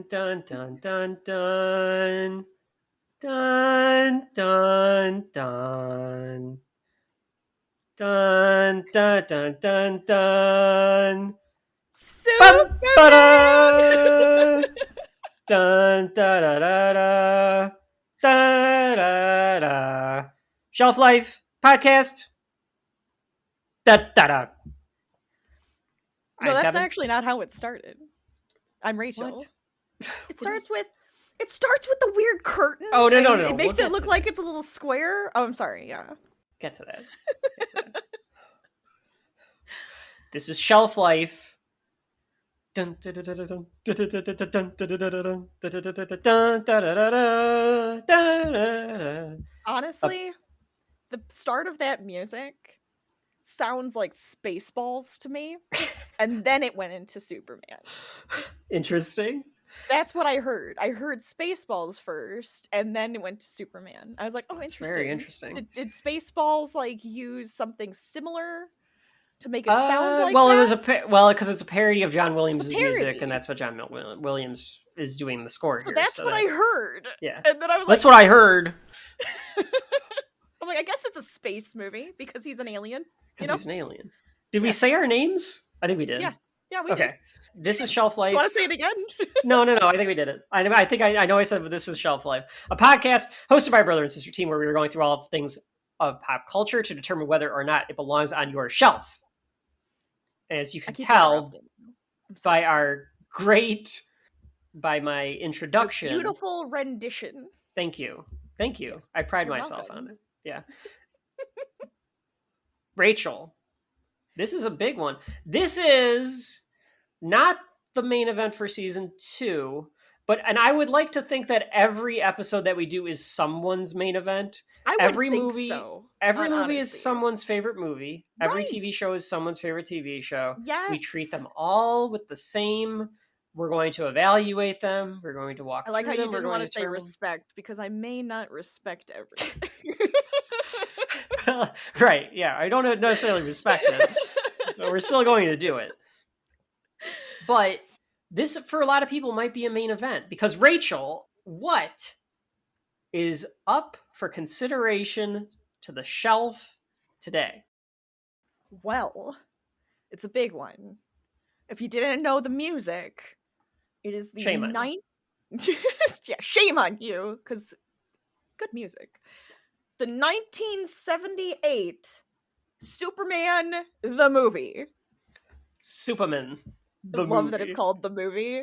dun dun dun dun dun dun dun dun dun dun dun dun bum ba dun da da da da da da da Shelf Life Podcast. Da da da. No, I'm that's Kevin. actually not how it started. I'm Rachel. What? It starts with the weird curtain. Oh, no. It makes it look like it's a little square. Oh, I'm sorry. Yeah. Get to that. This is Shelf Life. Honestly, the start of that music sounds like Spaceballs to me, and then it went into Superman. Interesting. That's what I heard. I heard Spaceballs first, and then it went to Superman. I was like, "Oh, That's interesting." very interesting. Did Spaceballs like use something similar to make it sound like well, that? it was because it's a parody of John Williams' music, parody. and that's what John Williams is doing the score So here. that's what I heard. Yeah, and then I was that's what I heard. I'm like, I guess it's a space movie because he's an alien. Because he's an alien. Did we say our names? I think we did. Yeah, we did. This is Shelf Life. You want to say it again? No. I think we did it. I know I said, but this is Shelf Life, a podcast hosted by a brother and sister team where we were going through all things of pop culture to determine whether or not it belongs on your shelf. As you can tell by my introduction. Your beautiful rendition. Thank you. Yes, I pride myself on it. Yeah. Rachel, this is a big one. This is not the main event for season 2, and I would like to think that every episode that we do is someone's main event. Every movie is someone's favorite movie. Right. Every TV show is someone's favorite TV show. Yes. We treat them all with the same. We're going to evaluate them. We're going to walk through them. I like how you didn't want to say respect, because I may not respect everything. Right, yeah. I don't necessarily respect it, but we're still going to do it. But this, for a lot of people, might be a main event. Because, Rachel, what is up for consideration to the shelf today? Well, it's a big one. If you didn't know the music, it is the shame on you. Yeah, shame on you, because good music. The 1978 Superman the movie. Superman the movie. I love that it's called the movie.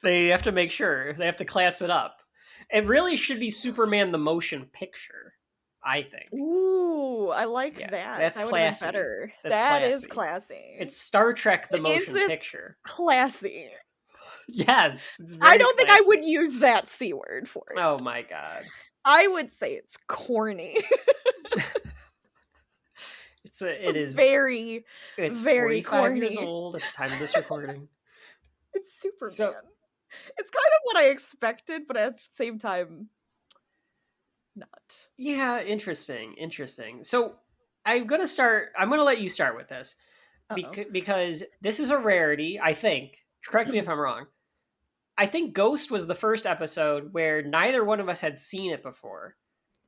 They have to make sure. They have to class it up. It really should be Superman the motion picture, I think. Ooh, I like that. That's classy. Better. That's classy. Is classy. It's Star Trek the motion picture. Classy. Yes. It's very I don't classy. think I would use that C word for it. Oh my god. I would say it's corny. It is very, it's very 45 corny. years old at the time of this recording. It's Superman. It's kind of what I expected, but at the same time, not. Yeah, interesting. So I'm gonna let you start with this because this is a rarity. I think. Correct me if I'm wrong. I think Ghost was the first episode where neither one of us had seen it before.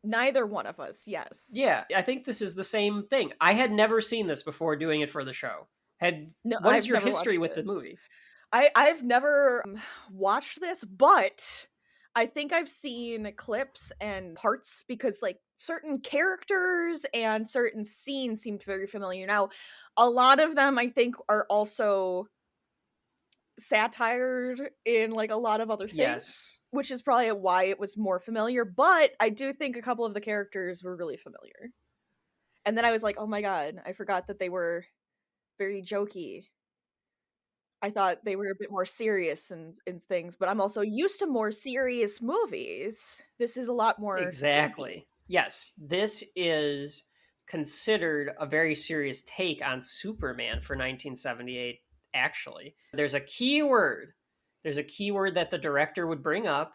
Neither one of us, yes. Yeah, I think this is the same thing. I had never seen this before doing it for the show. What is your history with the movie? I've never watched this, but I think I've seen clips and parts because like certain characters and certain scenes seemed very familiar. Now, a lot of them I think are also satired in like a lot of other things, which is probably why it was more familiar, but I do think a couple of the characters were really familiar. And then I was like, oh my god, I forgot that they were very jokey. I thought they were a bit more serious in things, but I'm also used to more serious movies. This is a lot more exactly jokey. Yes, this is considered a very serious take on Superman for 1978. Actually, there's a key word that the director would bring up,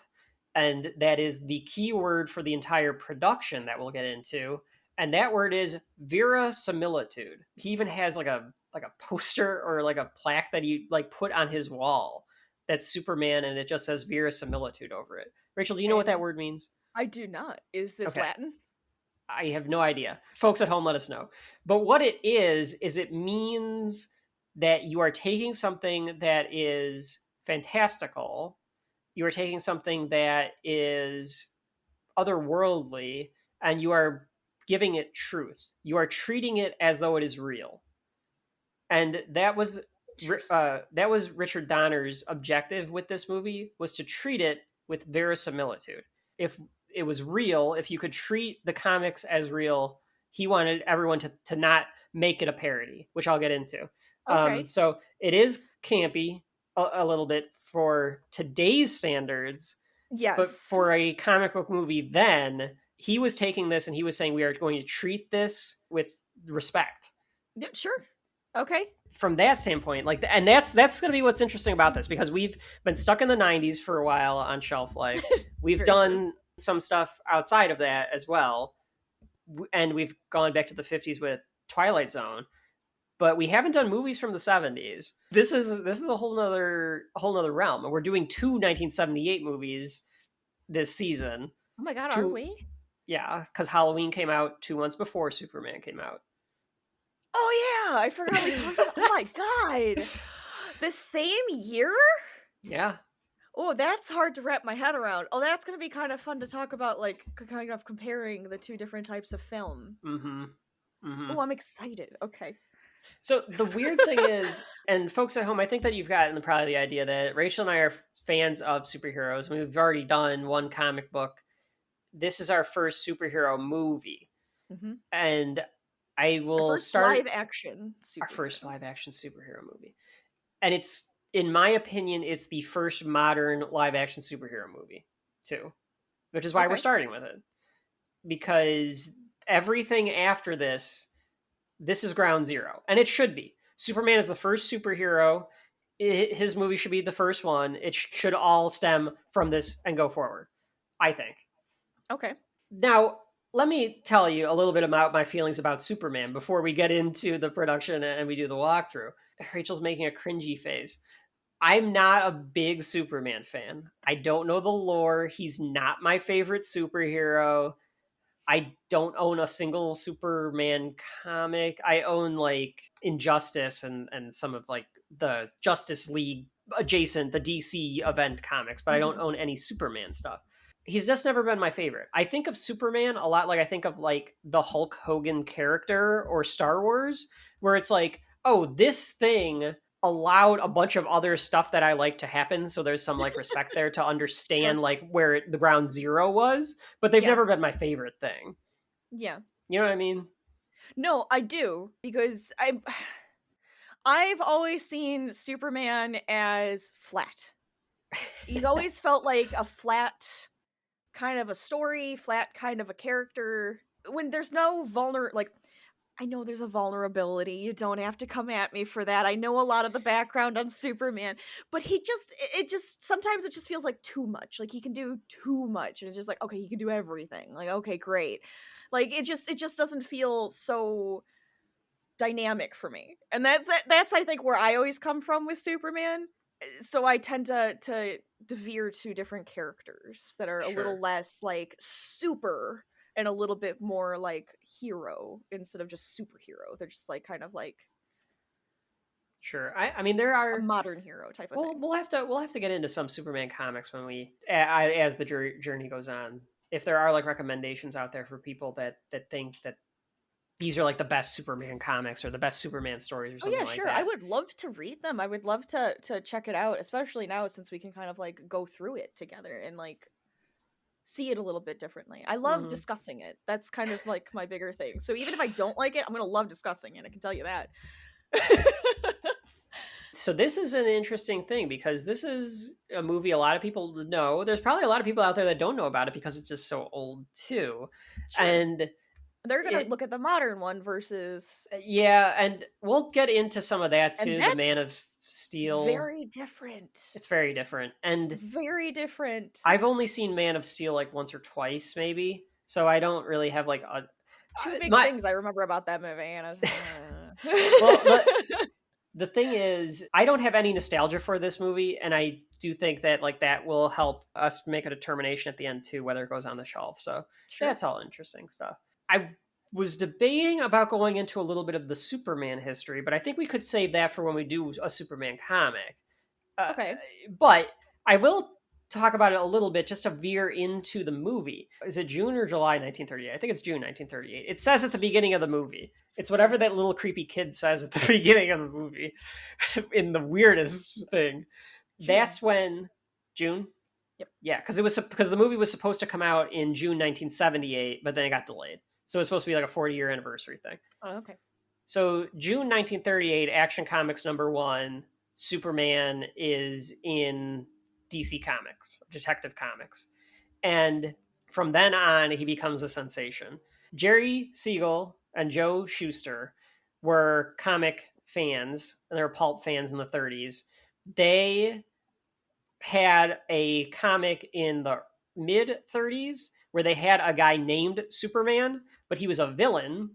and that is the key word for the entire production that we'll get into, and that word is verisimilitude. He even has like a poster or like a plaque that he like put on his wall that's Superman, and it just says verisimilitude over it. Rachel, do you know what that word means? I do not. Is this Latin? I have no idea. Folks at home, let us know. But what it is it means that you are taking something that is fantastical, you are taking something that is otherworldly, and you are giving it truth. You are treating it as though it is real. And that was Richard Donner's objective with this movie, was to treat it with verisimilitude. If it was real, if you could treat the comics as real, he wanted everyone to not make it a parody, which I'll get into. Okay. So it is campy a little bit for today's standards. Yes. But for a comic book movie then, he was taking this and he was saying we are going to treat this with respect. Yeah, sure. Okay. From that standpoint, like, and that's going to be what's interesting about this, because we've been stuck in the 90s for a while on Shelf Life. We've done some stuff outside of that as well, and we've gone back to the 50s with Twilight Zone, but we haven't done movies from the 70s. This is a whole nother realm, and we're doing 2 1978 movies this season. Oh my god, are we? Yeah, because Halloween came out 2 months before Superman came out. Oh yeah, I forgot we talked about. Oh my god, the same year? Yeah. Oh, that's hard to wrap my head around. Oh, that's gonna be kind of fun to talk about, like kind of comparing the two different types of film. Mm-hmm. Mm-hmm. Oh, I'm excited. Okay. So the weird thing is, and folks at home, I think that you've gotten probably the idea that Rachel and I are fans of superheroes. We've already done one comic book. This is our first superhero movie, and I will start our first live action superhero movie, and it's, in my opinion, it's the first modern live action superhero movie too, which is why we're starting with it, because everything after this is ground zero, and it should be. Superman is the first superhero. His movie should be the first one. It should all stem from this and go forward, I think. Okay. Now, let me tell you a little bit about my feelings about Superman before we get into the production and we do the walkthrough. Rachel's making a cringy face. I'm not a big Superman fan. I don't know the lore. He's not my favorite superhero. I don't own a single Superman comic. I own like Injustice and some of like the Justice League adjacent, the DC event comics, but I don't own any Superman stuff. He's just never been my favorite. I think of Superman a lot like I think of like the Hulk Hogan character or Star Wars, where it's like, oh, this thing allowed a bunch of other stuff that I like to happen, so there's some like respect there to understand like where the ground zero was, but they've never been my favorite thing. Yeah. You know what I mean? No, I do, because I've always seen Superman as flat. He's always felt like a flat kind of a story, flat kind of a character. When there's no I know there's a vulnerability. You don't have to come at me for that. I know a lot of the background on Superman, but sometimes it just feels like too much. Like he can do too much, and it's just like, okay, he can do everything. Like, okay, great. Like it just doesn't feel so dynamic for me. And that's I think where I always come from with Superman. So I tend to veer to different characters that are a little less like super and a little bit more like hero instead of just superhero. They're just like kind of like I mean, there are a modern hero type of thing. We'll have to get into some Superman comics when we as the journey goes on. If there are like recommendations out there for people that think that these are like the best Superman comics or the best Superman stories or something like that. Oh yeah, sure. I would love to read them. I would love to check it out, especially now since we can kind of like go through it together and like see it a little bit differently. I love discussing it. That's kind of like my bigger thing. So even if I don't like it, I'm going to love discussing it. I can tell you that. So this is an interesting thing because this is a movie a lot of people know. There's probably a lot of people out there that don't know about it because it's just so old too. Sure. And they're going to look at the modern one versus... Yeah, and we'll get into some of that too. The Man of Steel. Very different. It's very different. And very different. I've only seen Man of Steel like once or twice maybe. So I don't really have like two big things I remember about that movie. And I was The thing is, I don't have any nostalgia for this movie, and I do think that like that will help us make a determination at the end too whether it goes on the shelf. So Sure. that's all interesting stuff. I was debating about going into a little bit of the Superman history, but I think we could save that for when we do a Superman comic. Okay. But I will talk about it a little bit just to veer into the movie. Is it June or July 1938? I think it's June 1938. It says at the beginning of the movie. It's whatever that little creepy kid says at the beginning of the movie in the weirdest thing. June. That's when June? Yep. Yeah, because the movie was supposed to come out in June 1978, but then it got delayed. So it was supposed to be like a 40-year anniversary thing. Oh, okay. So June 1938, Action Comics #1, Superman is in DC Comics, Detective Comics. And from then on, he becomes a sensation. Jerry Siegel and Joe Shuster were comic fans, and they were pulp fans in the 30s. They had a comic in the mid 30s where they had a guy named Superman, but he was a villain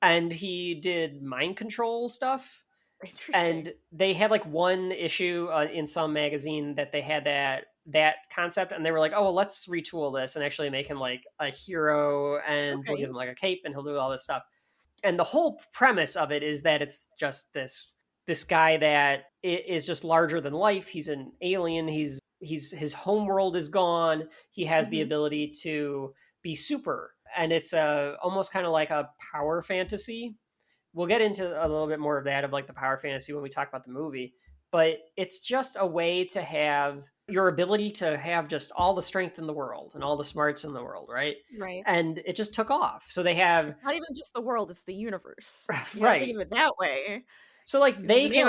and he did mind control stuff. And they had like one issue in some magazine that they had that concept, and they were like, oh well, let's retool this and actually make him like a hero, and we'll give him like a cape and he'll do all this stuff. And the whole premise of it is that it's just this guy that is just larger than life. He's an alien. He's his home world is gone. He has the ability to be super, and it's almost kind of like a power fantasy. We'll get into a little bit more of that, of like the power fantasy, when we talk about the movie. But it's just a way to have your ability to have just all the strength in the world and all the smarts in the world, right? Right. And it just took off. So they have... It's not even just the world, it's the universe. You right. think of it that way. So like they came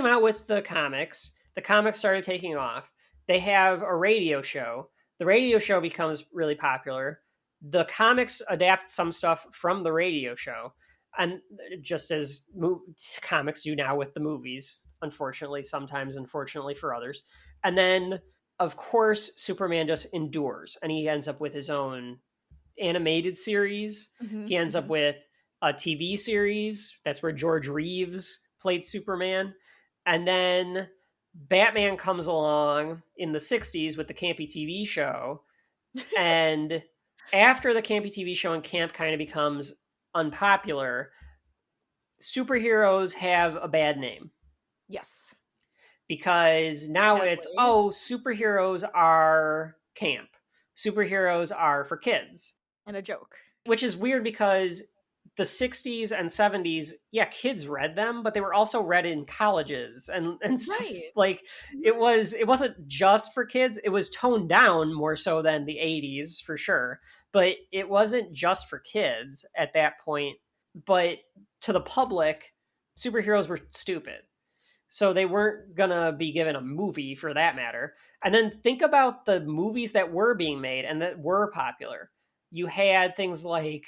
out with the comics. The comics started taking off. They have a radio show. The radio show becomes really popular. The comics adapt some stuff from the radio show. And just as comics do now with the movies, unfortunately, sometimes unfortunately for others. And then, of course, Superman just endures, and he ends up with his own animated series. He ends up with a TV series. That's where George Reeves played Superman. And then Batman comes along in the 60s with the campy TV show. And after the campy TV show and camp kind of becomes unpopular, superheroes have a bad name. Yes. Because now it's, superheroes are camp. Superheroes are for kids. And a joke. Which is weird because the 60s and 70s, yeah, kids read them, but they were also read in colleges and stuff. Right. Like it wasn't just for kids. It was toned down more so than the 80s for sure. But it wasn't just for kids at that point. But to the public, superheroes were stupid. So they weren't going to be given a movie for that matter. And then think about the movies that were being made and that were popular. You had things like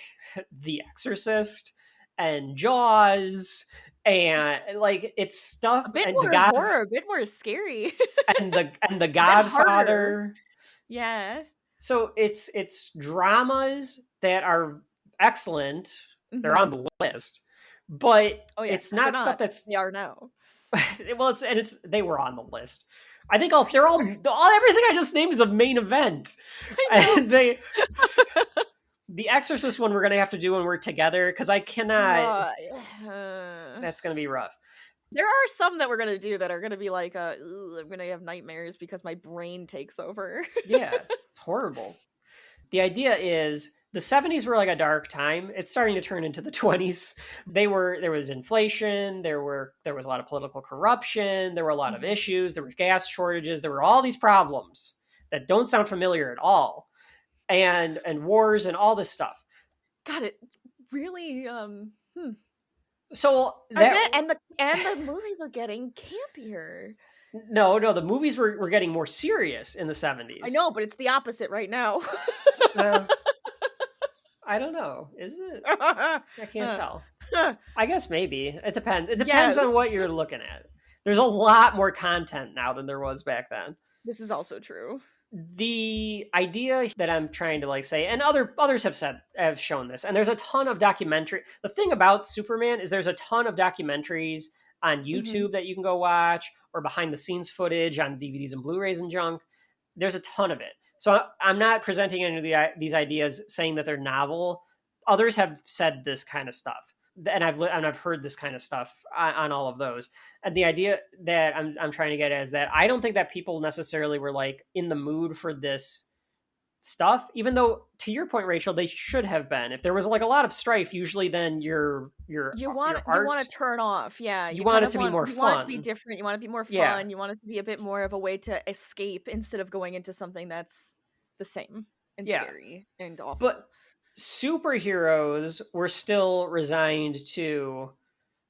The Exorcist and Jaws, and like it's stuff a bit more horror, a bit more scary. and the Godfather. Yeah. So it's dramas that are excellent. They're on the list. But it's not stuff that's... They are now. Well, they were on the list. I think everything I just named is a main event. And the Exorcist one we're gonna have to do when we're together, because I cannot. That's gonna be rough. There are some that we're gonna do that are gonna be like, I'm gonna have nightmares because my brain takes over. Yeah, it's horrible. The idea is the 70s were like a dark time. It's starting to turn into the 20s. There was inflation. There was a lot of political corruption. There were a lot of issues. There were gas shortages. There were all these problems that don't sound familiar at all. And wars and all this stuff. God, it really, So and the movies are getting campier. No, the movies were getting more serious in the 70s. I know, but it's the opposite right now. I don't know. Is it? I can't tell. I guess maybe. It depends. It depends on what you're looking at. There's a lot more content now than there was back then. This is also true. The idea that I'm trying to like say, and others have shown this, and there's a ton of documentary. The thing about Superman is there's a ton of documentaries on YouTube that you can go watch, or behind the scenes footage on DVDs and Blu-rays and junk. There's a ton of it. So I'm not presenting any of these ideas saying that they're novel. Others have said this kind of stuff, and I've heard this kind of stuff on all of those. And the idea that I'm trying to get at is that I don't think that people necessarily were like in the mood for this stuff, even though, to your point, Rachel, they should have been. If there was like a lot of strife, usually then you want to turn off. Yeah, you want it to be more fun. You want it to be different. You want it to be more fun. Yeah. You want it to be a bit more of a way to escape instead of going into something that's the same and scary and awful. But superheroes were still resigned to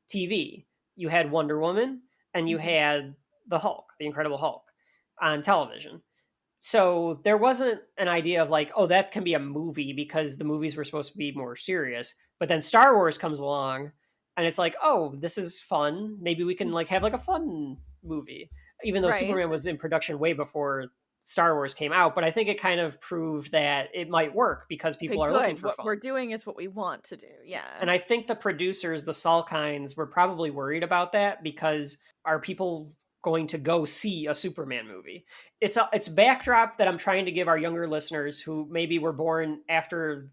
TV. You had Wonder Woman and you had the Hulk, the Incredible Hulk, on television. So there wasn't an idea of like, oh, that can be a movie, because the movies were supposed to be more serious. But then Star Wars comes along and it's like, oh, this is fun. Maybe we can like have like a fun movie, even though Superman was in production way before Star Wars came out. But I think it kind of proved that it might work because people are looking for what fun. We're doing is what we want to do. Yeah. And I think the producers, the Salkinds, were probably worried about that, because are people going to go see a Superman movie? It's backdrop that I'm trying to give our younger listeners who maybe were born after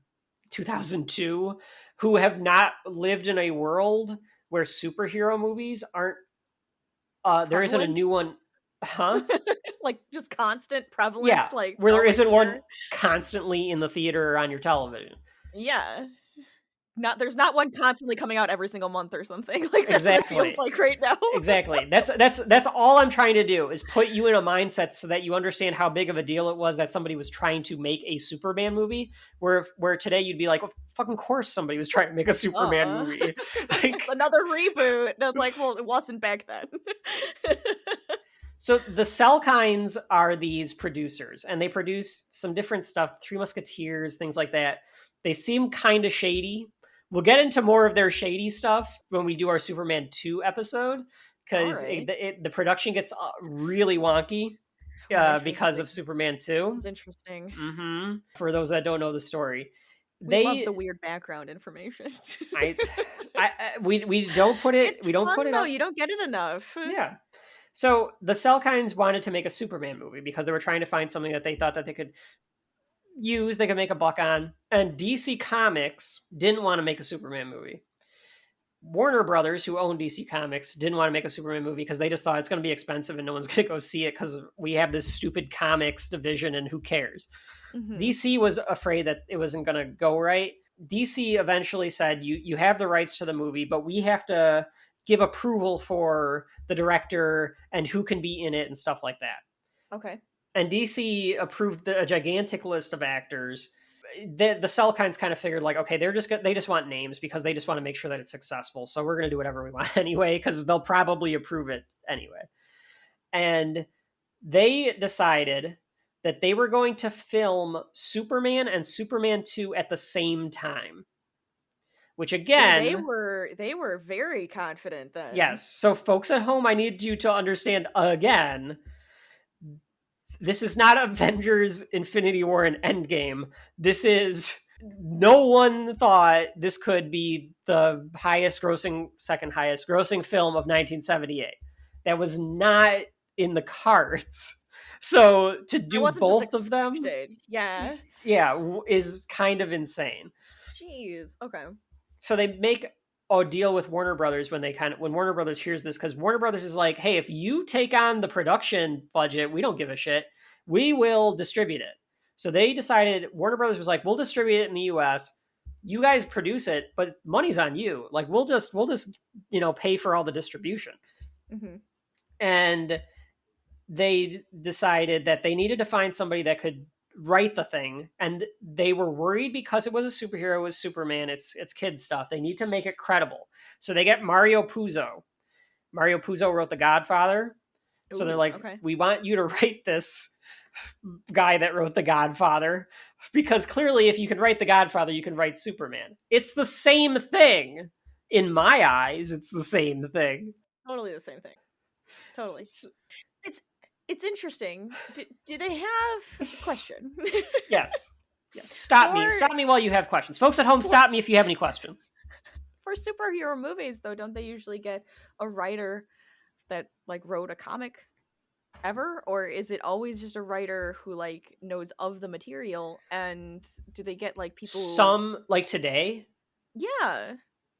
2002, who have not lived in a world where superhero movies aren't there isn't a new one, like just constant, prevalent, yeah, like where there isn't one constantly in the theater or on your television. Yeah. There's not one constantly coming out every single month or something. Like that's what it feels like right now. Exactly. That's all I'm trying to do, is put you in a mindset so that you understand how big of a deal it was that somebody was trying to make a Superman movie. Where today you'd be like, well, fucking course somebody was trying to make a Superman movie. Like, another reboot. And I was like, well, it wasn't back then. So the Salkinds are these producers, and they produce some different stuff, Three Musketeers, things like that. They seem kind of shady. We'll get into more of their shady stuff when we do our Superman 2 episode, because the production gets really wonky because of Superman 2. This is interesting. Mm-hmm. For those that don't know the story. We love the weird background information. We don't put it. It's we don't fun, put it. Though you don't get it enough. Yeah. So the Salkinds wanted to make a Superman movie because they were trying to find something that they thought that they could use, they could make a buck on. And DC Comics didn't want to make a Superman movie. Warner Brothers, who owned DC Comics, didn't want to make a Superman movie because they just thought it's going to be expensive and no one's going to go see it because we have this stupid comics division and who cares. Mm-hmm. DC was afraid that it wasn't going to go right. DC eventually said, you have the rights to the movie, but we have to give approval for the director and who can be in it and stuff like that. Okay. And DC approved a gigantic list of actors. The Salkinds kind of figured like, okay, they just want names because they just want to make sure that it's successful. So we're going to do whatever we want anyway, because they'll probably approve it anyway. And they decided that they were going to film Superman and Superman 2 at the same time. Which again, they were very confident then. Yes. So folks at home, I need you to understand again, this is not Avengers, Infinity War, and Endgame. This is, no one thought this could be the second highest grossing film of 1978. That was not in the cards. So to do both of them, yeah, is kind of insane. Jeez. Okay. So they make a deal with Warner Brothers when Warner Brothers hears this, because Warner Brothers is like, hey, if you take on the production budget, we don't give a shit. We will distribute it. So they decided, Warner Brothers was like, we'll distribute it in the US. You guys produce it, but money's on you. Like, we'll just, pay for all the distribution. Mm-hmm. And they decided that they needed to find somebody that could write the thing, and they were worried because it was a superhero, it was Superman, it's kid stuff. They need to make it credible. So they get Mario Puzo. Mario Puzo wrote The Godfather. So they're like, okay, we want you to write this guy that wrote The Godfather, because clearly if you can write The Godfather, you can write Superman. It's the same thing. In my eyes, it's the same thing. Totally the same thing. Totally. It's interesting. Do they have a question? Yes. Stop me while you have questions. Folks at home, stop me if you have any questions. For superhero movies, though, don't they usually get a writer that like wrote a comic ever, or is it always just a writer who like knows of the material? And do they get like people? Some, like today. Yeah.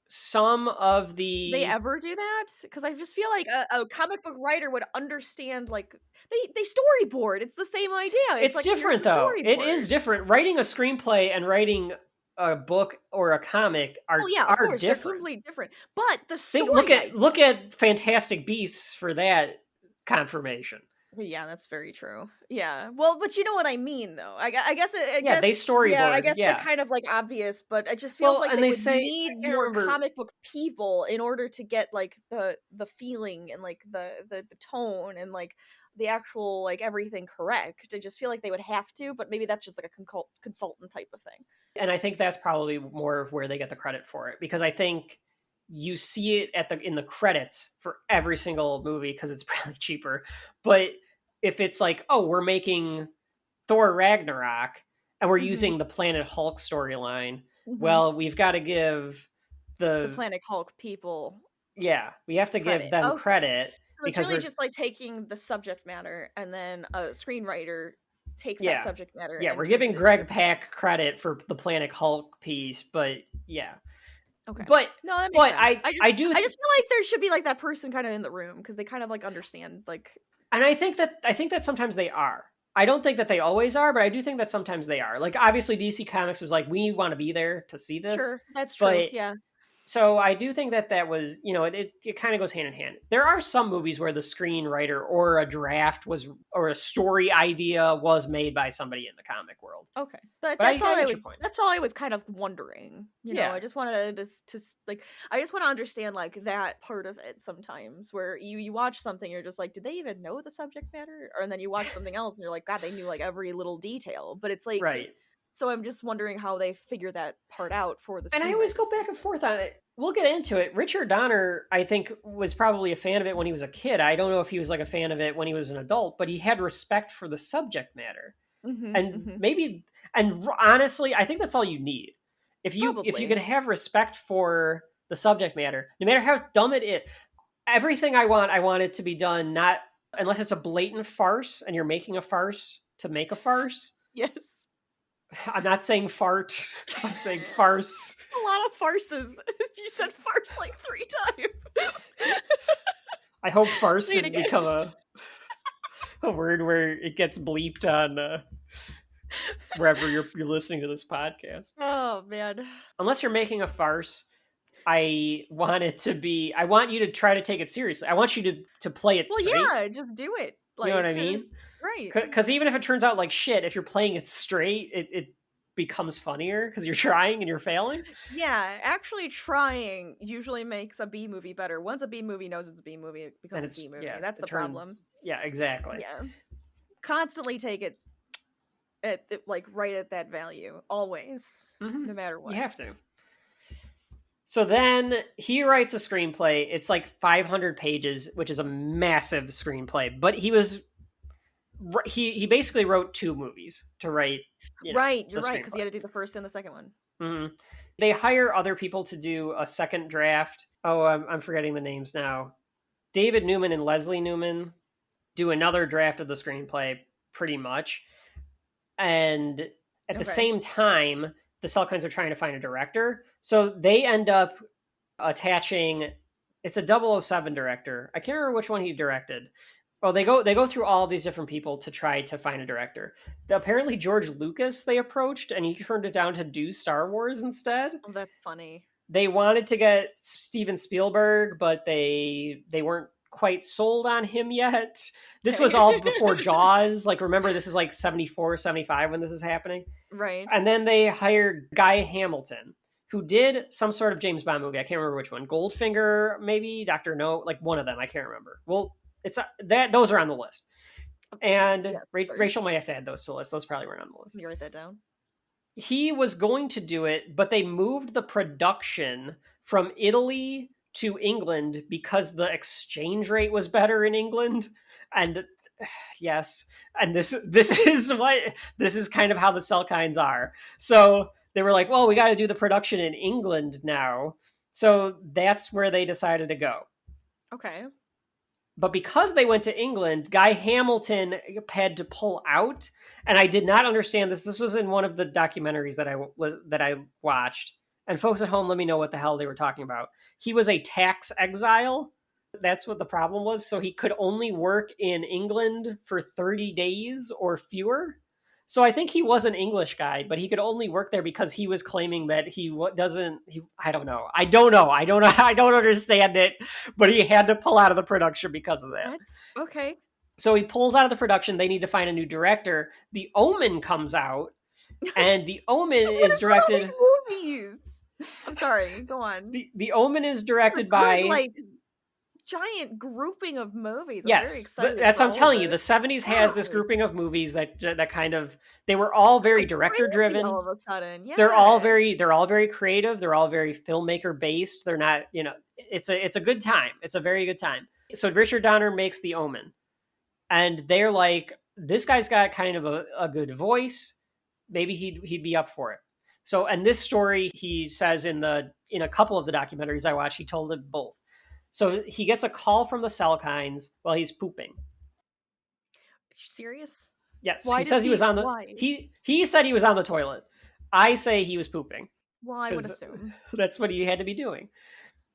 Some of They the ever do that? Because I just feel like a comic book writer would understand, like, they storyboard. It's the same idea. It's like, here's different the though. It storyboard. is different. Writing a screenplay and writing a book or a comic Oh yeah, of course, different. they're completely different. But the story. Look at Fantastic Beasts for that confirmation. Yeah, that's very true. Yeah, well, but you know what I mean, though. I guess Yeah, they storyboard. Yeah, I guess yeah. they're kind of like obvious, but it just feels like they would say, need more comic book people in order to get like the feeling and like the tone and like the actual like everything correct. I just feel like they would have to, but maybe that's just like a consultant type of thing. And I think that's probably more of where they get the credit for it, because I think you see it in the credits for every single movie because it's probably cheaper. But if it's like, oh, we're making Thor Ragnarok and we're using the Planet Hulk storyline, well, we've got to give the Planet Hulk people. Yeah, we have to give them credit. So it's really just like taking the subject matter, and then a screenwriter takes that subject matter. Yeah, we're giving Greg Pak credit for the Planet Hulk piece, but yeah. Okay. But no, that makes sense. I just feel like there should be like that person kind of in the room because they kind of like understand like. And I think that sometimes they are. I don't think that they always are, but I do think that sometimes they are. Like obviously DC Comics was like, we want to be there to see this. Sure, that's true. But, yeah. So I do think that was, it kind of goes hand in hand. There are some movies where the screenwriter or a draft or a story idea was made by somebody in the comic world. Okay, but that's all I was kind of wondering. You know, I just wanted to like, I just want to understand like that part of it sometimes, where you watch something, you're just like, did they even know the subject matter? And then you watch something else, and you're like, God, they knew like every little detail. But it's like, right. So I'm just wondering how they figure that part out for the. And I always go back and forth on it. We'll get into it. Richard Donner, I think, was probably a fan of it when he was a kid. I don't know if he was like a fan of it when he was an adult, but he had respect for the subject matter. Maybe, and honestly, I think that's all you need. If you can have respect for the subject matter, no matter how dumb it is, everything I want it to be done, not unless it's a blatant farce and you're making a farce to make a farce. Yes. I'm not saying fart. I'm saying farce. A lot of farces. You said farce like 3 times. I hope farce didn't become a word where it gets bleeped on wherever you're listening to this podcast. Oh man! Unless you're making a farce, I want you to try to take it seriously. I want you to play it straight. Well, yeah, just do it. Like, you know what I mean? Right. Because even if it turns out like shit, if you're playing it straight, it becomes funnier because you're trying and you're failing. Yeah, actually trying usually makes a B movie better. Once a B movie knows it's a B movie, it becomes a B movie. Yeah, that's the problem. Yeah, exactly. Yeah. Constantly take it at like right at that value, always, no matter what. You have to. So then he writes a screenplay. It's like 500 pages, which is a massive screenplay. But he basically wrote 2 movies to write. You're right, because he had to do the first and the second one. Mm-hmm. They hire other people to do a second draft. Oh, I'm forgetting the names now. David Newman and Leslie Newman do another draft of the screenplay, pretty much. And at the same time, the Selkines are trying to find a director. So they end up attaching, it's a 007 director. I can't remember which one he directed. Well, they go through all these different people to try to find a director. Apparently George Lucas they approached, and he turned it down to do Star Wars instead. Oh, that's funny. They wanted to get Steven Spielberg, but they weren't quite sold on him yet. This was all before Jaws. Like, remember, this is like 74, 75 when this is happening. Right. And then they hired Guy Hamilton, who did some sort of James Bond movie. I can't remember which one. Goldfinger, maybe? Dr. No? Like, one of them. I can't remember. Well, it's those are on the list. And Rachel might have to add those to the list. Those probably weren't on the list. Can you write that down? He was going to do it, but they moved the production from Italy to England because the exchange rate was better in England. And yes, and this is kind of how the Selkines are. So they were like, well, we got to do the production in England now. So that's where they decided to go. Okay. But because they went to England, Guy Hamilton had to pull out, and I did not understand this. This was in one of the documentaries that I watched. And folks at home, let me know what the hell they were talking about. He was a tax exile. That's what the problem was. So he could only work in England for 30 days or fewer. So I think he was an English guy, but he could only work there because he was claiming that I don't know. I don't understand it, but he had to pull out of the production because of that. Okay. So he pulls out of the production. They need to find a new director. The Omen comes out, and The Omen is directed. These movies. I'm sorry. Go on. The Omen is directed by like giant grouping of movies. I'm yes, very excited. That's what I'm telling you. The 70s has this grouping of movies that kind of they were all very director driven. All of a sudden, yeah. They're all very creative. They're all very filmmaker based. They're not, it's a good time. It's a very good time. So Richard Donner makes The Omen, and they're like, this guy's got kind of a good voice. Maybe he'd be up for it. So, and this story he says in a couple of the documentaries I watched, he told it both. So he gets a call from the Salkinds while he's pooping. Serious? Yes. He says he was on the he said he was on the toilet. I say he was pooping. Well, I would assume. That's what he had to be doing.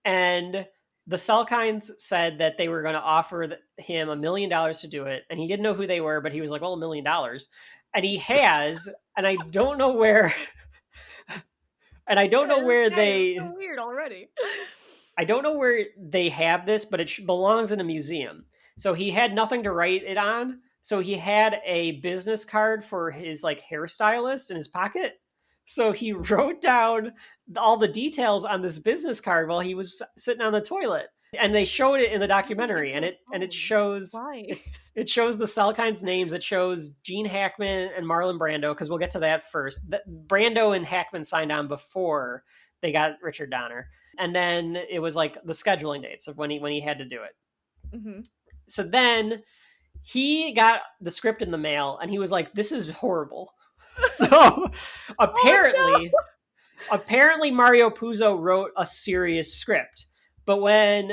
And the Salkinds said that they were going to offer him $1 million to do it. And he didn't know who they were, but he was like, well, $1 million. And he has, and I don't know where, and I don't know where they... so weird already. I don't know where they have this, but it belongs in a museum. So he had nothing to write it on. So he had a business card for his hairstylist in his pocket. So he wrote down all the details on this business card while he was sitting on the toilet. And they showed it in the documentary, and it shows it shows the Salkinds' names. It shows Gene Hackman and Marlon Brando, because we'll get to that first. Brando and Hackman signed on before they got Richard Donner. And then it was the scheduling dates of when he had to do it. Mm-hmm. So then he got the script in the mail, and he was like, this is horrible. So apparently Mario Puzo wrote a serious script. But when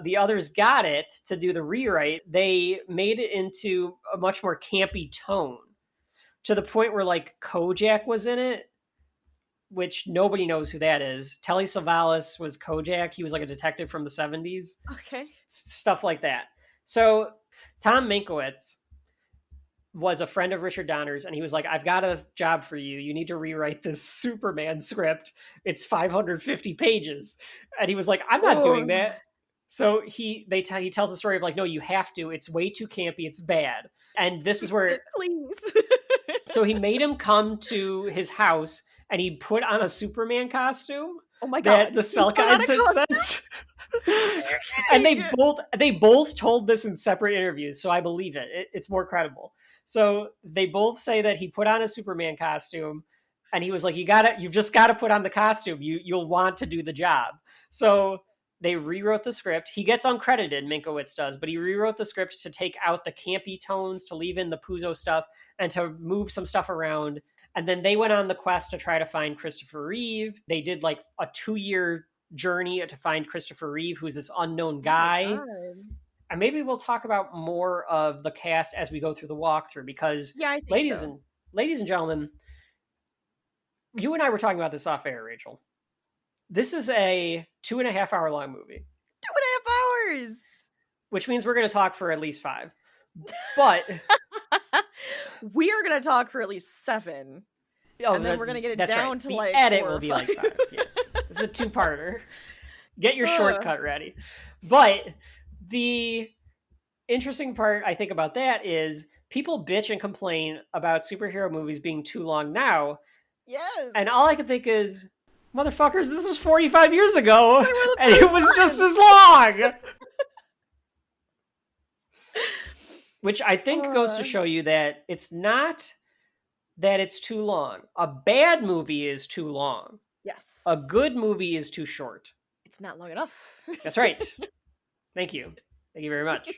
the others got it to do the rewrite, they made it into a much more campy tone, to the point where Kojak was in it, which nobody knows who that is. Telly Savalas was Kojak. He was a detective from the 70s. Okay. Stuff like that. So Tom Mankiewicz was a friend of Richard Donner's, and he was like, I've got a job for you. You need to rewrite this Superman script. It's 550 pages. And he was like, I'm not doing that. So he tells the story of no, you have to. It's way too campy. It's bad. And this is where... Please. So he made him come to his house, and he put on a Superman costume. Oh my God. That the Salkinds had sent. And they both told this in separate interviews, so I believe it. It's more credible. So they both say that he put on a Superman costume, and he was like, you've just got to put on the costume. You'll want to do the job. So they rewrote the script. He gets uncredited, Mankiewicz does, but he rewrote the script to take out the campy tones, to leave in the Puzo stuff, and to move some stuff around. And then they went on the quest to try to find Christopher Reeve. They did a 2-year journey to find Christopher Reeve, who's this unknown guy. Oh, and maybe we'll talk about more of the cast as we go through the walkthrough, because ladies and gentlemen, you and I were talking about this off air, Rachel. This is a 2.5 hour long movie. 2.5 hours! Which means we're going to talk for at least 5. But we are going to talk for at least 7. Oh, and then we're going to get it down right. to the edit 4 will be 5. Yeah. This is a 2-parter. Get your shortcut ready. But the interesting part, I think, about that is people bitch and complain about superhero movies being too long now. Yes. And all I can think is, motherfuckers, this was 45 years ago, and it was just as long. Which I think goes to show you that it's not that it's too long. A bad movie is too long. Yes. A good movie is too short. It's not long enough. That's right. Thank you. Thank you very much.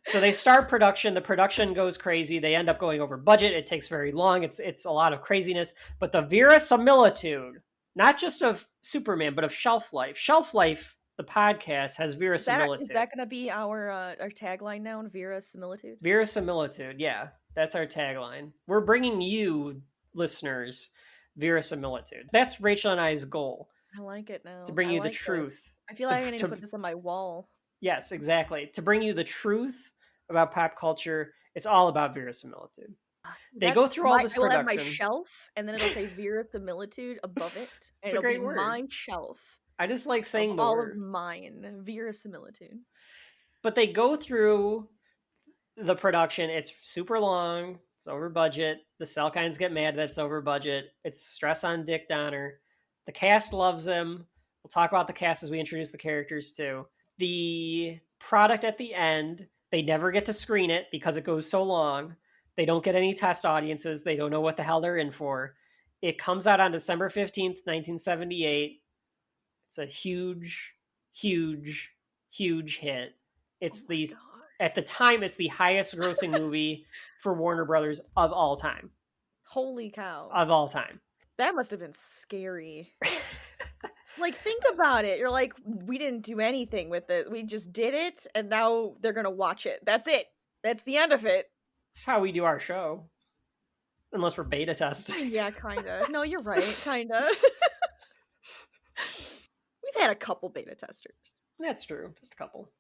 So they start production. The production goes crazy. They end up going over budget. It takes very long. It's a lot of craziness. But the verisimilitude not just of Superman, but of Shelf Life. Shelf Life, the podcast, has verisimilitude. Is that going to be our tagline now? Verisimilitude? Verisimilitude, yeah. That's our tagline. We're bringing you, listeners, verisimilitude. That's Rachel and I's goal. I like it now. To bring you the truth. I feel like I need to put this on my wall. Yes, exactly. To bring you the truth about pop culture. It's all about verisimilitude. They go through all this production. I'll have my shelf, and then it'll say verisimilitude above it. And it's a great word. My shelf. I just like saying the all word. Of mine. Verisimilitude. But they go through the production. It's super long. It's over budget. The Selkines get mad that it's over budget. It's stress on Dick Donner. The cast loves him. We'll talk about the cast as we introduce the characters too. The product at the end, they never get to screen it because it goes so long. They don't get any test audiences. They don't know what the hell they're in for. It comes out on December 15th, 1978. It's a huge, huge, huge hit. It's at the time, it's the highest grossing movie for Warner Brothers of all time. Holy cow. Of all time. That must have been scary. Like, think about it. You're like, we didn't do anything with it. We just did it, and now they're going to watch it. That's it. That's the end of it. That's how we do our show. Unless we're beta testing. Yeah, kind of. No, you're right. Kind of. We've had a couple beta testers. That's true. Just a couple.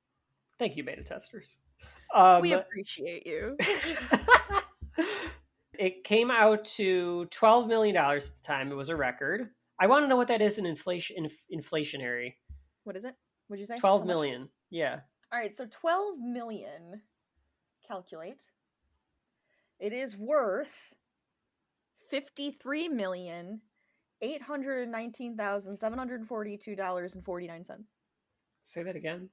Thank you, beta testers. We appreciate you. It came out to $12 million at the time. It was a record. I want to know what that is in inflationary. What is it? What'd you say? 12 million. Yeah. All right, so 12 million. Calculate. It is worth $53,819,742.49. Say that again.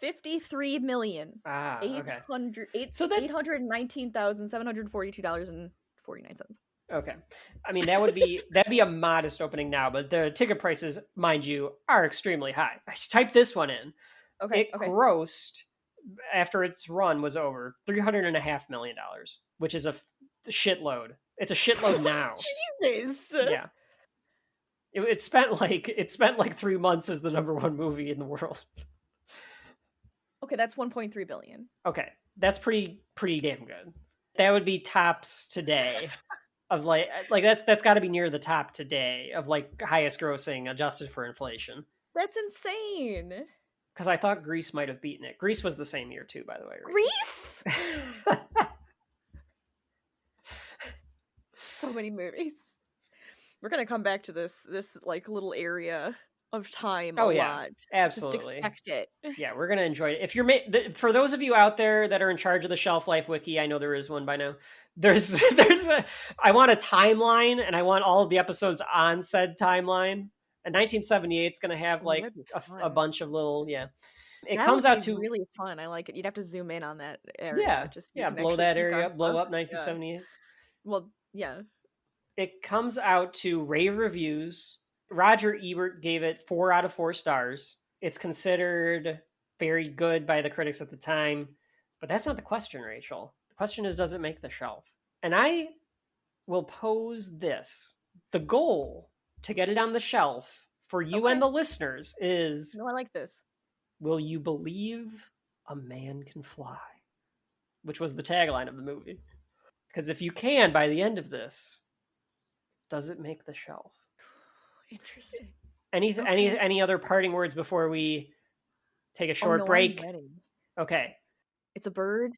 53 million. Okay. $819,742.49. Okay. I mean, that'd be a modest opening now, but the ticket prices, mind you, are extremely high. I should type this one in. Okay. It grossed, after its run was over, $300.5 million, which is a shitload. It's a shitload now. Jesus. Yeah. It spent like 3 months as the number one movie in the world. Okay, that's 1.3 billion. Okay, that's pretty damn good. That would be tops today of like that's got to be near the top today of like highest grossing adjusted for inflation. That's insane. Because I thought Grease might have beaten it. Grease was the same year too, by the way. Right? Grease? So many movies. We're gonna come back to this like little area of time a lot. Absolutely. Just expect it. Yeah, we're gonna enjoy it. If you're for those of you out there that are in charge of the Shelf Life Wiki, I know there is one by now. I want a timeline, and I want all of the episodes on said timeline. And 1978 is gonna have like a bunch of little It comes out to really fun. I like it. You'd have to zoom in on that area. Blow that area, blow up 1978. Yeah. Well, yeah. It comes out to rave reviews. Roger Ebert gave it 4 out of 4 stars. It's considered very good by the critics at the time, but that's not the question, Rachel. The question is, does it make the shelf? And I will pose this. The goal to get it on the shelf for you and the listeners is... No, I like this. Will you believe a man can fly? Which was the tagline of the movie. Because if you can, by the end of this, does it make the shelf? Interesting. Any other parting words before we take a short break? I'm ready. Okay. It's a bird.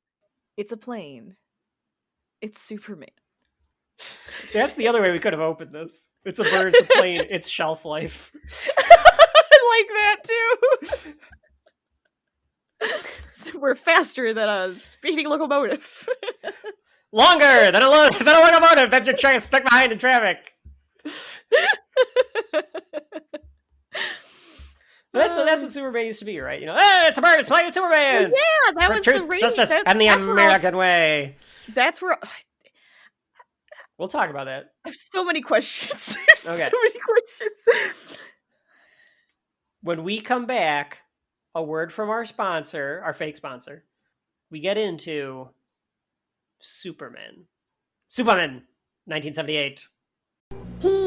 It's a plane. It's Superman. That's the other way we could have opened this. It's a bird, it's a plane, it's Shelf Life. I like that too. So we're faster than a speeding locomotive. Longer than a locomotive that you're trying to stuck behind in traffic. But that's what Superman used to be, right? You know, it's a bird, it's playing Superman. Well, yeah, that was the range. Justice, and the American way. That's where we'll talk about that. I have so many questions. So many questions. When we come back, a word from our sponsor, our fake sponsor. We get into Superman, 1978.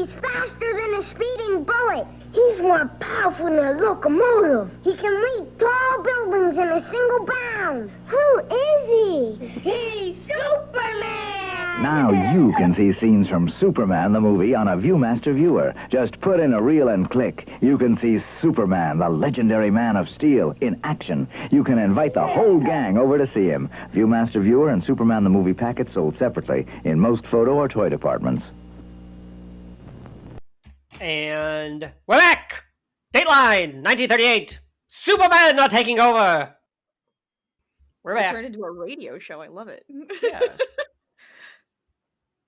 He's faster than a speeding bullet. He's more powerful than a locomotive. He can leap tall buildings in a single bound. Who is he? He's Superman! Now you can see scenes from Superman the movie on a Viewmaster viewer. Just put in a reel and click. You can see Superman, the legendary Man of Steel, in action. You can invite the whole gang over to see him. Viewmaster viewer and Superman the movie packet sold separately in most photo or toy departments. And we're back! Dateline, 1938. Superman not taking over. We're back. Turned into a radio show. I love it. Yeah.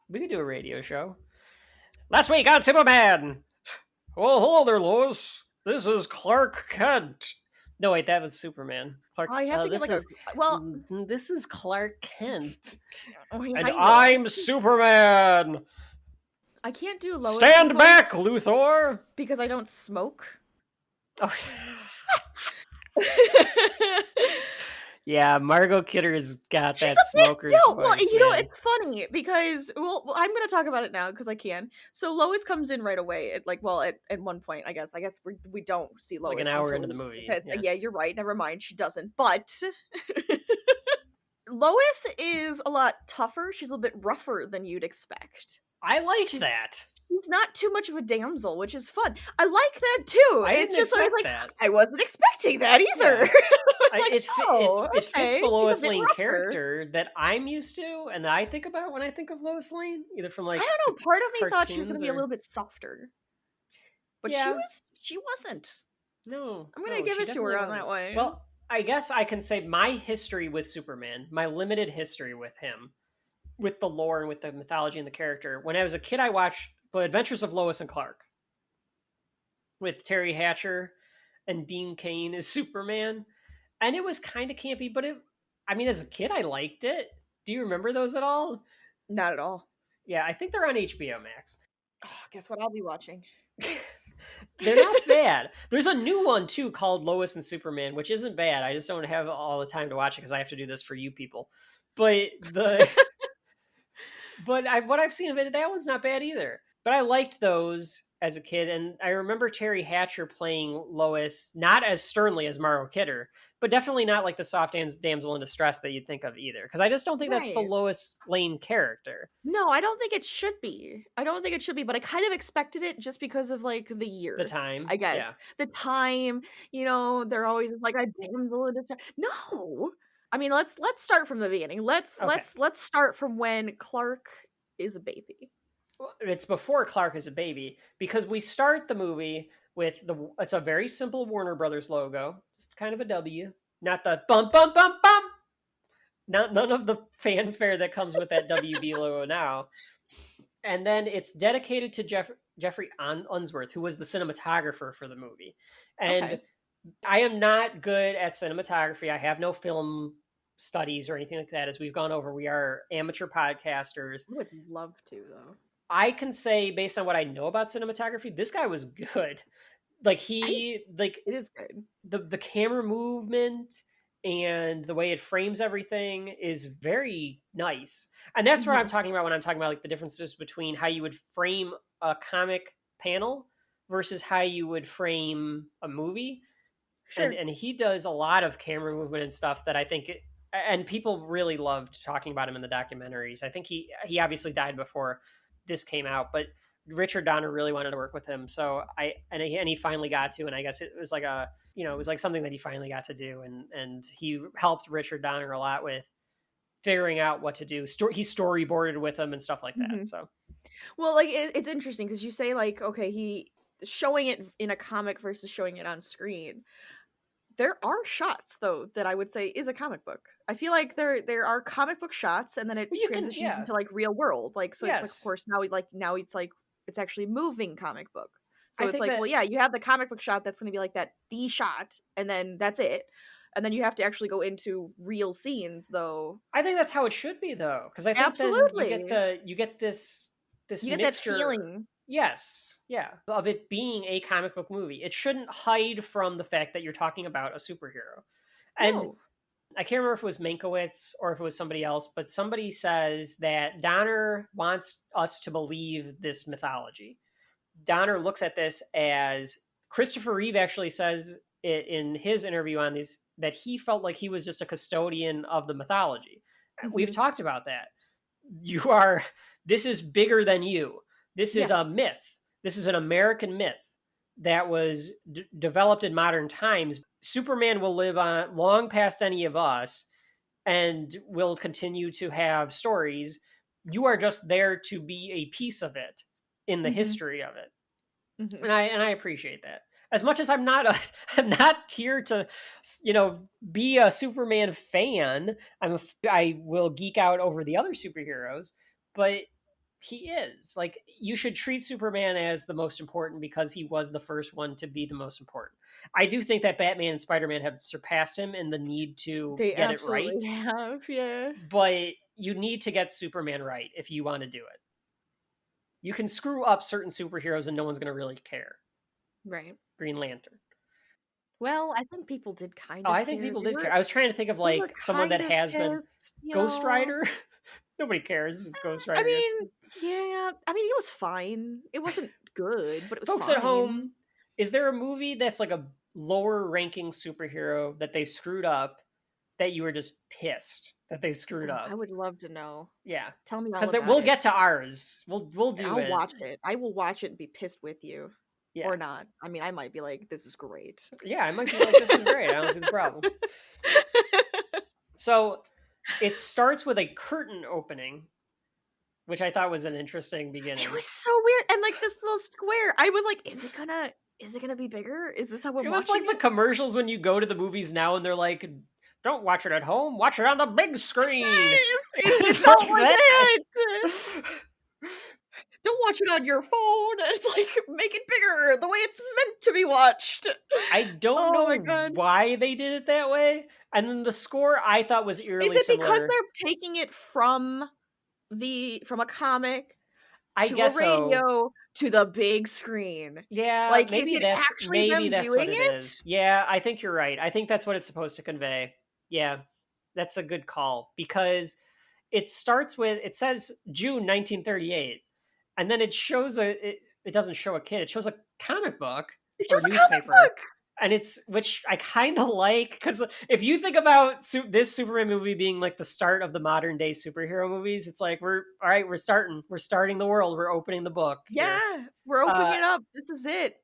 We could do a radio show. Last week on Superman. Well, hello there, Lois. This is Clark Kent. No, wait, that was Superman. Clark. I have to get like this is Clark Kent, and I'm Superman. I can't do Lois. Stand back, Luthor, because I don't smoke. Oh. Yeah, Margot Kidder's got that smoker's voice. Well, you know, it's funny because, well, I'm going to talk about it now because I can. So Lois comes in right away at one point, I guess we don't see Lois. Like an hour into the movie. Yeah, you're right. Never mind. She doesn't. But Lois is a lot tougher. She's a little bit rougher than you'd expect. I liked that. She's not too much of a damsel, which is fun. I like that too. It's just like that. I wasn't expecting that either. Yeah. It fits the Lois Lane character that I'm used to and that I think about when I think of Lois Lane, either from like I don't know. Part of me thought she was going to be a little bit softer, but she wasn't. No, I'm going to give it to her on that way. Well, I guess I can say my history with Superman, my limited history with him, with the lore and with the mythology and the character. When I was a kid, I watched The Adventures of Lois and Clark with Terry Hatcher and Dean Cain as Superman. And it was kind of campy, but as a kid, I liked it. Do you remember those at all? Not at all. Yeah, I think they're on HBO Max. Oh, guess what I'll be watching? They're not bad. There's a new one, too, called Lois and Superman, which isn't bad. I just don't have all the time to watch it because I have to do this for you people. But what I've seen of it, that one's not bad either. But I liked those as a kid, and I remember Terry Hatcher playing Lois, not as sternly as Margot Kidder, but definitely not like the soft damsel in distress that you'd think of either. Because I just don't think that's the Lois Lane character. No, I don't think it should be. But I kind of expected it just because of like the year. The time. I guess. Yeah. The time, they're always like a damsel in distress. No. I mean, let's start from the beginning. Let's start from when Clark is a baby. It's before Clark is a baby, because we start the movie with it's a very simple Warner Brothers logo, just kind of a W, not the bum bum bum bum, none of the fanfare that comes with that WB logo now. And then it's dedicated to Jeffrey Unsworth, who was the cinematographer for the movie. And I am not good at cinematography. I have no film studies or anything like that. As we've gone over, we are amateur podcasters. I would love to, though. I can say, based on what I know about cinematography, this guy was good. It is good. The camera movement and the way it frames everything is very nice. And that's what I'm talking about when I'm talking about like the differences between how you would frame a comic panel versus how you would frame a movie. Sure. And he does a lot of camera movement and stuff that I think and people really loved talking about him in the documentaries. I think he obviously died before this came out, but Richard Donner really wanted to work with him. So he finally got to, and I guess it was like it was like something that he finally got to do. And he helped Richard Donner a lot with figuring out what to do. He storyboarded with him and stuff like that. Mm-hmm. So, well, like it's interesting because you say like, okay, he showing it in a comic versus showing it on screen. There are shots though that I would say is a comic book. I feel like there are comic book shots, and then it transitions into like real world. Like so, yes. It's like of course now it's like it's actually moving comic book. So it's like you have the comic book shot that's going to be like the shot, and then that's it. And then you have to actually go into real scenes, though. I think that's how it should be, though, because I think absolutely you get this you get mixture, that feeling. Yes, yeah, of it being a comic book movie. It shouldn't hide from the fact that you're talking about a superhero. And no. I can't remember if it was Mankiewicz or if it was somebody else, but somebody says that Donner wants us to believe this mythology. Donner looks at this as Christopher Reeve actually says it in his interview on these that he felt like he was just a custodian of the mythology. We've talked about that. This is bigger than you. This is a myth. This is an American myth that was developed in modern times. Superman will live on long past any of us and will continue to have stories. You are just there to be a piece of it in the history of it. And I appreciate that. As much as I'm not here to, be a Superman fan. I will geek out over the other superheroes, but he is like, you should treat Superman as the most important because he was the first one to be the most important. I do think that Batman and Spider-Man have surpassed him in the need to get it right. They have, yeah. But you need to get Superman right if you want to do it. You can screw up certain superheroes and no one's going to really care. Right. Green Lantern. Well, I think people did kind of I think people did care. I was trying to think of like someone that has been Ghost Rider. Nobody cares if Ghost Rider. Yeah. I mean, it was fine. It wasn't good, but it was Folks fine. At home, is there a movie that's like a lower ranking superhero that they screwed up that you were just pissed that they screwed up? I would love to know. Yeah. Tell me all about it. We'll get to ours. We'll do it. I'll watch it. I will watch it and be pissed with you. Yeah. Or not. I mean, I might be like, this is great. Yeah, I might be like, this is great. I don't see the problem. So it starts with a curtain opening, which I thought was an interesting beginning. It was so weird. And like this little square, I was like, is it gonna be bigger? Is this how we're watching it? Was like the commercials when you go to the movies now and they're like, don't watch it at home, watch it on the big screen. It's not like that. Don't watch it on your phone. It's like, make it bigger the way it's meant to be watched. I don't know why they did it that way. And then the score I thought was eerily similar. Is it because they're taking it from a comic to a radio to the big screen? Yeah, like maybe that's what it is. Yeah, I think you're right. I think that's what it's supposed to convey. Yeah, that's a good call because it starts with, it says June 1938. And then it shows it doesn't show a kid. It shows a comic book. It shows a comic book. And which I kind of like, because if you think about this Superman movie being like the start of the modern day superhero movies, it's like, we're starting the world. We're opening the book. Yeah, we're opening it up. This is it.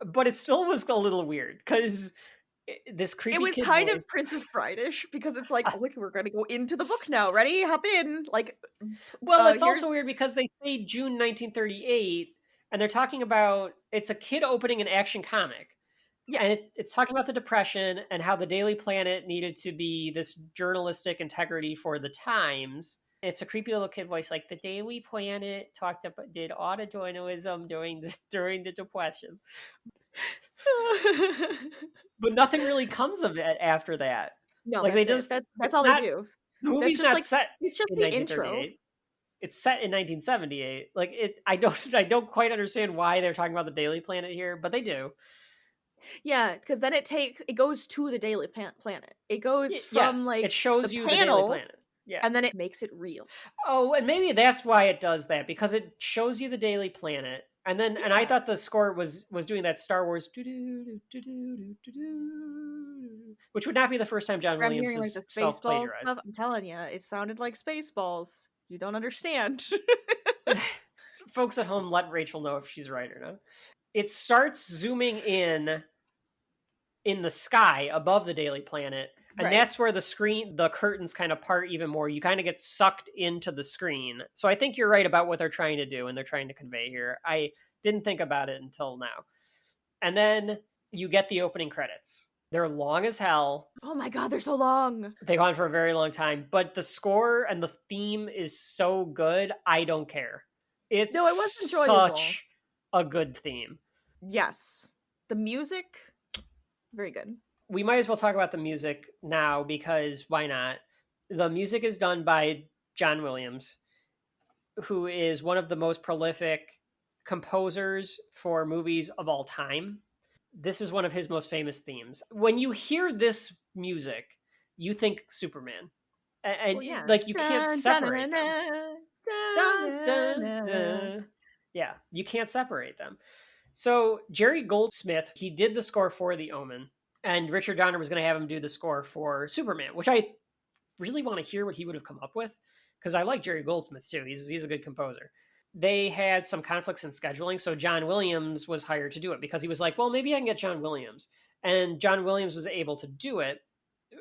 But it still was a little weird because this creepy it was kid kind voice. Of Princess Bride-ish because it's like, we're going to go into the book now. Ready? Hop in. Like, well, it's also weird because they say June 1938 and they're talking about, it's a kid opening an Action comic. Yeah. And it's talking about the Depression and how the Daily Planet needed to be this journalistic integrity for the times. It's a creepy little kid voice, like the Daily Planet did autojournalism during the Depression. But nothing really comes of it after that. No, like that's all they do. The movie's not like, set. It's just the intro. It's set in 1978. Like I don't quite understand why they're talking about the Daily Planet here, but they do. Yeah, because then it goes to the Daily Planet. It goes from like it shows the you panel, the Daily Planet. Yeah. And then it makes it real. Oh, and maybe that's why it does that, because it shows you the Daily Planet. And then, and I thought the score was doing that Star Wars, which would not be the first time John Williams has self-plagiarized. I'm telling you, it sounded like Spaceballs. You don't understand. Folks at home, let Rachel know if she's right or not. It starts zooming in the sky above the Daily Planet, and that's where the curtains kind of part even more. You kind of get sucked into the screen. So I think you're right about what they're trying to do and they're trying to convey here. I didn't think about it until now. And then you get the opening credits. They're long as hell. Oh my God, they're so long. They go on for a very long time, but the score and the theme is so good, I don't care. It was enjoyable. Such a good theme. Yes. The music, very good. We might as well talk about the music now because why not? The music is done by John Williams, who is one of the most prolific composers for movies of all time. This is one of his most famous themes. When you hear this music, you think Superman. And like you can't separate them. Yeah, you can't separate them. So Jerry Goldsmith, he did the score for The Omen, and Richard Donner was going to have him do the score for Superman, which I really want to hear what he would have come up with, because I like Jerry Goldsmith too. He's a good composer. They had some conflicts in scheduling, so John Williams was hired to do it because he was like, well, maybe I can get John Williams. And John Williams was able to do it.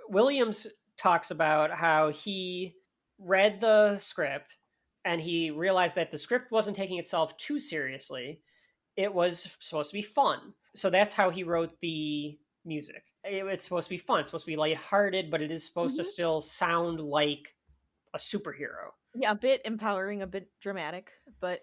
Williams talks about how he read the script and he realized that the script wasn't taking itself too seriously. It was supposed to be fun. So that's how he wrote the music. It's supposed to be fun. It's supposed to be lighthearted, but it is supposed to still sound like a superhero. Yeah, a bit empowering, a bit dramatic, but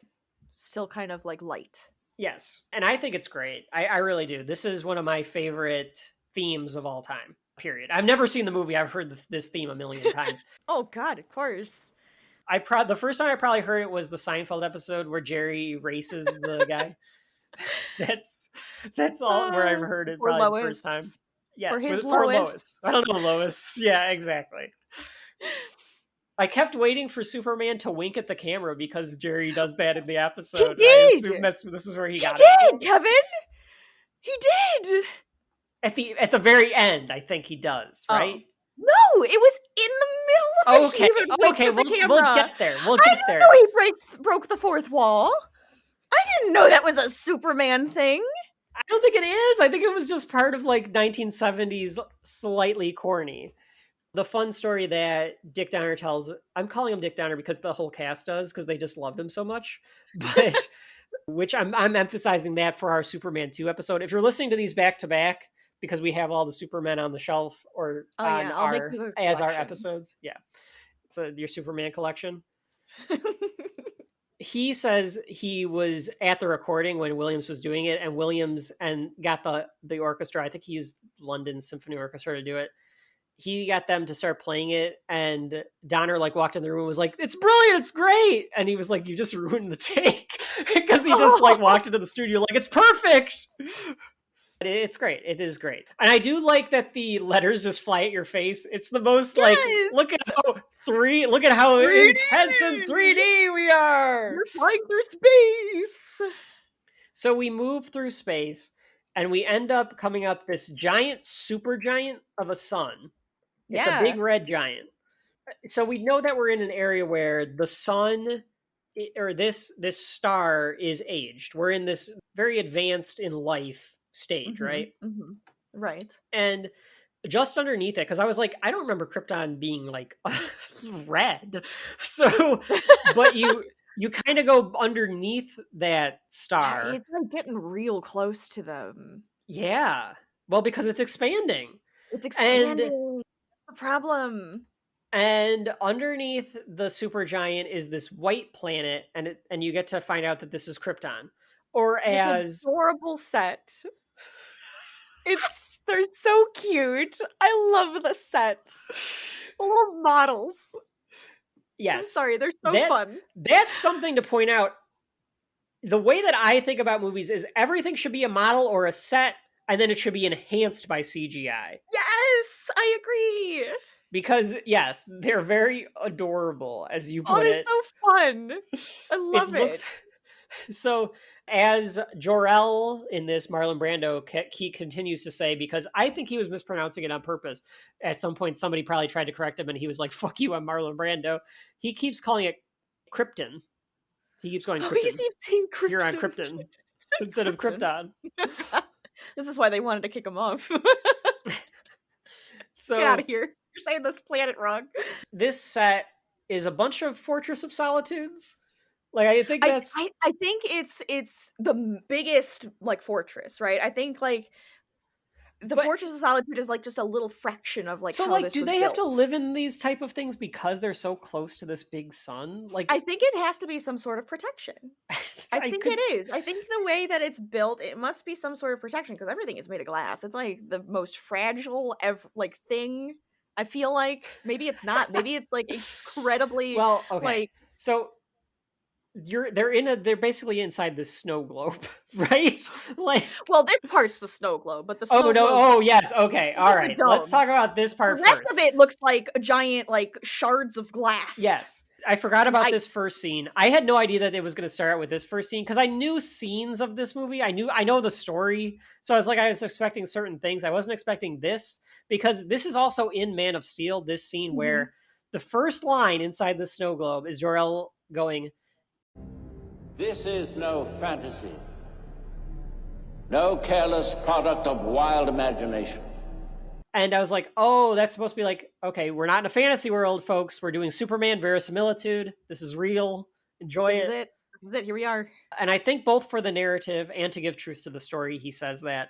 still kind of like light. Yes. And I think it's great. I really do. This is one of my favorite themes of all time, period. I've never seen the movie. I've heard this theme a million times. Oh, God, of course. The first time I probably heard it was the Seinfeld episode where Jerry races the guy. That's all where I've heard it probably Lois. the first time. Yes, for Lois. I don't know Lois. Yeah, exactly. I kept waiting for Superman to wink at the camera because Jerry does that in the episode. He did. I assume this is where he got it. He did, Kevin. He did. At the very end, I think he does, right? No, it was in the middle of it. Okay, we'll get there. We'll I get didn't there. know he broke the fourth wall. I didn't know that was a Superman thing. I don't think it is. I think it was just part of like 1970s slightly corny. The fun story that Dick Donner tells, I'm calling him Dick Donner because the whole cast does, because they just loved him so much. But which I'm emphasizing that for our Superman 2 episode. If you're listening to these back to back, because we have all the Supermen on the shelf or our episodes. Yeah. It's your Superman collection. He says he was at the recording when Williams was doing it, and Williams got the orchestra. I think he used London Symphony Orchestra to do it. He got them to start playing it, and Donner like walked in the room and was like, "It's brilliant, it's great." And he was like, "You just ruined the take," because he just like walked into the studio like, "It's perfect." It's great. It is great. And I do like that the letters just fly at your face. It's the most like, look at how 3D. Intense in 3D we are. We're flying through space. So we move through space and we end up coming up this giant supergiant of a sun. It's a big red giant. So we know that we're in an area where the sun or this star is aged. We're in this very advanced in life stage, right? Mm-hmm. Right. And just underneath it, because I was like, I don't remember Krypton being like red. So, but you kind of go underneath that star. Yeah, it's like getting real close to them. Yeah. Well, because it's expanding. It's expanding. The problem. And underneath the supergiant is this white planet, and you get to find out that this is Krypton. Or as adorable set. They're so cute. I love the sets. Little models. Yes. I'm sorry, they're so fun. That's something to point out. The way that I think about movies is everything should be a model or a set, and then it should be enhanced by CGI. Yes, I agree. Because, yes, they're very adorable, as you put it. Oh, they're so fun. I love it. So, as Jor-El in this, Marlon Brando, he continues to say, because I think he was mispronouncing it on purpose. At some point, somebody probably tried to correct him, and he was like, "Fuck you, I'm Marlon Brando." He keeps calling it Krypton. He keeps going Krypton. He keeps saying Krypton. You're on Krypton instead of Krypton. This is why they wanted to kick him off. So, get out of here. You're saying this planet wrong. This set is a bunch of Fortress of Solitudes. Like, I think that's... I think it's the biggest, like, fortress, right? I think, like, Fortress of Solitude is, like, just a little fraction of, like, so, how like, this do was they built. have to live in these type of things because they're so close to this big sun? Like, I think it has to be some sort of protection. I think it is. I think the way that it's built, it must be some sort of protection, because everything is made of glass. It's, like, the most fragile, thing. I feel like maybe it's not. Maybe it's, like, incredibly... Well, okay. Like, so... They're basically inside this snow globe, right? Like, well, this part's the snow globe, but the snow globe... Oh, yes, okay, all right. Let's talk about this part first. The rest of it looks like a giant, like, shards of glass. Yes. I forgot about this first scene. I had no idea that it was going to start out with this first scene because I knew scenes of this movie. I know the story. So I was expecting certain things. I wasn't expecting this because this is also in Man of Steel, this scene where the first line inside the snow globe is Jor-El going, "This is no fantasy, no careless product of wild imagination." And I was like, oh, that's supposed to be like, okay, we're not in a fantasy world, folks. We're doing Superman verisimilitude. This is real. Enjoy it. This is it. Here we are. And I think both for the narrative and to give truth to the story, he says that.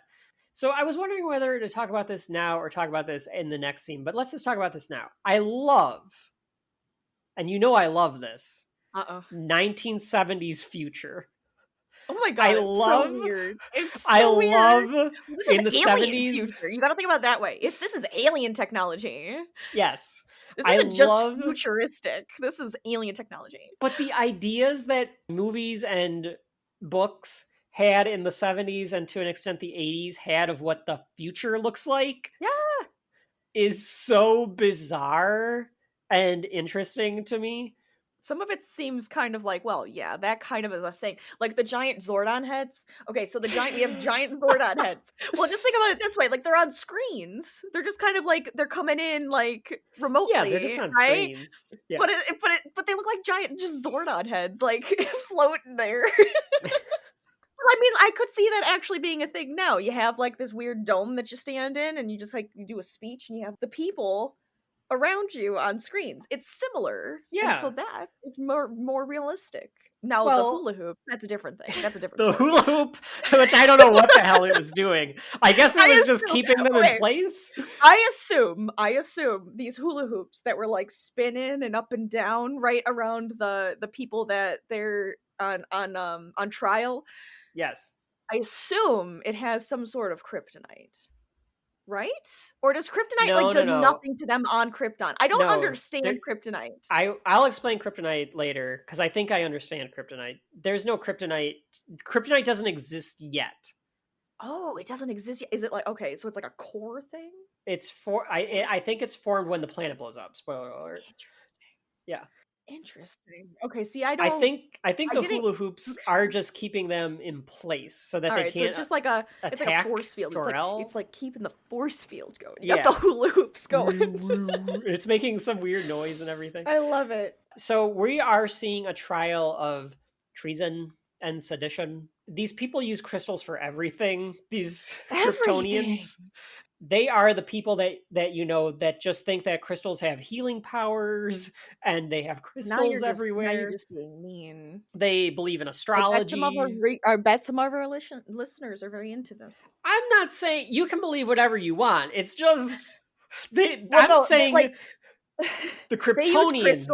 So I was wondering whether to talk about this now or talk about this in the next scene. But let's just talk about this now. I love, and you know I love this, 1970s future. Oh my god! I love. So weird. It's so I weird. love this in is the alien 70s. Future. You got to think about it that way. If this is alien technology, yes, this isn't just futuristic. This is alien technology. But the ideas that movies and books had in the 70s and to an extent the 80s had of what the future looks like, is so bizarre and interesting to me. Some of it seems kind of like, well, yeah, that kind of is a thing. Like the giant Zordon heads. Okay, so we have giant Zordon heads. Well, just think about it this way. Like they're on screens. They're just kind of like, they're coming in like remotely. Yeah, they're just on right? screens. Yeah. But they look like giant just Zordon heads, like floating there. I mean, I could see that actually being a thing now. You have like this weird dome that you stand in and you just like, you do a speech and you have the people around you on screens. It's similar. Yeah. And so that is more realistic. Now the hula hoop, that's a different thing. That's a different The story. hula hoop, which I don't know what the hell it was doing. I guess it was just keeping them in place. I assume these hula hoops that were like spinning and up and down right around the people that they're on trial. Yes. I assume it has some sort of kryptonite. Right? Or does kryptonite do nothing to them on Krypton? I don't understand kryptonite. I'll explain kryptonite later because I think I understand kryptonite. There's no kryptonite. Kryptonite doesn't exist yet. Oh, it doesn't exist yet. Is it like, okay, so it's like a core thing? It's I think it's formed when the planet blows up. Spoiler alert. Interesting. Yeah. Interesting. Okay, see, I think the hula hoops are just keeping them in place so that they can't. So it's just like it's like a force field. It's like keeping the force field going. You got the hula hoops going. It's making some weird noise and everything. I love it. So we are seeing a trial of treason and sedition. These people use crystals for everything. These Kryptonians. They are the people that that just think that crystals have healing powers and they have crystals everywhere. Now you're just being mean. They believe in astrology. I bet some of our listeners are very into this. I'm not saying you can believe whatever you want. It's just I'm saying the Kryptonians.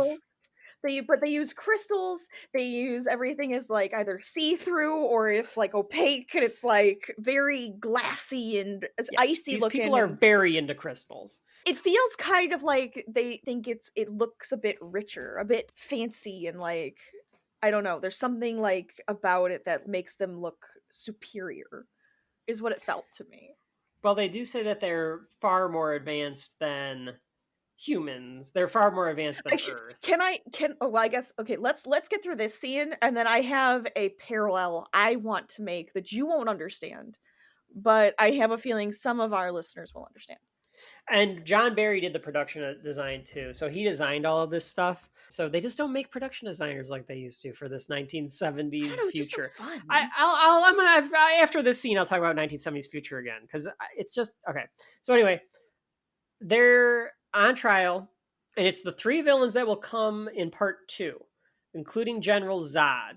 They use crystals. They use everything is like either see-through or it's like opaque and it's like very glassy and icy looking. These people are very into crystals. It feels kind of like they think it looks a bit richer, a bit fancy, and like I don't know. There's something like about it that makes them look superior, is what it felt to me. Well, they do say that they're far more advanced than humans. They're far more advanced than Earth. I guess okay, let's get through this scene and then I have a parallel I want to make that you won't understand, but I have a feeling some of our listeners will understand. And John Barry did the production design too, so he designed all of this stuff. So they just don't make production designers like they used to for this 1970s future. So fun. I'm gonna after this scene I'll talk about 1970s future again because it's just okay. So anyway, they're on trial, and it's the three villains that will come in part 2, including General Zod.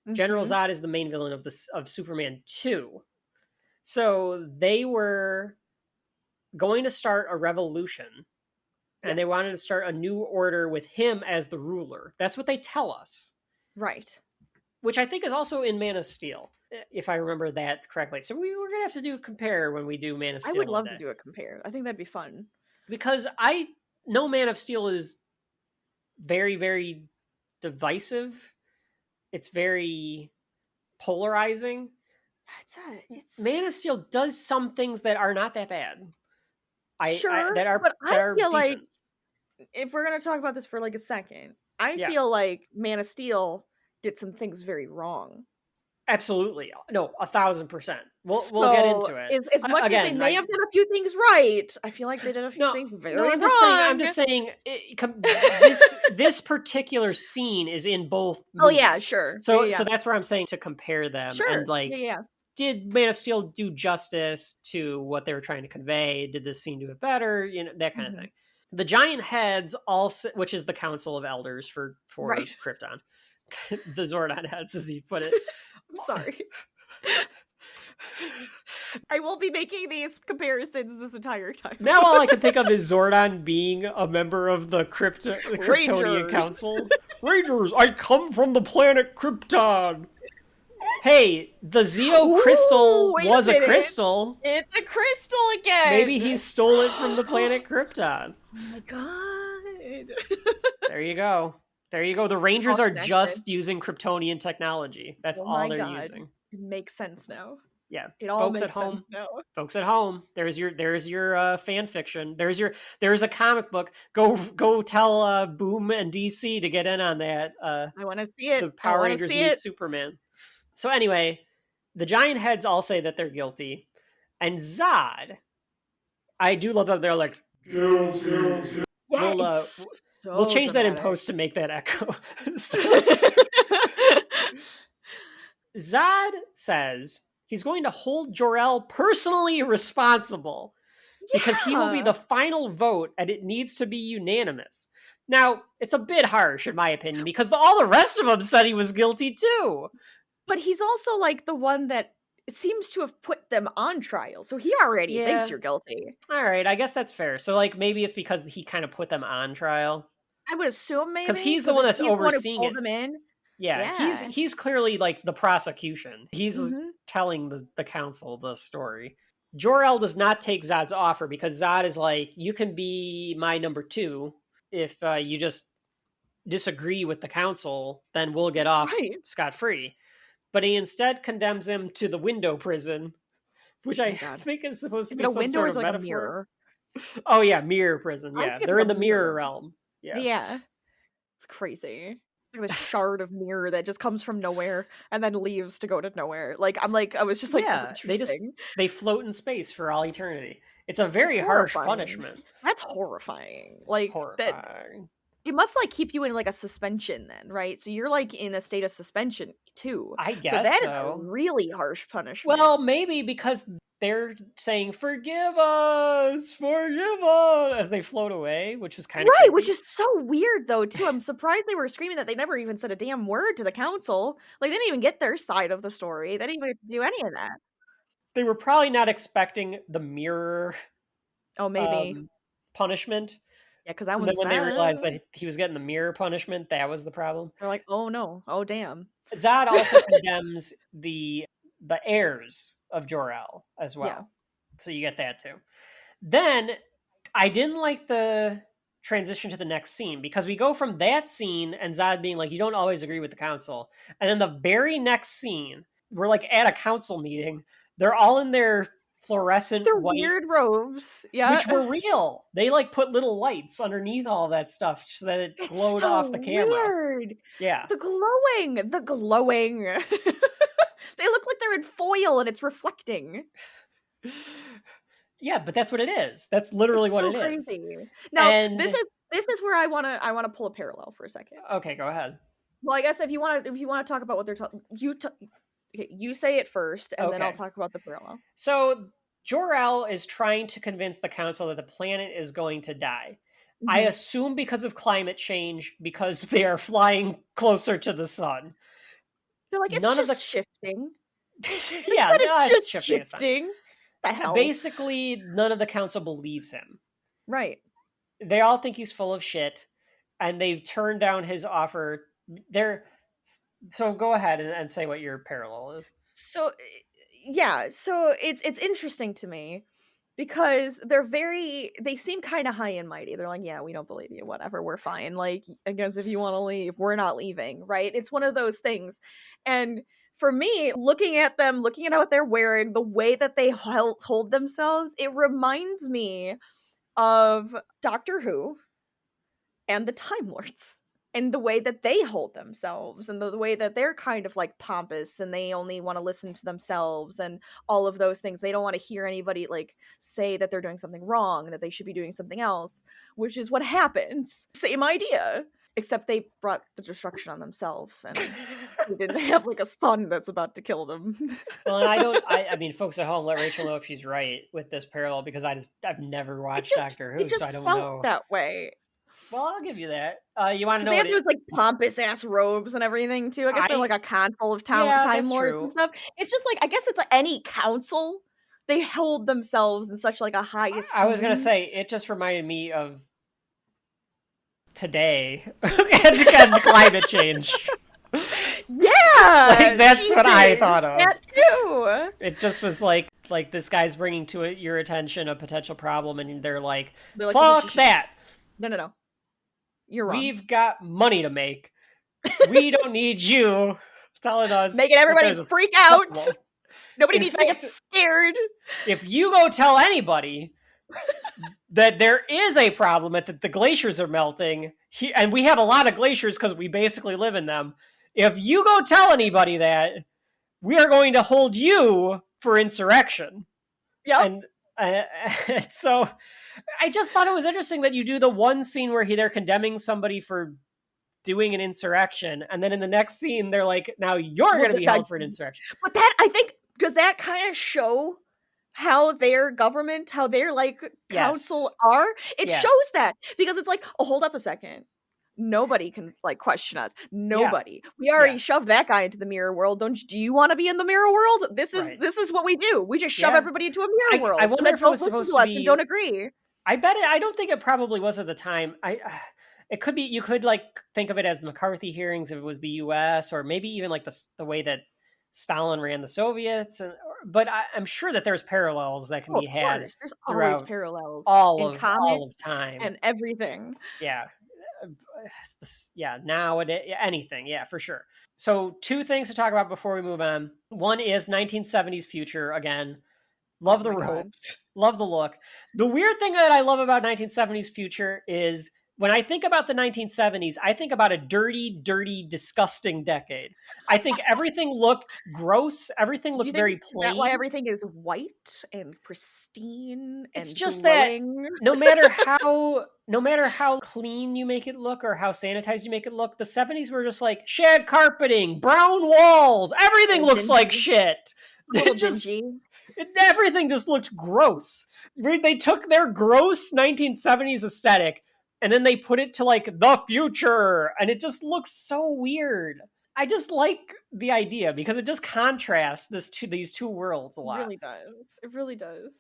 Mm-hmm. General Zod is the main villain of Superman 2. So they were going to start a revolution, and they wanted to start a new order with him as the ruler. That's what they tell us. Right. Which I think is also in Man of Steel, if I remember that correctly. So we're going to have to do a compare when we do Man of Steel. I would love to do a compare. I think that'd be fun. Because I know Man of Steel is very, very divisive. It's very polarizing. Man of Steel does some things that are not that bad. I feel like if we're going to talk about this for like a second, I feel like Man of Steel did some things very wrong. Absolutely. No, 1,000%. We'll get into it. As much as they may have done a few things right, I feel like they did a few things very wrong. I'm just saying this particular scene is in both movies. Oh yeah, sure. So that's where I'm saying to compare them. Sure. And like, did Man of Steel do justice to what they were trying to convey? Did this scene do it better? You know, that kind of thing. The giant heads also, which is the Council of Elders for Krypton. The Zordon heads, as you put it. I'm sorry. I will be making these comparisons this entire time. Now all I can think of is Zordon being a member of the Kryptonian Council. Rangers, I come from the planet Krypton. Hey, the Zeo crystal was a crystal. It's a crystal again. Maybe he stole it from the planet Krypton. Oh my god. There you go. There you go. The Rangers are just using Kryptonian technology. That's all they're using. It makes sense now. Yeah, it all makes sense now. Folks at home, there's your fan fiction. There's a comic book. Go tell Boom and DC to get in on that. I want to see it. The Power Rangers meet Superman. So anyway, the giant heads all say that they're guilty, and Zod, I do love that they're like guilty. Yeah, we'll change that in post to make that echo. Zod says he's going to hold Jor-El personally responsible because he will be the final vote and it needs to be unanimous. Now, it's a bit harsh in my opinion because all the rest of them said he was guilty too. But he's also like the one that it seems to have put them on trial. So he already thinks you're guilty. All right, I guess that's fair. So like maybe it's because he kind of put them on trial. I would assume maybe. Because he's the one that's overseeing it. Them in. Yeah, he's clearly like the prosecution. He's telling the council the story. Jor-El does not take Zod's offer because Zod is like, you can be my number 2 if you just disagree with the council, then we'll get off scot-free. But he instead condemns him to the window prison, which I think is supposed to be some sort of like metaphor. A mirror. Oh yeah, mirror prison. Yeah, they're in the mirror realm. Yeah. It's crazy. It's like the shard of mirror that just comes from nowhere and then leaves to go to nowhere. I was just like, they float in space for all eternity. It's a very harsh punishment. That's horrifying. Like horrifying. It must like keep you in like a suspension then, right? So you're like in a state of suspension too. I guess so. That is a really harsh punishment. Well, maybe because they're saying forgive us as they float away, which was kind of creepy. Which is so weird though too. I'm surprised they were screaming that. They never even said a damn word to the council. Like they didn't even get their side of the story. They didn't even do any of that. They were probably not expecting the mirror punishment. Yeah, because that one's when they realized that he was getting the mirror punishment, that was the problem. They're like, oh no, oh damn. Zod also condemns the heirs of Jor-El as well. Yeah. So you get that too. Then I didn't like the transition to the next scene because we go from that scene and Zod being like, you don't always agree with the council. And then the very next scene, we're like at a council meeting. They're all in their fluorescent white weird robes, which were real. They like put little lights underneath all that stuff so that it glowed off the camera. Weird. Yeah, the glowing. They look like they're in foil and it's reflecting. Yeah, but that's what it is. That's literally what it is. Now, this is where I want to pull a parallel for a second. Okay, go ahead. Well, I guess if you want to talk about what they're talking, you say it first, and then I'll talk about the parallel. So Jor-El is trying to convince the council that the planet is going to die. Mm-hmm. I assume because of climate change, because they are flying closer to the sun. They're like, it's shifting. Yeah, it's just shifting. The hell? Basically, none of the council believes him. Right. They all think he's full of shit, and they've turned down his offer. So go ahead and say what your parallel is. So it's interesting to me because they seem kind of high and mighty. They're like, yeah, we don't believe you, whatever, we're fine. Like, I guess if you want to leave, we're not leaving, right? It's one of those things. And for me, looking at what they're wearing, the way that they hold themselves, it reminds me of Doctor Who and the Time Lords. and the way that they hold themselves, and the way that they're kind of like pompous, and they only want to listen to themselves, and all of those things. They don't want to hear anybody like say that they're doing something wrong and that they should be doing something else, which is what happens. Same idea, except they brought the destruction on themselves, and they didn't have like a son that's about to kill them. Well, and I mean, folks at home, let Rachel know if she's right with this parallel, because I've never watched Doctor Who, so I don't know that way. Well, I'll give you that. You want to know? They have those like pompous ass robes and everything too. I guess they're like a council of Time Lords and stuff. It's just like, I guess it's like any council. They hold themselves in such like a high esteem. I was gonna say, it just reminded me of today and climate change. Yeah, like, that's what I thought of. That too. It just was like this guy's bringing to your attention a potential problem, and they're like fuck that. No. You're wrong. We've got money to make. We don't need you telling us. Making everybody freak out. Nobody needs to get scared. If you go tell anybody that there is a problem, that the glaciers are melting, and we have a lot of glaciers because we basically live in them. If you go tell anybody that, we are going to hold you for insurrection. Yeah. And so I just thought it was interesting that you do the one scene where they're condemning somebody for doing an insurrection, and then in the next scene they're like, now you're going to be held for an insurrection. But that, I think, does that kind of show how their government, how their like council are? It shows that, because it's like, oh, hold up a second. Nobody can like question us. Nobody. Yeah. We already shoved that guy into the mirror world. Do you want to be in the mirror world? This is what we do. We just shove everybody into a mirror world. I wonder if it was supposed to be. And don't agree. I bet it. I don't think it probably was at the time. It could be. You could like think of it as the McCarthy hearings if it was the U.S., or maybe even like the way that Stalin ran the Soviets. But I'm sure that there's parallels that can be had. There's always parallels all of time and everything. Yeah. Nowadays, anything, for sure. So 2 things to talk about before we move on. One is 1970s future again. Love the robes, love the look. The weird thing that I love about 1970s future is when I think about the 1970s, I think about a dirty, disgusting decade. I think everything looked gross. Everything looked very plain. Is that why everything is white and pristine? It's just glowing? That no matter how clean you make it look or how sanitized you make it look, the 70s were just like shag carpeting, brown walls. Everything looks like shit. Everything just looked gross. They took their gross 1970s aesthetic and then they put it to like the future, and it just looks so weird. I just like the idea because it just contrasts these two worlds a lot. It really does.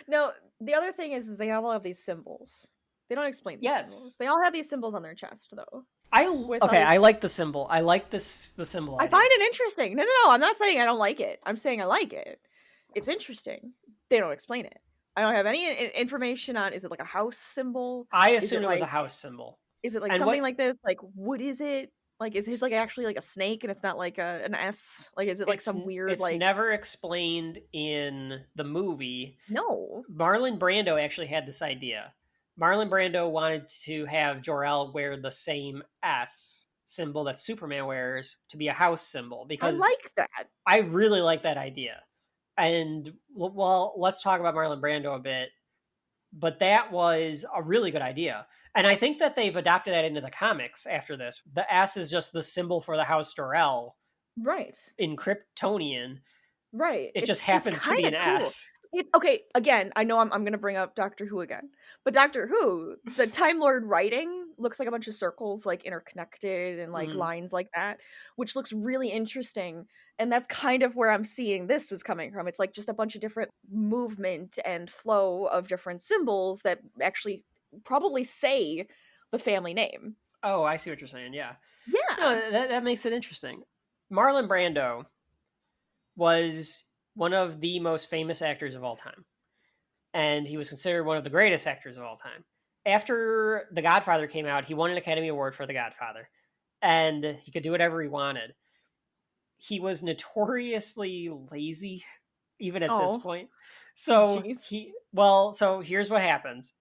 No, the other thing is they all have these symbols. They don't explain these symbols. They all have these symbols on their chest, though. I like the symbol. I like the symbol. I find it interesting. No. I'm not saying I don't like it. I'm saying I like it. It's interesting. They don't explain it. I don't have any information on, is it like a house symbol? I assume it was a house symbol. Is it like something like this? Like, what is it? Like, is his like actually like a snake and it's not like an S? Like, is it like some weird it's never explained in the movie. No. Marlon Brando actually had this idea. Marlon Brando wanted to have Jor-El wear the same S symbol that Superman wears to be a house symbol, because I like that. I really like that idea. And, well, let's talk about Marlon Brando a bit. But that was a really good idea. And I think that they've adopted that into the comics after this. The S is just the symbol for the House Jor-El. Right. In Kryptonian. Right. It just happens to be an cool. S. Okay, again, I know I'm going to bring up Doctor Who again. But Doctor Who, the Time Lord writing looks like a bunch of circles, like interconnected and like lines like that, which looks really interesting. And that's kind of where I'm seeing this is coming from. It's like just a bunch of different movement and flow of different symbols that actually probably say the family name. Oh, I see what you're saying. Yeah. Yeah. No, that makes it interesting. Marlon Brando was one of the most famous actors of all time. And he was considered one of the greatest actors of all time. After The Godfather came out, he won an Academy Award for The Godfather. And he could do whatever he wanted. He was notoriously lazy, even at this point. So so here's what happens.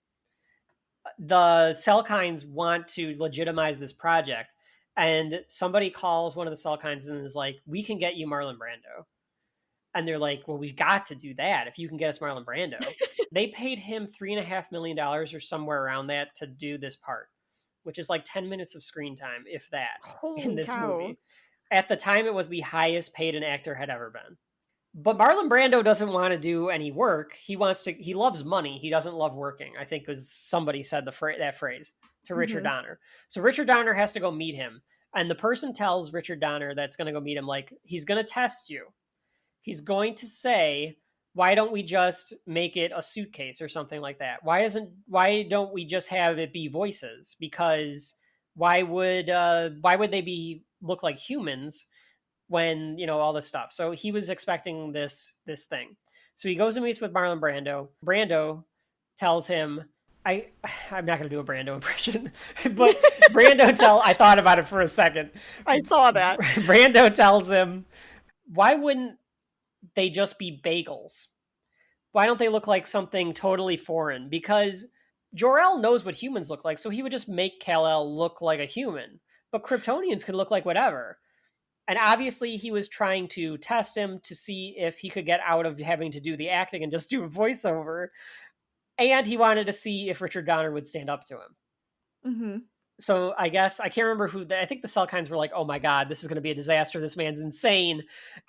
The Selkines want to legitimize this project. And somebody calls one of the Salkinds and is like, we can get you Marlon Brando. And they're like, well, we got to do that if you can get us Marlon Brando. They paid him $3.5 million or somewhere around that to do this part, which is like 10 minutes of screen time, if that, in this movie. At the time, it was the highest paid an actor had ever been. But Marlon Brando doesn't want to do any work. He loves money. He doesn't love working. I think somebody said that phrase to Richard Donner. So Richard Donner has to go meet him. And the person tells Richard Donner that's going to go meet him, like, he's going to test you. He's going to say, why don't we just make it a suitcase or something like that? Why don't we just have it be voices? Because why would they look like humans when, all this stuff? So he was expecting this thing. So he goes and meets with Marlon Brando. Brando tells him, I'm not going to do a Brando impression, but I thought about it for a second. I saw that. Brando tells him, why wouldn't they just be bagels? Why don't they look like something totally foreign? Because Jor-El knows what humans look like, so he would just make Kal-El look like a human. But Kryptonians can look like whatever. And obviously he was trying to test him to see if he could get out of having to do the acting and just do a voiceover. And he wanted to see if Richard Donner would stand up to him. Mm-hmm. So I guess, I can't remember I think the Salkinds were like, oh my God, this is going to be a disaster. This man's insane.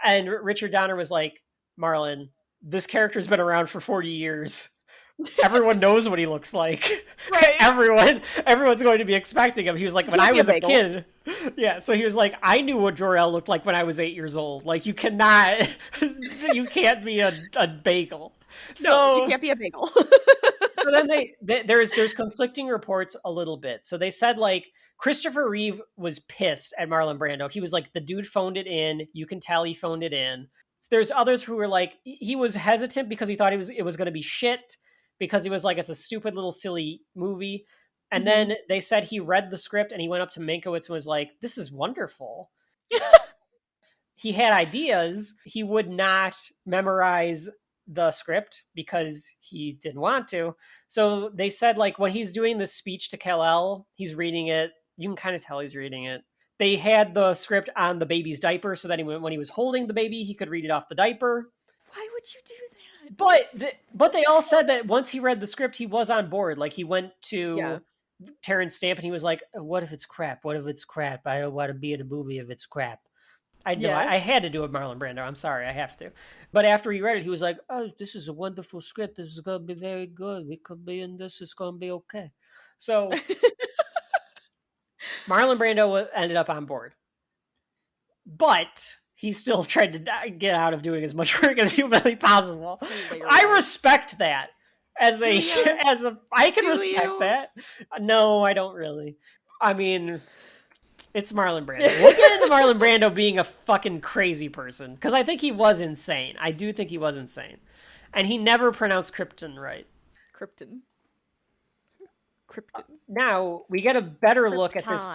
And Richard Donner was like, Marlon, this character's been around for 40 years. Everyone knows what he looks like. Right. Everyone's going to be expecting him. He was like, when I was a kid. Yeah. So he was like, I knew what Jor-El looked like when I was 8 years old. Like, you can't be a bagel. No, you can't be a bagel. So then there's conflicting reports a little bit. So they said, like, Christopher Reeve was pissed at Marlon Brando. He was like, the dude phoned it in. You can tell he phoned it in. There's others who were like, he was hesitant because he thought it was going to be shit, because he was like, it's a stupid little silly movie. And then they said he read the script and he went up to Mankiewicz and was like, this is wonderful. He had ideas. He would not memorize the script because he didn't want to. So they said, like, when he's doing this speech to Kal-El, he's reading it. You can kind of tell he's reading it. They had the script on the baby's diaper so that when he was holding the baby, he could read it off the diaper. Why would you do that? But they all said that once he read the script, he was on board. Like, he went to Terrence Stamp and he was like, what if it's crap? What if it's crap? I don't want to be in a movie if it's crap. I know. I had to do it, Marlon Brando. I'm sorry, I have to. But after he read it, he was like, oh, this is a wonderful script. This is going to be very good. We could be in this. It's going to be okay. So Marlon Brando ended up on board. But he still tried to get out of doing as much work as humanly possible. I respect that. I can respect that. No, I don't really. I mean, it's Marlon Brando. We'll get into Marlon Brando being a fucking crazy person, because I think he was insane. I do think he was insane. And he never pronounced Krypton right. Krypton. Now, we get a better look at this.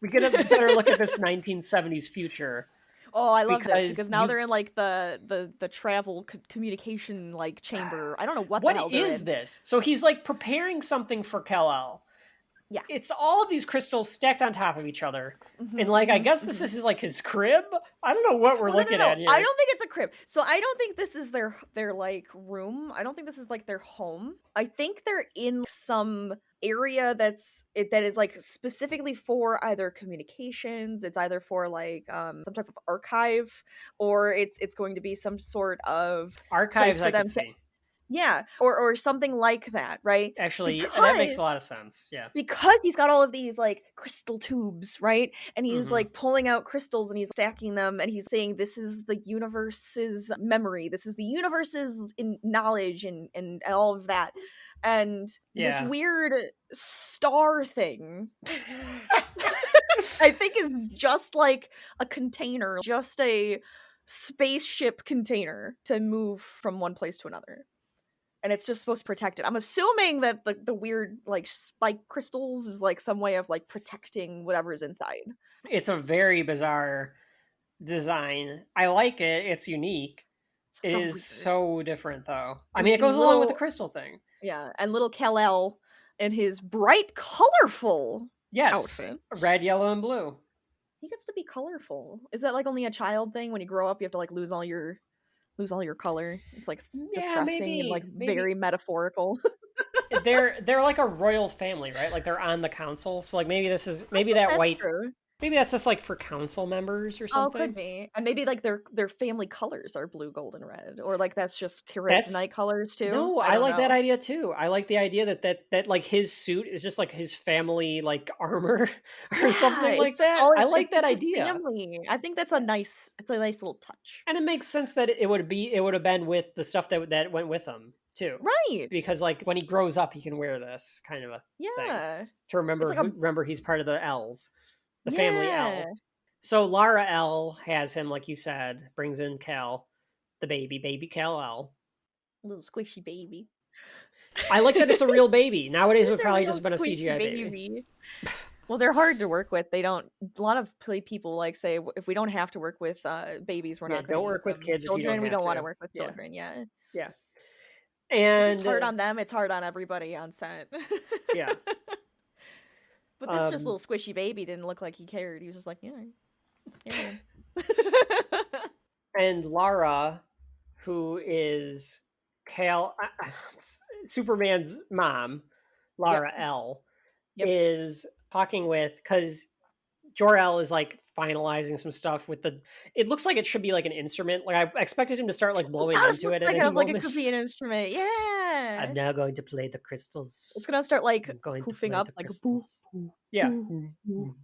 We get a better look at this 1970s future. Oh, I love this, because now they're in, like, the travel communication, like, chamber. I don't know what the hell they're in. What is this? So he's, like, preparing something for Kal-El. Yeah. It's all of these crystals stacked on top of each other. And, like, I guess this is, like, his crib? I don't know what we're looking at here. I don't think it's a crib. So I don't think this is their like, room. I don't think this is, like, their home. I think they're in some area that is, like, specifically for either communications. It's either for, like, some type of archive, or it's going to be some sort of archives for them to see. Yeah, or something like that, right? Actually, that makes a lot of sense. Yeah, because he's got all of these, like, crystal tubes, right? And he's like pulling out crystals and he's stacking them, and he's saying, "This is the universe's memory. This is the universe's knowledge, and all of that." And this weird star thing, I think, is just like a container, just a spaceship container to move from one place to another. And it's just supposed to protect it. I'm assuming that the weird, like, spike crystals is, like, some way of, like, protecting whatever is inside. It's a very bizarre design. I like it. It's unique. It is so different, though. I mean, it goes along with the crystal thing. Yeah, and little Kal-El and his bright, colorful outfit. Red, yellow, and blue. He gets to be colorful. Is that like only a child thing? When you grow up, you have to like lose all your color. It's like depressing and like very metaphorical. they're like a royal family, right? Like they're on the council, so like maybe that white. True. Maybe that's just like for council members or something. Oh, could be. And maybe like their family colors are blue, gold, and red, or like that's just kryptonite colors too. No, I like that idea too. I like the idea that like his suit is just like his family like armor or something like that. I like that idea. Family. I think that's a nice little touch. And it makes sense that it would have been with the stuff that went with him too. Right. Because like when he grows up, he can wear this kind of a thing to remember he's part of the L's. The family L. So Lara L has him, like you said, brings in Cal, the baby Cal L. Little squishy baby. I like that it's a real baby. Nowadays it would probably just been a CGI baby. Well, they're hard to work with. A lot of people like say, if we don't have to work with babies, we're not going to work with kids. Children, we don't want to work with children. Yeah. And it's hard on them. It's hard on everybody on set. Yeah. But this just little squishy baby didn't look like he cared. He was just like, yeah. And Lara, who is Superman's mom, Lara L, is talking with, because Jor-El is like finalizing some stuff with it looks like it should be like an instrument. Like I expected him to start like blowing into it. Like it could be an instrument. Yeah. I'm now going to play the crystals. It's gonna start like poofing up like a boo. Yeah.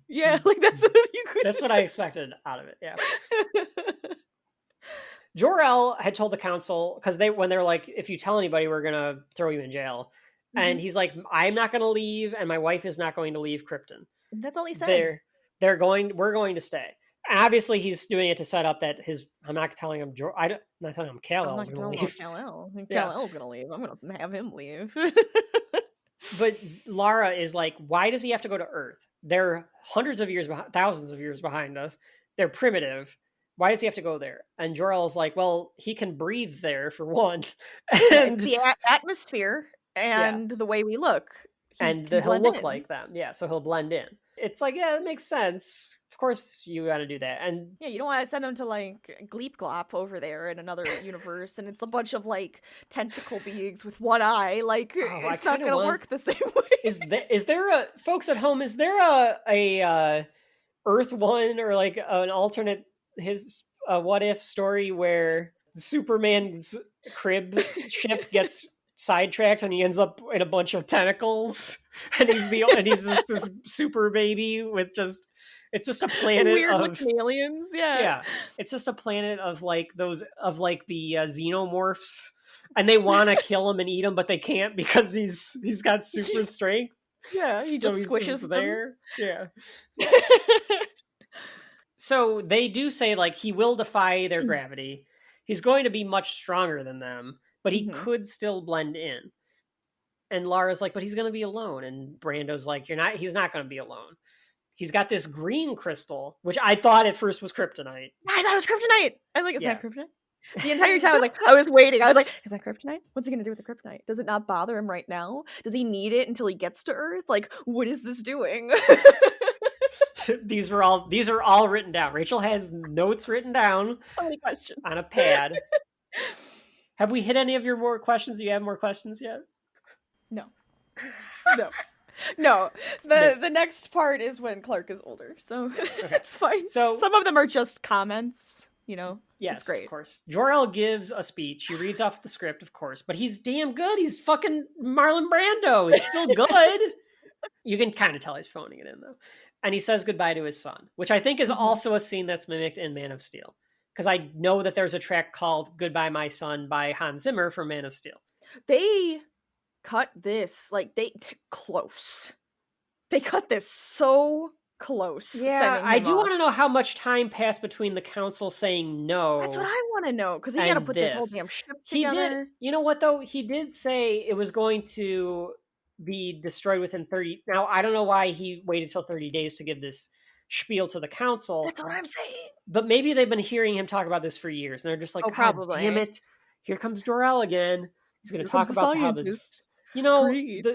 Yeah, like that's what you could. That's what I expected out of it. Yeah. Jor-El had told the council, because when they're like, if you tell anybody, we're gonna throw you in jail. And he's like, I'm not gonna leave, and my wife is not going to leave Krypton. That's all he said. We're going to stay. And obviously, he's doing it to set up that I'm not telling him. I'm not telling him Kal-El's going to leave. Kal-El's going to leave. I'm going to have him leave. But Lara is like, why does he have to go to Earth? They're hundreds of years, thousands of years behind us. They're primitive. Why does he have to go there? And Jor-El's like, well, he can breathe there for one, and the atmosphere and the way we look, he'll look like them. Yeah, so he'll blend in. It's like, yeah, it makes sense. Of course you got to do that. And yeah, you don't want to send him to like Gleep Glop over there in another universe, and it's a bunch of like tentacle beings with one eye. Like it's not going to work the same way. Is there folks at home? Is there a Earth One or like an alternate what if story where Superman's crib ship gets sidetracked and he ends up in a bunch of tentacles, and he's just this super baby with it's just a planet weird of looking aliens. Yeah, it's just a planet of like the xenomorphs, and they want to kill him and eat him, but they can't because he's got super strength. Yeah, he just squishes them. There. Yeah. So they do say like he will defy their gravity. He's going to be much stronger than them, but he could still blend in. And Lara's like, but he's going to be alone. And Brando's like, he's not going to be alone. He's got this green crystal, which I thought at first was kryptonite. I thought it was kryptonite. I was like, is that kryptonite? The entire time I was waiting. I was like, is that kryptonite? What's he going to do with the kryptonite? Does it not bother him right now? Does he need it until he gets to Earth? Like, what is this doing? These are all written down. Rachel has notes written down. So many questions on a pad. Have we hit any of your more questions? Do you have more questions yet? No. The next part is when Clark is older, so it's fine. So some of them are just comments, Yes, it's great. Of course. Jor-El gives a speech. He reads off the script, of course, but he's damn good. He's fucking Marlon Brando. It's still good. You can kind of tell he's phoning it in, though. And he says goodbye to his son, which I think is also a scene that's mimicked in Man of Steel. Because I know that there's a track called Goodbye My Son by Hans Zimmer from Man of Steel. They cut this, close. They cut this so close. Yeah, I do want to know how much time passed between the council saying no. That's what I want to know, because he got to put this whole damn ship together. You know what, though? He did say it was going to be destroyed within 30. Now, I don't know why he waited till 30 days to give this spiel to the council. That's what I'm saying. But maybe they've been hearing him talk about this for years, and they're just like, God probably. Damn it. Here comes Jor-El again. He's going to talk about how Okay.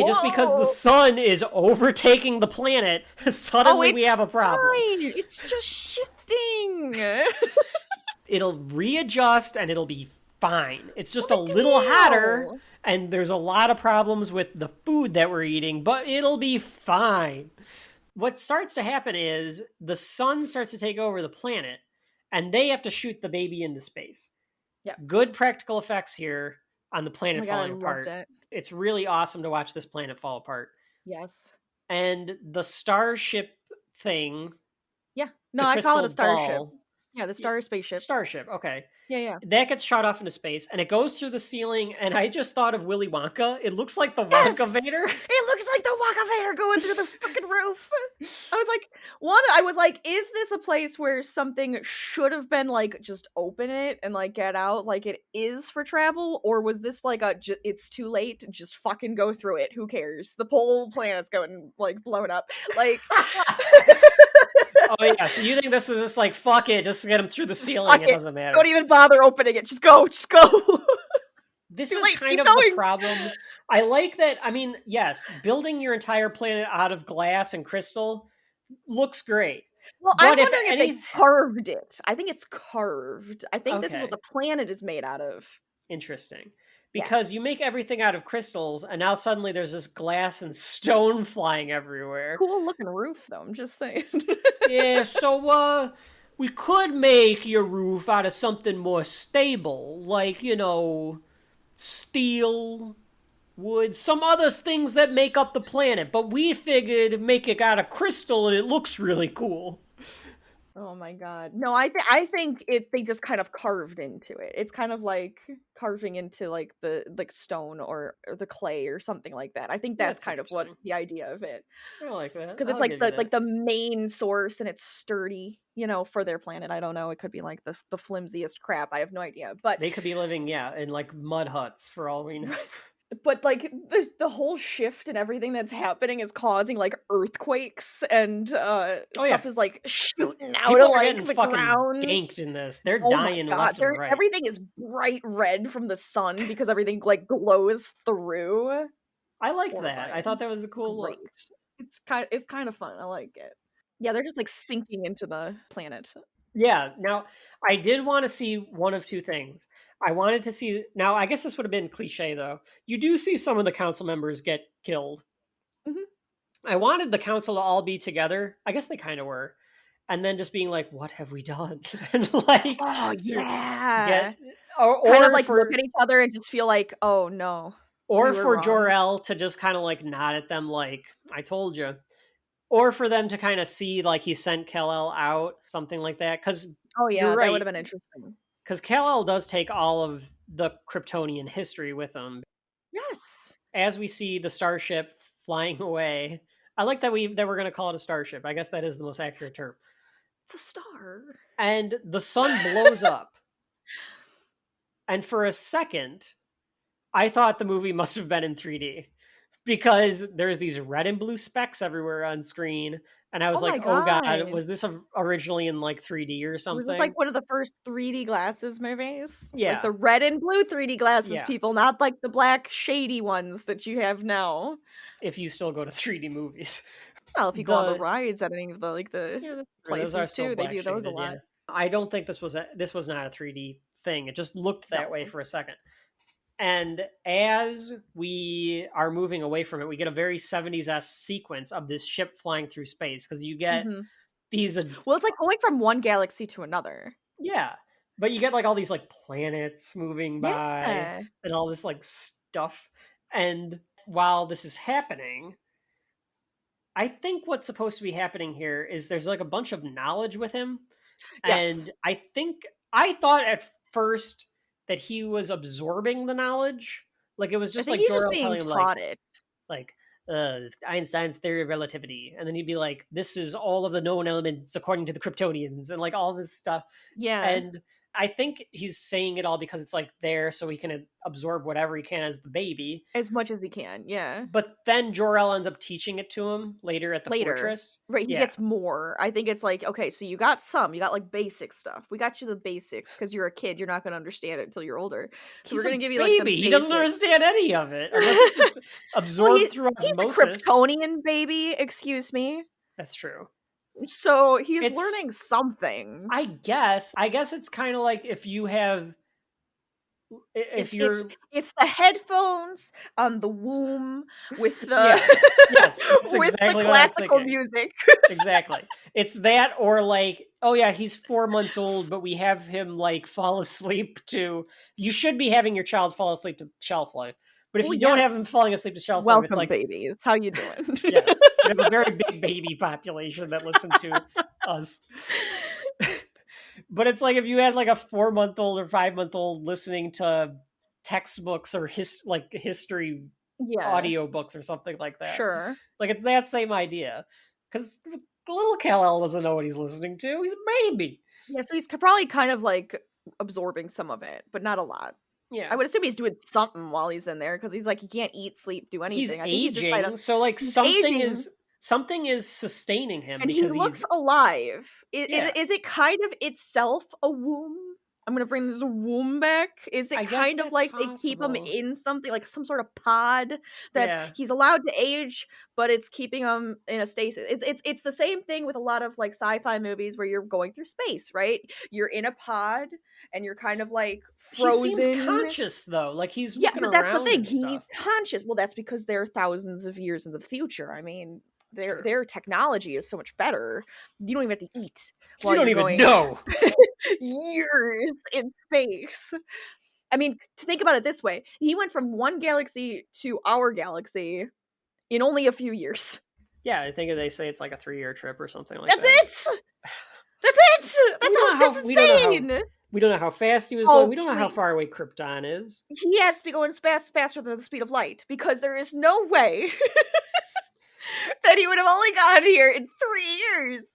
Just because the sun is overtaking the planet, suddenly we have a problem. Fine. It's just shifting. It'll readjust and it'll be fine. It's just a little hotter, and there's a lot of problems with the food that we're eating, but it'll be fine. What starts to happen is the sun starts to take over the planet, and they have to shoot the baby into space. Yeah. Good practical effects here on the planet falling apart. Loved it. It's really awesome to watch this planet fall apart. Yes. And the starship thing. Yeah. No, I call it a starship. Yeah, the spaceship. Starship, okay. Yeah. That gets shot off into space, and it goes through the ceiling, and I just thought of Willy Wonka. It looks like the Wonka Vader. It looks like the Wonka Vader going through the fucking roof. I was like, is this a place where something should have been, like, just open it and, like, get out like it is for travel? Or was this, like, it's too late, just fucking go through it, who cares? The whole planet's going, like, blown up. Like... Oh yeah, so you think this was just like, fuck it, just get him through the ceiling, it doesn't matter. Don't even bother opening it, just go. This is kind of the problem. I like that, I mean, yes, building your entire planet out of glass and crystal looks great. Well, I'm wondering if they carved it. I think it's carved. I think this is what the planet is made out of. Interesting. Because you make everything out of crystals, and now suddenly there's this glass and stone flying everywhere. Cool looking roof, though, I'm just saying. Yeah, so, we could make your roof out of something more stable, like, steel, wood, some other things that make up the planet, but we figured make it out of crystal and it looks really cool. Oh my god. No, I think they just kind of carved into it. It's kind of like carving into like the stone or the clay or something like that. I think that's kind of what the idea of it. I like that. Because it's like the main source and it's sturdy, for their planet. I don't know. It could be like the flimsiest crap. I have no idea. But they could be living, in like mud huts for all we know. But like the whole shift and everything that's happening is causing like earthquakes and stuff is like shooting out of like the ground. Ganked in this. They're dying left and right. Everything is bright red from the sun because everything like glows through. I liked that. I thought that was a cool look. It's kind of fun. I like it. Yeah, they're just like sinking into the planet. Yeah. Now, I did want to see one of two things. I wanted to see... Now, I guess this would have been cliche, though. You do see some of the council members get killed. Mm-hmm. I wanted the council to all be together. I guess they kind of were. And then just being like, what have we done? And like... Oh, yeah. Or kind of like look at each other and just feel like, oh, no. Or for Jor-El to just kind of like nod at them like, I told you. Or for them to kind of see like he sent Kal-El out, something like that. Because that would have been interesting. Because Kal-El does take all of the Kryptonian history with him. Yes. As we see the starship flying away, I like that we're going to call it a starship. I guess that is the most accurate term. It's a star. And the sun blows up. And for a second, I thought the movie must have been in 3D. Because there's these red and blue specks everywhere on screen. And I was oh god, was this originally in like 3D or something? Was this like one of the first 3D glasses movies? Yeah. Like the red and blue 3D glasses, people, not like the black shady ones that you have now. If you still go to 3D movies. Well, if you go on the rides at any of the places too, they do those a lot. Yeah. I don't think this was not a 3D thing. It just looked that way for a second. And as we are moving away from it, we get a very 70s-esque sequence of this ship flying through space. Because you get these... Well, it's like going from one galaxy to another. Yeah. But you get like all these like planets moving by and all this like stuff. And while this is happening, I think what's supposed to be happening here is there's like a bunch of knowledge with him. Yes. And I thought at first... that he was absorbing the knowledge. Like, it was just like Jor-El telling him, like Einstein's theory of relativity. And then he'd be like, this is all of the known elements according to the Kryptonians, and like all this stuff. Yeah. And I think he's saying it all because it's like there so he can absorb whatever he can as the baby. As much as he can, yeah. But then Jor-El ends up teaching it to him later at the fortress. Right, he gets more. I think it's like, okay, so you got like basic stuff. We got you the basics because you're a kid. You're not going to understand it until you're older. So we're going to give you like the basics. He doesn't understand any of it. Unless it's just absorbed through osmosis. He's a Kryptonian baby, excuse me. That's true. So he's learning something. I guess it's kind of like if you have, it's the headphones on the womb with the yes, with exactly the classical music. Exactly. It's that, or like, oh yeah, he's 4 months old, but we have him like fall asleep to. You should be having your child fall asleep to Shelf Life. But if you don't have him falling asleep to Shelf Life, it's like, babies. How you doing? Yes, we have a very big baby population that listen to us. But it's like if you had like a 4-month-old or 5-month-old listening to textbooks or history audiobooks or something like that. Sure. Like it's that same idea. Because little Kal-El doesn't know what he's listening to. He's a baby. Yeah, so he's probably kind of like absorbing some of it, but not a lot. Yeah, I would assume he's doing something while he's in there because he's like he can't eat, sleep, do anything. He's aging, so like something is sustaining him, and because he looks alive. Is it kind of itself a womb? I'm gonna bring this womb back. Is it kind of like possible. They keep him in something like some sort of pod that he's allowed to age, but it's keeping him in a stasis? It's the same thing with a lot of like sci-fi movies where you're going through space, right? You're in a pod and you're kind of like frozen. He seems conscious though, like he's but that's the thing. He's conscious. Well, that's because they're thousands of years in the future. I mean, their technology is so much better. You don't even have to eat. You don't even know. Years in space. I mean, to think about it this way, he went from one galaxy to our galaxy in only a few years. Yeah, I think they say it's like a 3-year trip or something like that. That's insane. We don't know how fast he was going. We don't know how far away Krypton is. He has to be going faster than the speed of light because there is no way that he would have only gotten here in 3 years.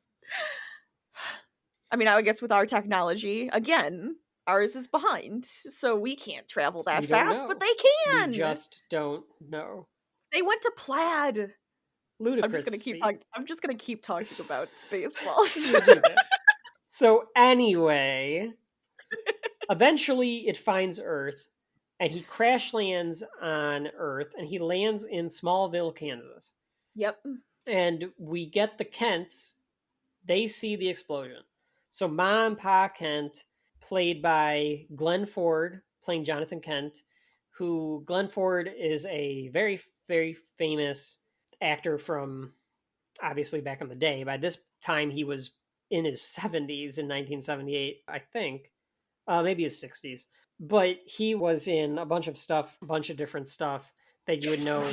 I mean, I guess with our technology, again, ours is behind, so we can't travel that fast, but they can. We just don't know. They went to Plaid. Ludicrous. I'm just gonna keep talking about Spaceballs. So anyway, eventually it finds Earth, and he crash lands on Earth, and he lands in Smallville, Kansas. Yep. And we get the Kents. They see the explosion. So Ma and Pa Kent, played by Glenn Ford, playing Jonathan Kent, who Glenn Ford is a very, very famous actor from, obviously, back in the day. By this time, he was in his 70s in 1978, I think. Maybe his 60s. But he was in a bunch of different stuff that you would know.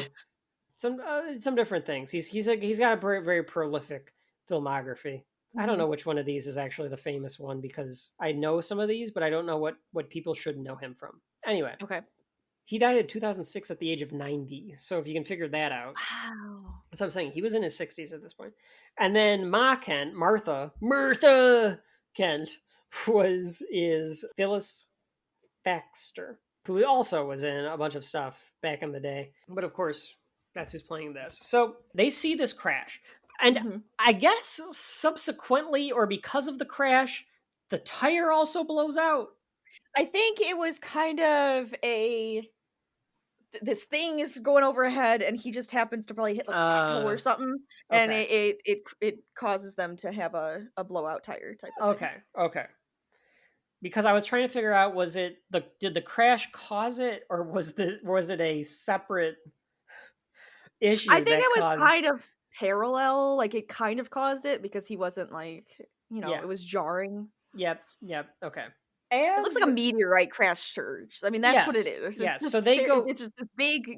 Some different things. He's got a very, very prolific filmography. I don't know which one of these is actually the famous one because I know some of these, but I don't know what people should know him from. Anyway. Okay. He died in 2006 at the age of 90. So if you can figure that out. Wow. That's what I'm saying. He was in his 60s at this point. And then Martha Kent is Phyllis Baxter, who also was in a bunch of stuff back in the day. But of course, that's who's playing this. So they see this crash. And I guess subsequently, or because of the crash, the tire also blows out. I think it was kind of this thing is going overhead, and he just happens to probably hit like a pothole or something, and it causes them to have a blowout tire type of thing. Okay. Because I was trying to figure out, did the crash cause it, or was it a separate issue? I think it was kind of parallel, like it kind of caused it because he wasn't like, it was jarring. Yep, okay. It looks like a meteorite crash surge. I mean, that's what it is. So they go. It's just this big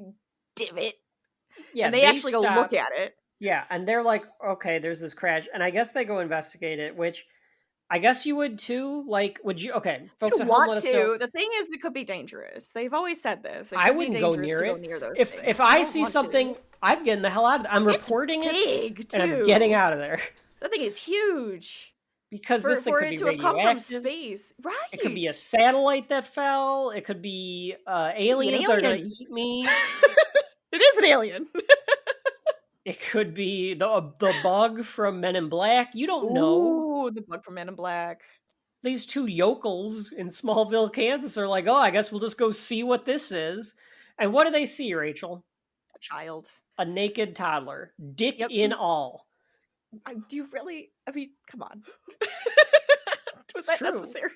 divot. Yeah, and they actually go look at it. Yeah, and they're like, okay, there's this crash, and I guess they go investigate it, which I guess you would too. Like, would you? Okay, folks at home, let us know. The thing is, it could be dangerous. They've always said this. I wouldn't go near it. If I see something, I'm getting the hell out of it. I'm reporting it, and I'm getting out of there. That thing is huge. Because this thing for could it be to have come from radioactive. space, right? It could be a satellite that fell. It could be aliens that are going to eat me. It is an alien. It could be the bug from Men in Black. You don't know. Ooh, the bug from Men in Black. These two yokels in Smallville, Kansas are like, oh, I guess we'll just go see what this is. And what do they see, Rachel? A child. A naked toddler. Dick in all. Do you really? I mean, come on. Was It's that true. necessary?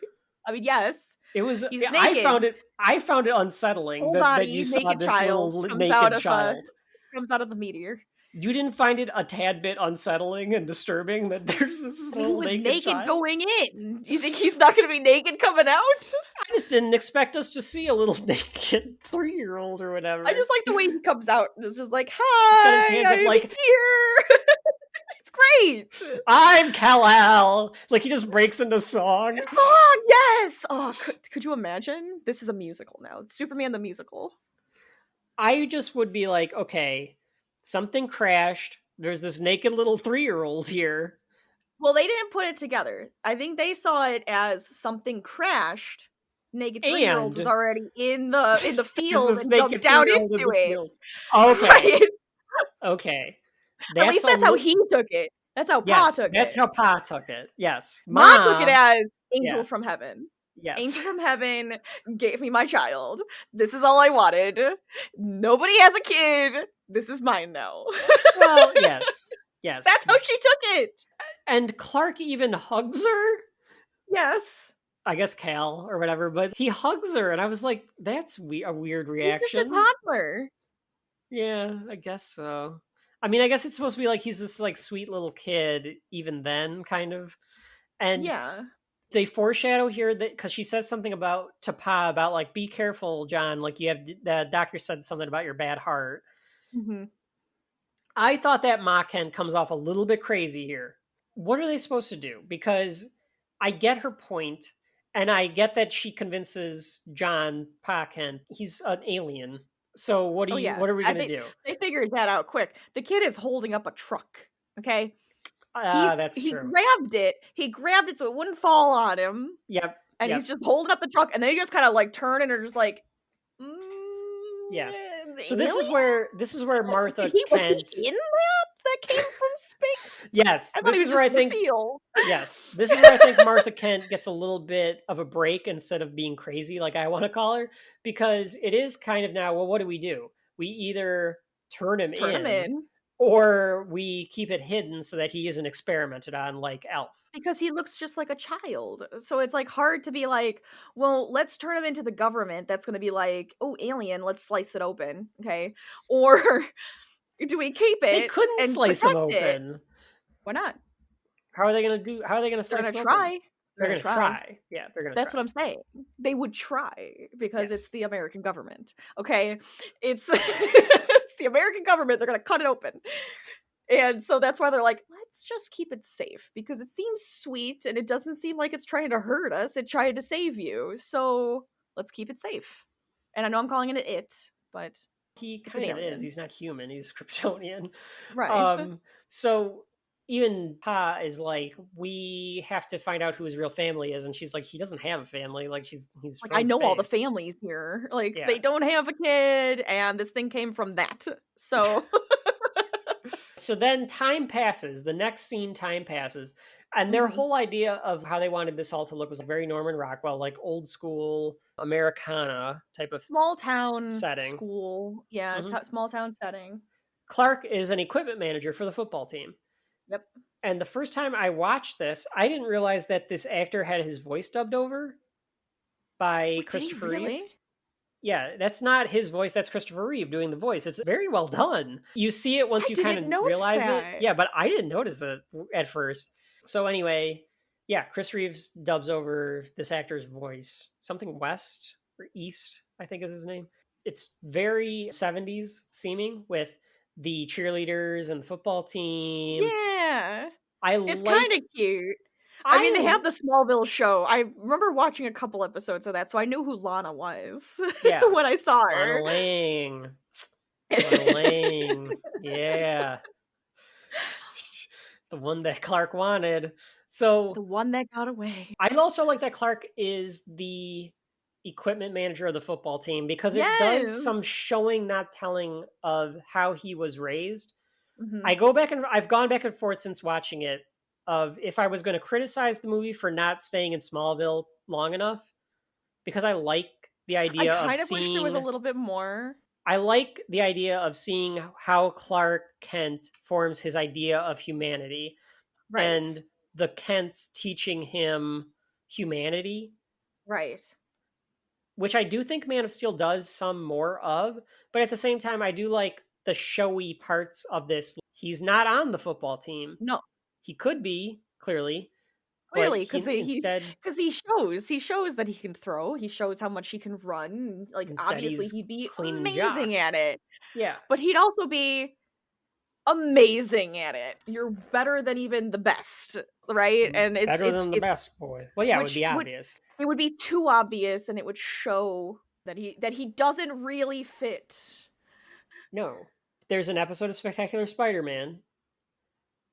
I mean, yes. It was. He's naked. I found it unsettling Whole that body, you saw naked this child little comes out naked of child. Comes out of the meteor. You didn't find it a tad bit unsettling and disturbing that there's this little naked child? Going in. Do you think he's not going to be naked coming out? I just didn't expect us to see a little naked 3-year-old or whatever. I just like the way he comes out and is just like, hi, he's got his hands up I'm like, here. It's great. I'm Kal-El. Like, he just breaks into song. Oh, yes. Oh, could you imagine? This is a musical now. It's Superman the musical. I just would be like, okay, something crashed. There's this naked little 3-year-old here. Well, they didn't put it together. I think they saw it as something crashed. Naked 3-year-old was already in the field and jumped down into it. Okay. Right? Okay. At least that's how he took it. That's how Pa took it. That's how Pa took it. Yes. Ma took it as angel from heaven. Yes. Angel from heaven gave me my child. This is all I wanted. Nobody has a kid. This is mine now. Well, yes. Yes. That's how she took it. And Clark even hugs her? Yes. I guess Cal or whatever, but he hugs her, and I was like, that's a weird reaction. He's just a toddler. Yeah, I guess so. I mean, I guess it's supposed to be like he's this like sweet little kid, even then, kind of. And yeah, they foreshadow here that because she says something to Pa about like, be careful, John. Like you have the doctor said something about your bad heart. Mm-hmm. I thought that Ma Kent comes off a little bit crazy here. What are they supposed to do? Because I get her point, and I get that she convinces John Pa Kent he's an alien. So what are we going to do? They figured that out quick. The kid is holding up a truck. Okay. That's true. He grabbed it. He grabbed it so it wouldn't fall on him. Yep. And he's just holding up the truck, and then he just kind of like turn and are just like, yeah. So this is where Martha Kent was in that came from space. Yes, this is where I think. Yes, this is where I think Martha Kent gets a little bit of a break instead of being crazy, like I want to call her, because it is kind of now. Well, what do? We either turn him in, or we keep it hidden so that he isn't experimented on like Elf. Because he looks just like a child. So it's like hard to be like, well, let's turn him into the government. That's going to be like, oh, alien, let's slice it open. Okay. Or do we keep it? They couldn't slice him open. Why not? How are they going to do? How are they going to slice him open? They're going to try. Yeah, they're going to try. That's what I'm saying. They would try because it's the American government. Okay. It's, it's the American government. They're going to cut it open. And so that's why they're like, let's just keep it safe because it seems sweet and it doesn't seem like it's trying to hurt us. It tried to save you. So let's keep it safe. And I know I'm calling it, but he kind of is. He's not human. He's Kryptonian. Right. So even Pa is like, we have to find out who his real family is. And she's like, he doesn't have a family. Like he's like, I know all the families here. Like they don't have a kid and this thing came from that. So... So then time passes. The next scene, time passes. And their whole idea of how they wanted this all to look was like very Norman Rockwell, like old school Americana type of small town setting. School. Yeah, small town setting. Clark is an equipment manager for the football team. Yep. And the first time I watched this, I didn't realize that this actor had his voice dubbed over by Christopher Reeve. Yeah, that's not his voice. That's Christopher Reeve doing the voice. It's very well done. You see it once you kind of realize it. Yeah, but I didn't notice it at first. So anyway, yeah, Chris Reeves dubs over this actor's voice. Something West or East, I think is his name. It's very 70s seeming with the cheerleaders and the football team. Yeah. It's kind of cute. I mean, they have the Smallville show. I remember watching a couple episodes of that, so I knew who Lana was when I saw her. Lana Lang. Yeah. The one that Clark wanted. So the one that got away. I also like that Clark is the equipment manager of the football team because it does some showing, not telling, of how he was raised. Mm-hmm. I've gone back and forth since watching it of if I was going to criticize the movie for not staying in Smallville long enough, because I like the idea of I kind of wish there was a little bit more. I like the idea of seeing how Clark Kent forms his idea of humanity, Right. and the Kents teaching him humanity. Right. Which I do think Man of Steel does some more of, but at the same time, I do like the showy parts of this. He's not on the football team. No. He could be, clearly. Because he shows that he can throw. He shows how much he can run. Like, obviously, he'd be amazing at it. Yeah. But he'd also be amazing at it. You're better than even the best, right? And it's better than the best boy. Well, yeah, it would be obvious. It would be too obvious, and it would show that he doesn't really fit. No. There's an episode of Spectacular Spider-Man,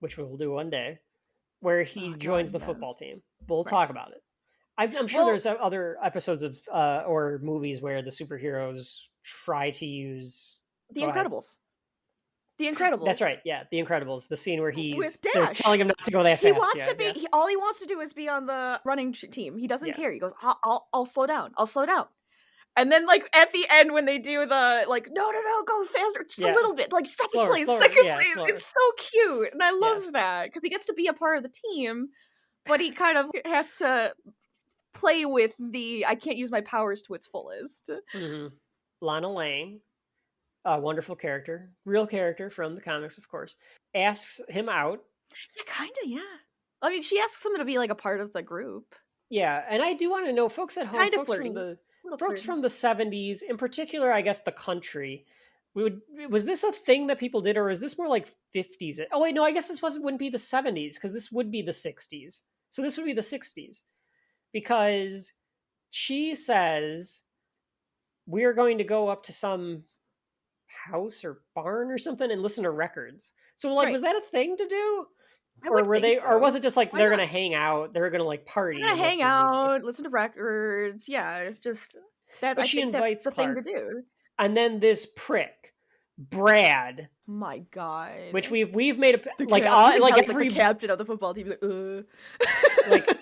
which we will do one day, where he joins the football team. We'll talk about it. I'm sure there's other episodes of or movies where the superheroes try to use The Incredibles. The Incredibles. That's right. Yeah, The Incredibles. The scene where they're telling him not to go that fast. He wants to be. All he wants to do is be on the running team. He doesn't care. He goes, "I'll slow down. I'll slow down." And then, like, at the end, when they do the, like, no, go faster, just a little bit, like, second place. It's so cute. And I love that, because he gets to be a part of the team, but he kind of has to play with I can't use my powers to its fullest. Mm-hmm. Lana Lang, a wonderful character, real character from the comics, of course, asks him out. Yeah, kind of, yeah. I mean, she asks him to be, like, a part of the group. Yeah, and I do want to know, folks at home, folks from the 70s, in particular, I guess the country, was this a thing that people did, or is this more like 50s? Oh wait, no, I guess this wouldn't be the 70s, because this would be the 60s. So this would be the 60s, because she says, we're going to go up to some house or barn or something and listen to records. So, like, was that a thing to do? Or were they? So. Or was it just like they're gonna hang out? They're gonna like party. They're gonna hang out, listen to records. Yeah, just that. But she invites that's the Clark. Thing to do. And then this prick, Brad. My God. Which we've made like every the captain of the football team.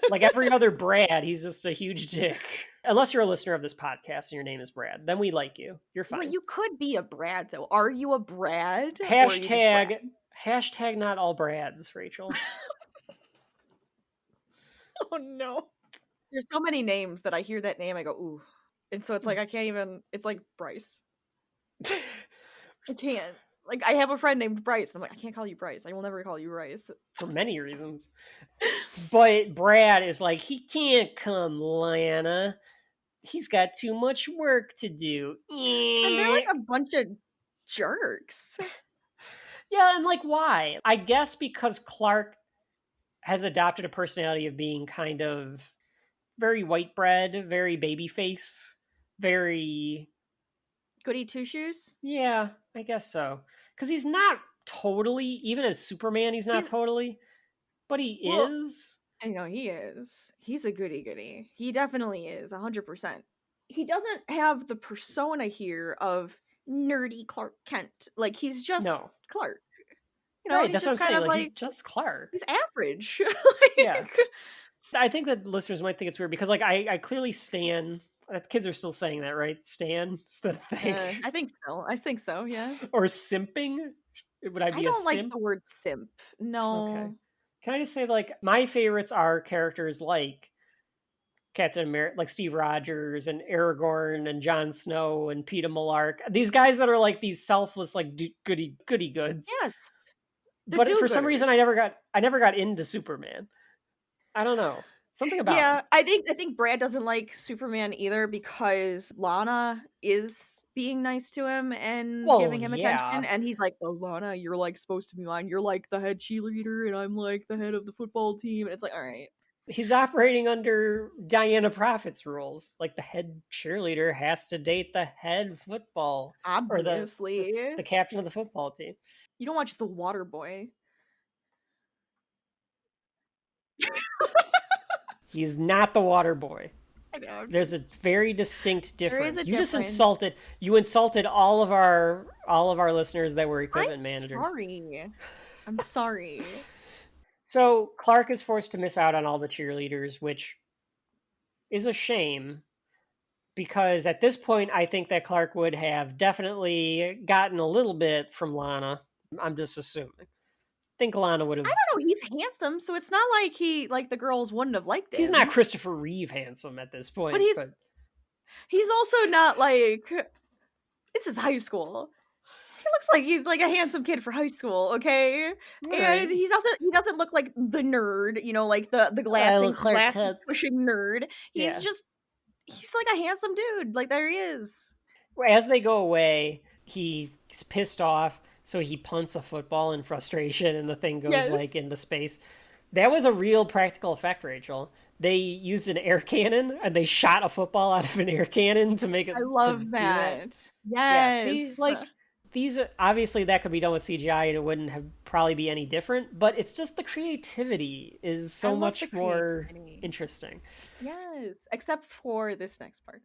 like every other Brad, he's just a huge dick. Unless you're a listener of this podcast and your name is Brad, then we like you. You're fine. Well, you could be a Brad though. Are you a Brad? Hashtag not all Brads, Rachel. Oh no. There's so many names that I hear that name, I go, ooh. And so it's like, I can't even, it's like Bryce. I can't. Like, I have a friend named Bryce. I'm like, I can't call you Bryce. I will never call you Bryce. For many reasons. But Brad is like, he can't come, Lana. He's got too much work to do. And they're like a bunch of jerks. Yeah, and like, why? I guess because Clark has adopted a personality of being kind of very white bread, very baby face, very goody two shoes. Yeah, I guess so. Because he's not totally, even as Superman, he's not totally, but he is. I know he is. He's a goody. He definitely is, 100%. He doesn't have the persona here of nerdy Clark Kent. Like, he's just Clark. You know, right, that's what I'm saying. Like, he's just Clark. He's average. Yeah. I think that listeners might think it's weird because, like, I clearly stan. Kids are still saying that, right? Stan is the thing. I think so. Yeah. Or simping? Would I be a simp? I don't like the word simp. No. Okay. Can I just say, like, my favorites are characters like Captain America, like Steve Rogers and Aragorn and Jon Snow and Peeta Mellark. These guys that are like these selfless, like goody goods. Yes. But for some reason, I never got into Superman. I don't know. Something about him. I think Brad doesn't like Superman either because Lana is being nice to him and giving him attention, and he's like, "Oh, Lana, you're like supposed to be mine. You're like the head cheerleader, and I'm like the head of the football team." And it's like, all right. He's operating under Diana Prophet's rules. Like, the head cheerleader has to date the head football, obviously, or the captain of the football team. You don't watch The Water Boy. He's not the water boy. I know. There's a very distinct difference. There is a You just difference. insulted all of our listeners that were equipment managers. I'm sorry. So Clark is forced to miss out on all the cheerleaders, which is a shame, because at this point I think that Clark would have definitely gotten a little bit from Lana. I'm just assuming. I think Lana would have. I don't know. He's handsome, so it's not like the girls wouldn't have liked him. He's not Christopher Reeve handsome at this point, but he's also not like, this is high school. He looks like he's like a handsome kid for high school, okay? Right. And he doesn't look like the nerd, like the glass pushing nerd. He's like a handsome dude. Like, there he is. As they go away, he's pissed off, so he punts a football in frustration, and the thing goes like into space. That was a real practical effect, Rachel. They used an air cannon, and they shot a football out of an air cannon to make it. I love that. Yes. Yeah, see, like, these obviously that could be done with CGI, and it wouldn't have probably be any different. But it's just the creativity is so much more interesting. Yes, except for this next part.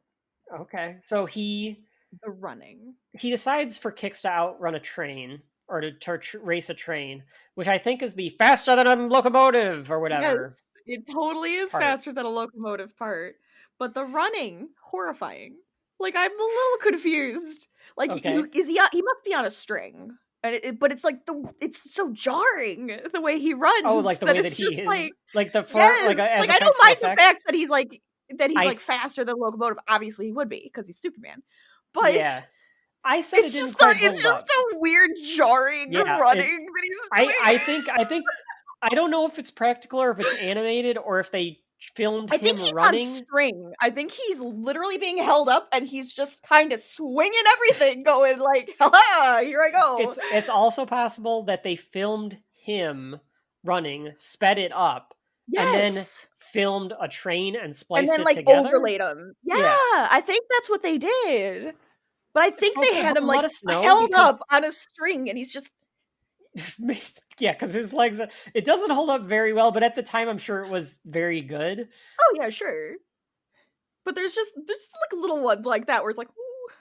Okay, so the running. He decides for Kix to outrun a train, or to race a train, which I think is the faster than a locomotive or whatever. Yes, it totally is faster than a locomotive part. But the running, horrifying. Like, I'm a little confused. Like, he must be on a string. But it's like it's so jarring the way he runs. Oh, like the way that he is. Like the I don't mind the fact that he's like faster than a locomotive. Obviously, he would be because he's Superman. But yeah, I said it's just the weird jarring running that he's doing. I think I don't know if it's practical or if it's animated or if they filmed him running. I think he's on string. I think he's literally being held up and he's just kind of swinging everything, going like, "Ha! Here I go." It's also possible that they filmed him running, sped it up, and then filmed a train and spliced it together. And then overlaid him. Yeah, I think that's what they did. But I think they had him held up on a string, and he's just. Yeah, because his legs it doesn't hold up very well, but at the time I'm sure it was very good. Oh yeah, sure. But there's just like little ones like that where it's like, ooh,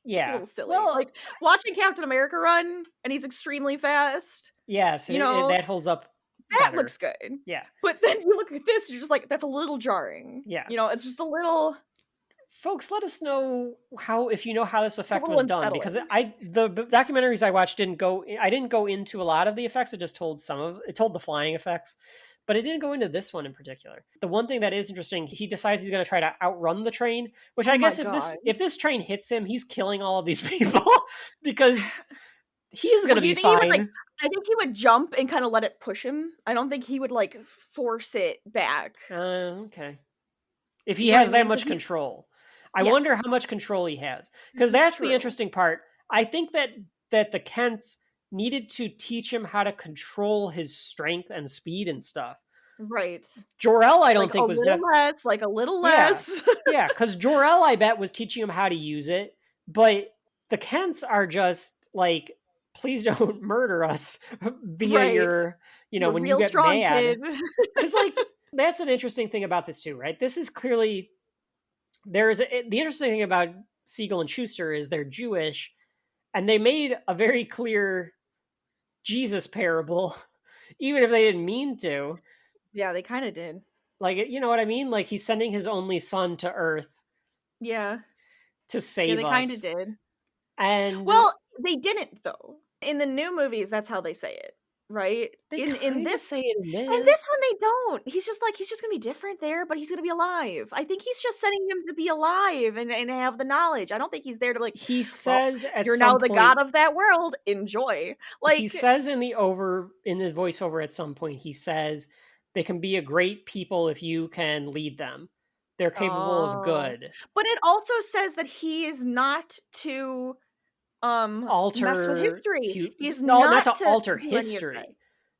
yeah, it's a little silly. Well, like watching Captain America run and he's extremely fast. Yes, that holds up. That looks good. Yeah. But then you look at this, you're just like, that's a little jarring. Yeah. It's just a little. Folks, let us know if you know how this effect was done, because the documentaries I watched didn't go into a lot of the effects. It just told told the flying effects, but it didn't go into this one in particular. The one thing that is interesting, he decides he's going to try to outrun the train, which I guess if this train hits him, he's killing all of these people because he's going to be fine. I think he would jump and kind of let it push him. I don't think he would like force it back. Okay. If he has that much control. I wonder how much control he has, because that's the interesting part. I think that the Kents needed to teach him how to control his strength and speed and stuff. Right. Jor-El, I don't think was necessary. A little less. Yeah, because Jor-El, I bet, was teaching him how to use it, but the Kents are just like, please don't murder us via your, when you get mad. It's like, that's an interesting thing about this too, right? This is clearly. The interesting thing about Siegel and Schuster is they're Jewish, and they made a very clear Jesus parable, even if they didn't mean to. Yeah, they kind of did. Like, you know what I mean? Like, he's sending his only son to Earth. Yeah. To save us. Yeah, they kind of did. And they didn't though. In the new movies, that's how they say it. Right? In this say it in this. And this one they don't. He's just gonna be different there, but he's gonna be alive. I think he's just sending him to be alive and have the knowledge. I don't think he's there to he says you're now the god of that world. Enjoy. Like he says in the voiceover at some point, he says they can be a great people if you can lead them. They're capable of good. But it also says that he is not to mess with history. He's not to alter history.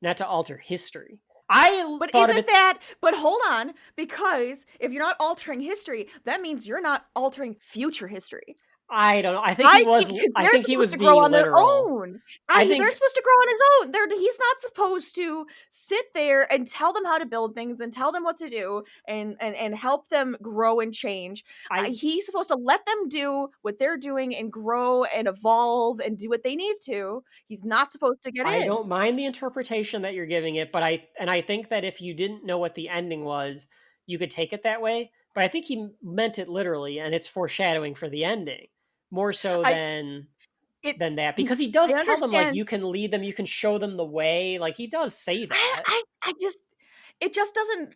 Not to alter history. But hold on, because if you're not altering history, that means you're not altering future history. I don't know. I think he was. I think he was to being grow on literal. their own. They're supposed to grow on his own. He's not supposed to sit there and tell them how to build things and tell them what to do and help them grow and change. He's supposed to let them do what they're doing and grow and evolve and do what they need to. He's not supposed to get in. I don't mind the interpretation that you're giving it, but I think that if you didn't know what the ending was, you could take it that way. But I think he meant it literally, and it's foreshadowing for the ending. More so than that, because he does tell them, like, you can lead them, you can show them the way. Like, he does say that. It just doesn't.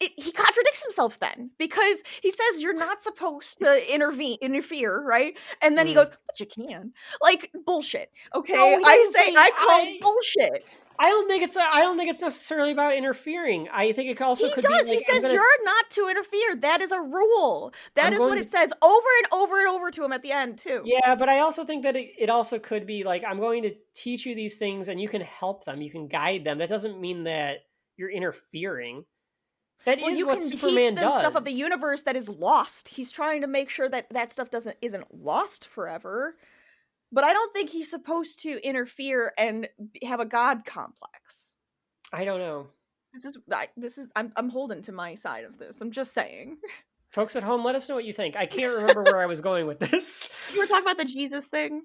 He contradicts himself then, because he says you're not supposed to interfere, right? And then he goes, "But you can." Like, bullshit. Okay, no, I call bullshit. I don't think it's necessarily about interfering. I think it also could be like, he says you're not to interfere. That is a rule. That is what it says over and over and over to him at the end too. Yeah, but I also think that it also could be like, I'm going to teach you these things and you can help them, you can guide them. That doesn't mean that you're interfering. That is what Superman does. You can teach them stuff of the universe that is lost. He's trying to make sure that stuff isn't lost forever. But I don't think he's supposed to interfere and have a god complex. I don't know. I'm holding to my side of this. I'm just saying. Folks at home, let us know what you think. I can't remember where I was going with this. You were talking about the Jesus thing?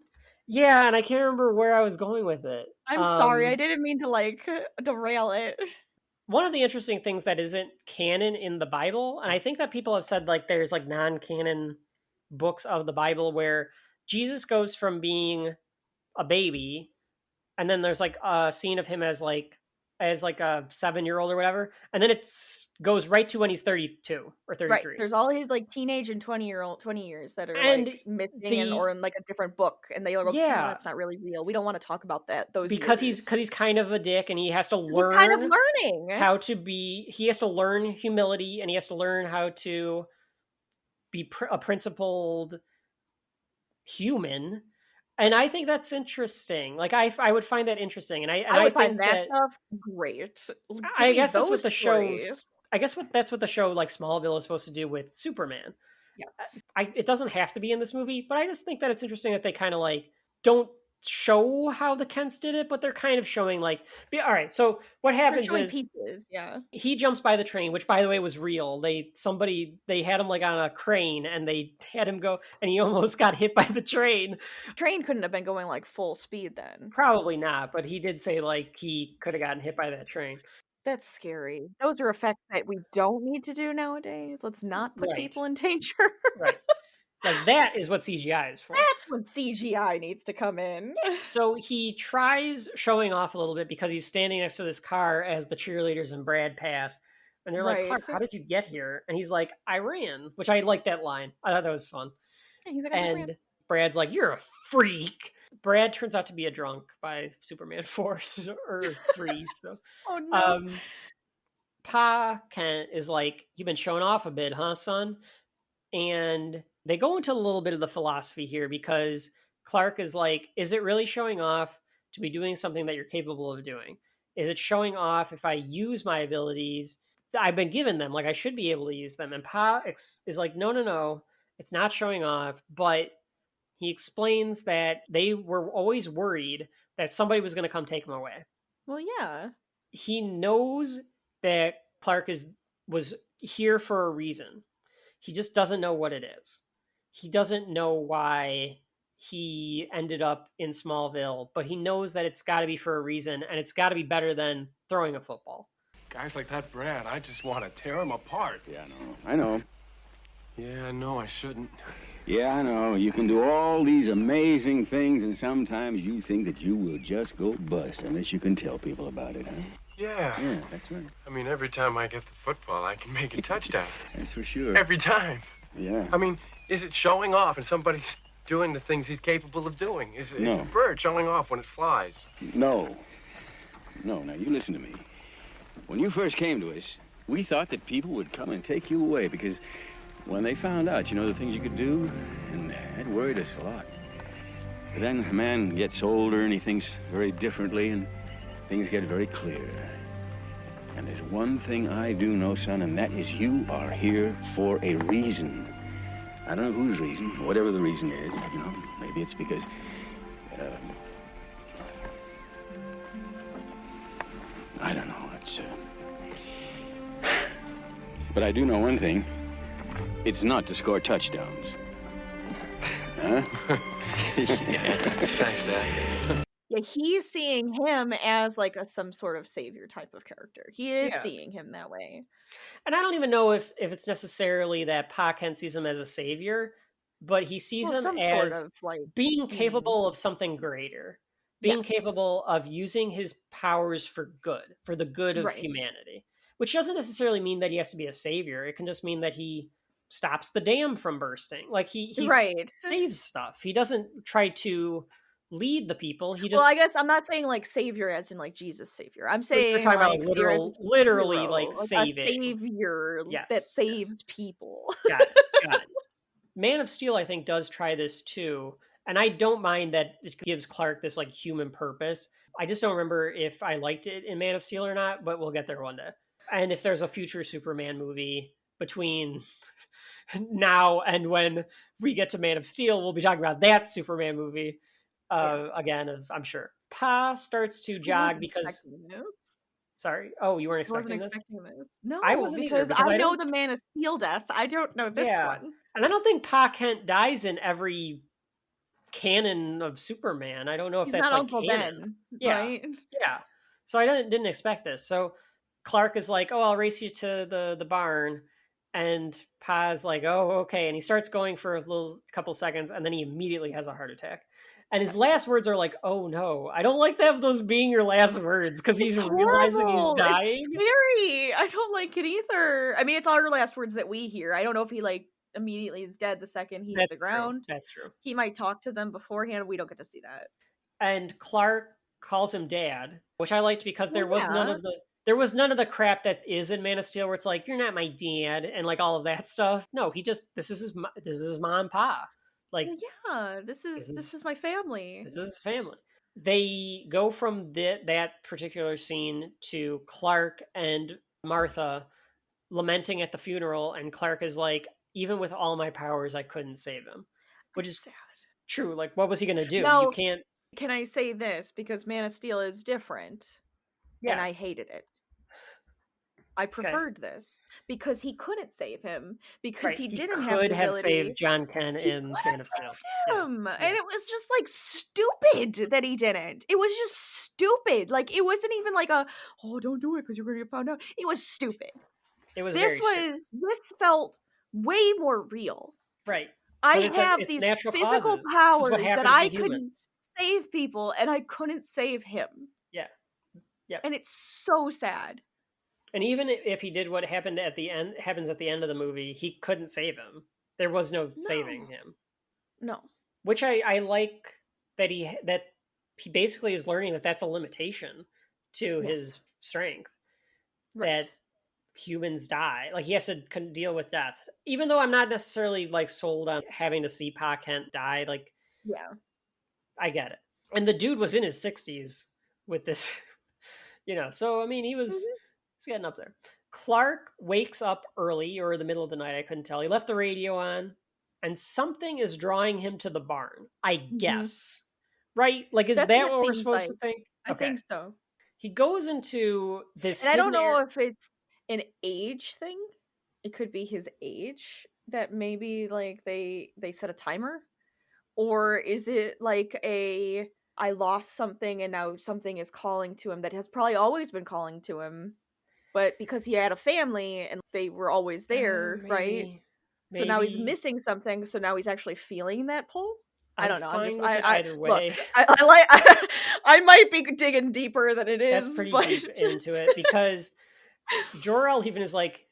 Yeah, and I can't remember where I was going with it. I'm sorry. I didn't mean to derail it. One of the interesting things that isn't canon in the Bible, and I think that people have said, like, there's like non-canon books of the Bible where Jesus goes from being a baby, and then there's like a scene of him as like a 7-year-old or whatever, and then it goes right to when he's 32 or 33. Right. There's all his like teenage and 20 years that are like missing or in like a different book, and they are like, that's not really real. We don't want to talk about that. Because he's kind of a dick, and he has to learn. He's kind of learning how to be. He has to learn humility, and he has to learn how to be a principled human. And I think that's interesting. Like, I would find that interesting, and I would find that stuff great. I guess that's what the show. I guess that's what the show like Smallville is supposed to do with Superman. Yes, it doesn't have to be in this movie, but I just think that it's interesting that they kind of like don't show how the Kents did it, but they're kind of showing like, all right, so what happens is pieces, he jumps by the train, which by the way was real. They had him like on a crane, and they had him go, and he almost got hit by the train. Train couldn't have been going like full speed then. Probably not, but he did say like he could have gotten hit by that train. That's scary. Those are effects that we don't need to do nowadays. Let's not put people in danger. Right. Like, that is what CGI is for. That's when CGI needs to come in. So he tries showing off a little bit because he's standing next to this car as the cheerleaders and Brad pass. And they're like, Clark, how did you get here? And he's like, I ran, which I like that line. I thought that was fun. Yeah, he's like, and Brad's like, you're a freak. Brad turns out to be a drunk by Superman 4 or 3. So, oh, no. Pa Kent is like, you've been showing off a bit, huh, son? And they go into a little bit of the philosophy here, because Clark is like, is it really showing off to be doing something that you're capable of doing? Is it showing off if I use my abilities that I've been given them? Like, I should be able to use them. And Pa is like, no, it's not showing off. But he explains that they were always worried that somebody was going to come take him away. Well, yeah. He knows that Clark was here for a reason. He just doesn't know what it is. He doesn't know why he ended up in Smallville, but he knows that it's got to be for a reason, and it's got to be better than throwing a football. Guys like that, Brad, I just want to tear him apart. Yeah, I know. Yeah, I know I shouldn't. Yeah, I know. You can do all these amazing things, and sometimes you think that you will just go bust unless you can tell people about it, huh? Yeah, that's right. I mean, every time I get the football, I can make a touchdown. That's for sure. Every time. Yeah. I mean, is it showing off and somebody's doing the things he's capable of doing? Is a bird showing off when it flies? No. Now you listen to me. When you first came to us, we thought that people would come and take you away because when they found out, the things you could do, and that worried us a lot. But then a man gets older and he thinks very differently, and things get very clear. And there's one thing I do know, son, and that is you are here for a reason. I don't know whose reason, whatever the reason is, you know. Maybe it's because, I don't know. It's, but I do know one thing. It's not to score touchdowns. Huh? Thanks, Dad. Yeah, he's seeing him as like some sort of savior type of character. He is seeing him that way. And I don't even know if it's necessarily that Pa Kent sees him as a savior, but he sees him some as sort of, like, being capable of something greater, being capable of using his powers for good, for the good of humanity, which doesn't necessarily mean that he has to be a savior. It can just mean that he stops the dam from bursting. Like he saves stuff. He doesn't try to lead the people. He just, well, I guess I'm not saying like savior as in like Jesus savior. I'm saying you're talking like about literally hero, like saving. a savior that saves people. Got it. Man of Steel, I think, does try this too, and I don't mind that it gives Clark this like human purpose. I just don't remember if I liked it in Man of Steel or not, but we'll get there one day. And if there's a future Superman movie between now and when we get to Man of Steel, we'll be talking about that Superman movie. Again, I'm sure. Pa starts to jog because... Sorry? Oh, you weren't expecting this? No, I wasn't because either, I know the Man of Steel death. I don't know this one. And I don't think Pa Kent dies in every canon of Superman. I don't know if He's that's not like Uncle canon. Ben, right? Yeah. So I didn't expect this. So Clark is like, oh, I'll race you to the barn. And Pa's like, oh, okay. And he starts going for a couple seconds, and then he immediately has a heart attack. And his last words are like, oh no. I don't like that those being your last words, because he's realizing he's dying. It's scary. I don't like it either. I mean, it's our last words that we hear. I don't know if he like immediately is dead the second he hit the ground. That's true. He might talk to them beforehand. We don't get to see that. And Clark calls him Dad, which I liked because there was none of the crap that is in Man of Steel where it's like, you're not my dad and like all of that stuff. No, this is his mom and pa. Like, this is my family. This is his family. They go from that particular scene to Clark and Martha lamenting at the funeral, and Clark is like, even with all my powers, I couldn't save him. Which is sad. True. Like, what was he going to do? Now, you can't... Can I say this? Because Man of Steel is different. And I hated it. I preferred this because he couldn't save him, because he didn't have the ability. Could have saved John Ken in Man of Steel. And it was just like stupid that he didn't. It was just stupid. Like, it wasn't even like don't do it because you're going to get found out. It was stupid. It was this felt way more real. Right. I have these physical powers that I could save people, and I couldn't save him. Yeah. And it's so sad. And even if he did what happens at the end of the movie, he couldn't save him. There was no saving him. No. Which I like that he basically is learning that that's a limitation to his strength. Right. That humans die. Like, he has to deal with death. Even though I'm not necessarily like sold on having to see Pa Kent die, like, I get it. And the dude was in his 60s with this, so I mean, he was he's getting up there. Clark wakes up early, or in the middle of the night, I couldn't tell. He left the radio on, and something is drawing him to the barn, I guess. Right? Like, is that what we're supposed to think? I think so. He goes into this... And I don't know if it's an age thing. It could be his age that maybe like they set a timer. Or is it like I lost something and now something is calling to him that has probably always been calling to him, but because he had a family and they were always there, right? So now he's missing something. So now he's actually feeling that pull. I don't know. Either way. Look, I might be digging deeper than it is. That's pretty deep into it, because Jor-El even is like,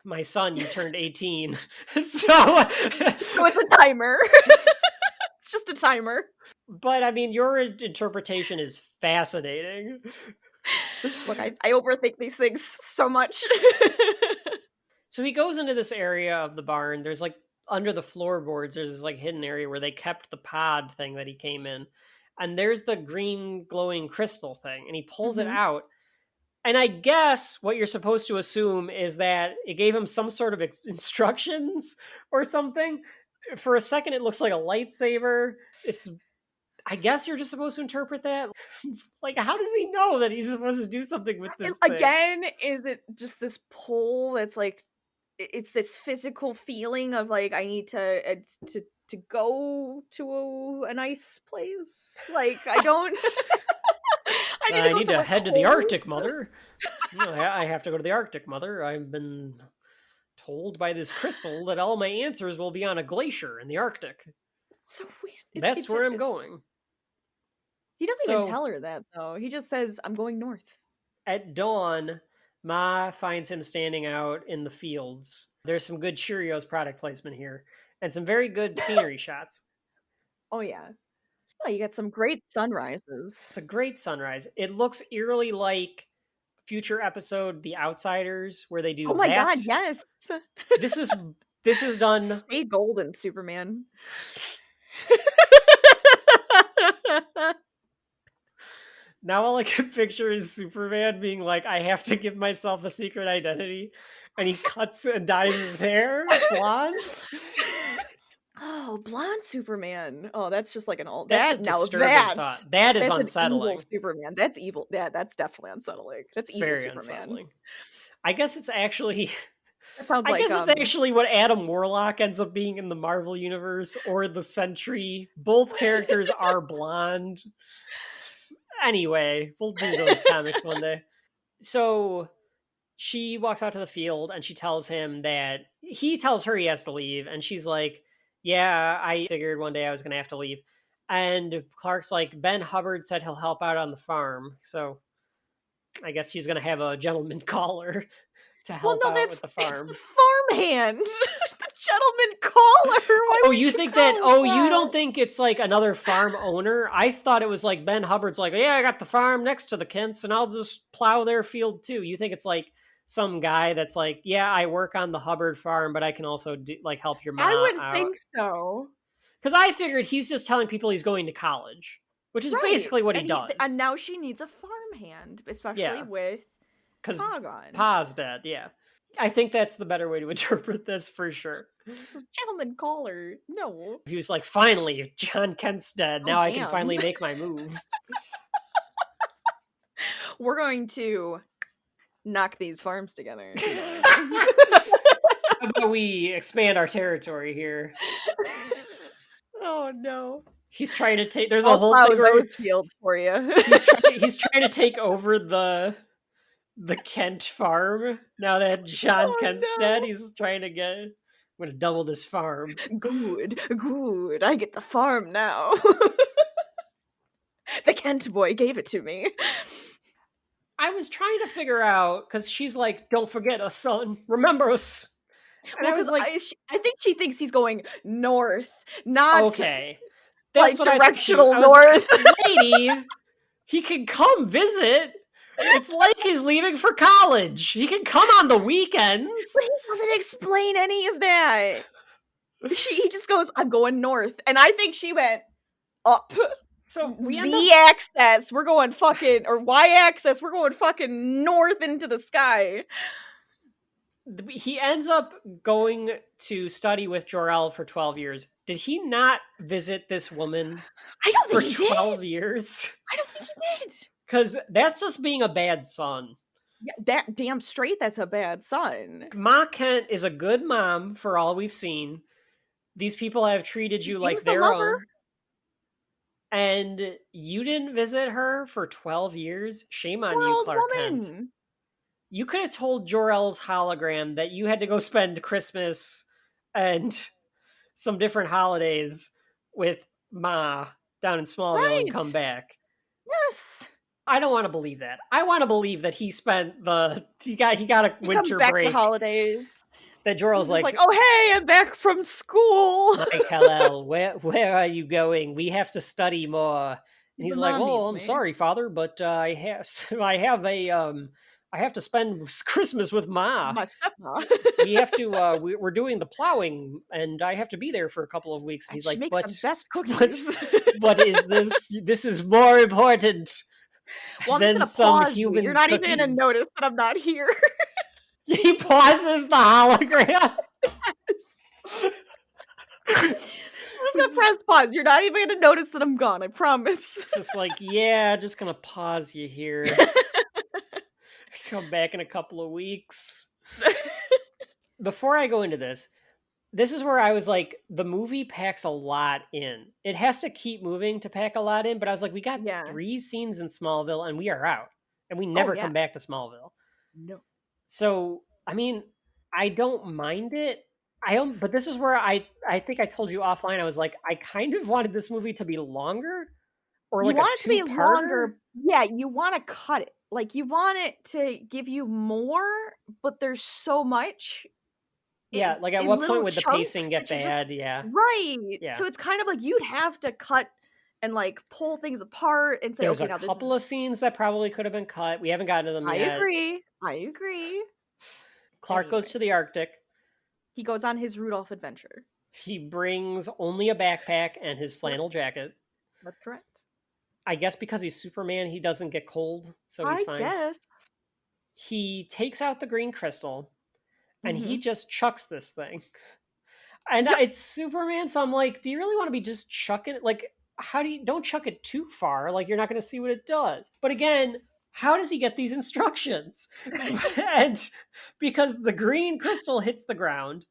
my son, you turned 18. So it's a timer. It's just a timer. But I mean, your interpretation is fascinating. Look, I overthink these things so much. So he goes into this area of the barn. There's like, under the floorboards, there's this like hidden area where they kept the pod thing that he came in. And there's the green glowing crystal thing. And he pulls it out. And I guess what you're supposed to assume is that it gave him some sort of instructions or something. For a second, it looks like a lightsaber. I guess you're just supposed to interpret that. Like, how does he know that he's supposed to do something with this thing? Again, is it just this pull that's like, it's this physical feeling of like, I need to go to a nice place? Like, I don't... I need to head to the Arctic, Mother. I have to go to the Arctic, Mother. I've been told by this crystal that all my answers will be on a glacier in the Arctic. It's so weird. That's where I'm going. He doesn't even tell her that, though. He just says, I'm going north. At dawn, Ma finds him standing out in the fields. There's some good Cheerios product placement here, and some very good scenery shots. Oh, yeah. Oh, you get some great sunrises. It's a great sunrise. It looks eerily like future episode The Outsiders, where they do Oh my god, yes! This is done... Stay golden, Superman. Now all I can picture is Superman being like, I have to give myself a secret identity. And he cuts and dyes his hair blonde. Oh, blonde Superman. Oh, that's just like an old... That's a disturbing thought. That is unsettling. Evil Superman. That's evil. Yeah, that's definitely unsettling. That's evil very Superman. Unsettling. I guess it's actually... I guess it's actually what Adam Warlock ends up being in the Marvel Universe or the Sentry. Both characters are blonde. Anyway, we'll do those comics one day. So she walks out to the field and she tells him that... He tells her he has to leave, and she's like, yeah, I figured one day I was going to have to leave. And Clark's like, Ben Hubbard said he'll help out on the farm. So I guess she's going to have a gentleman caller to help out with the farm. It's the farmhand. The gentleman caller. You think that? Oh, you don't think it's like another farm owner? I thought it was like Ben Hubbard's like, yeah, I got the farm next to the Kents and I'll just plow their field too. You think it's like some guy that's like, yeah, I work on the Hubbard farm, but I can also help your mom I would out. think so. Because I figured he's just telling people he's going to college, which is basically what he does. And now she needs a farmhand, especially with Pa gone. Pa's dead, yeah. I think that's the better way to interpret this for sure. Gentleman caller, no. He was like, finally, John Kent's dead. Now I can finally make my move. We're going to knock these farms together. How about we expand our territory here? Oh no. He's trying to take... There's a whole thing where... those fields for you. he's trying to take over the Kent farm. Now that John Kent's dead, he's trying to get... I'm going to double this farm. Good. I get the farm now. The Kent boy gave it to me. I was trying to figure out, because she's like, don't forget us, son. Remember us. And I was like... I think she thinks he's going north, not... Okay. That's like directional north. Lady, he can come visit. It's like he's leaving for college. He can come on the weekends. But he doesn't explain any of that. He just goes, I'm going north. And I think she went up. So Z-axis, we're going fucking, or Y-axis, we're going fucking north into the sky. He ends up going to study with Jor-El for 12 years. Did he not visit this woman for 12 years? I don't think he did. Because that's just being a bad son. Yeah, that damn straight that's a bad son. Ma Kent is a good mom for all we've seen. These people have treated you like their own. And you didn't visit her for 12 years? Shame on you, Clark Kent. You could have told Jor-El's hologram that you had to go spend Christmas and some different holidays with Ma down in Smallville and come back. Yes. I don't want to believe that. I want to believe that he spent he got a winter break. For holidays. That Jor-El's like, oh hey, I'm back from school. Mike Hallel, where are you going? We have to study more. And he's like, oh, I'm sorry, Father, but I have to spend Christmas with Ma. My stepma. We have to. We're doing the plowing, and I have to be there for a couple of weeks. And he's like, "But the best cookies." But is this? This is more important. Well, I'm just gonna pause you. You're not even gonna notice that I'm not here. He pauses the hologram. I'm just gonna press pause. You're not even gonna notice that I'm gone, I promise. It's just like, yeah, just gonna pause you here. Come back in a couple of weeks. Before I go into this is where I was like, the movie packs a lot in. It has to keep moving to pack a lot in, but I was like, we got 3 scenes in Smallville and we are out. And we never come back to Smallville. No. So, I mean, I don't mind it. But this is where I think I told you offline, I was like, I kind of wanted this movie to be longer. Or like you want it to be longer. Yeah, you want to cut it. Like, you want it to give you more, but there's so much. Yeah, like at what point would the pacing get bad? Yeah. Right. Yeah. So it's kind of like you'd have to cut and like pull things apart and say, there's a couple of scenes that probably could have been cut. We haven't gotten to them yet. I agree. Clark goes to the Arctic. He goes on his Rudolph adventure. He brings only a backpack and his flannel jacket. That's correct. I guess because he's Superman, he doesn't get cold, so he's fine. I guess. He takes out the green crystal, and he just chucks this thing. And it's Superman, so I'm like, do you really want to be just chucking it? Like, don't chuck it too far, like you're not going to see what it does. But again, how does he get these instructions? And because the green crystal hits the ground,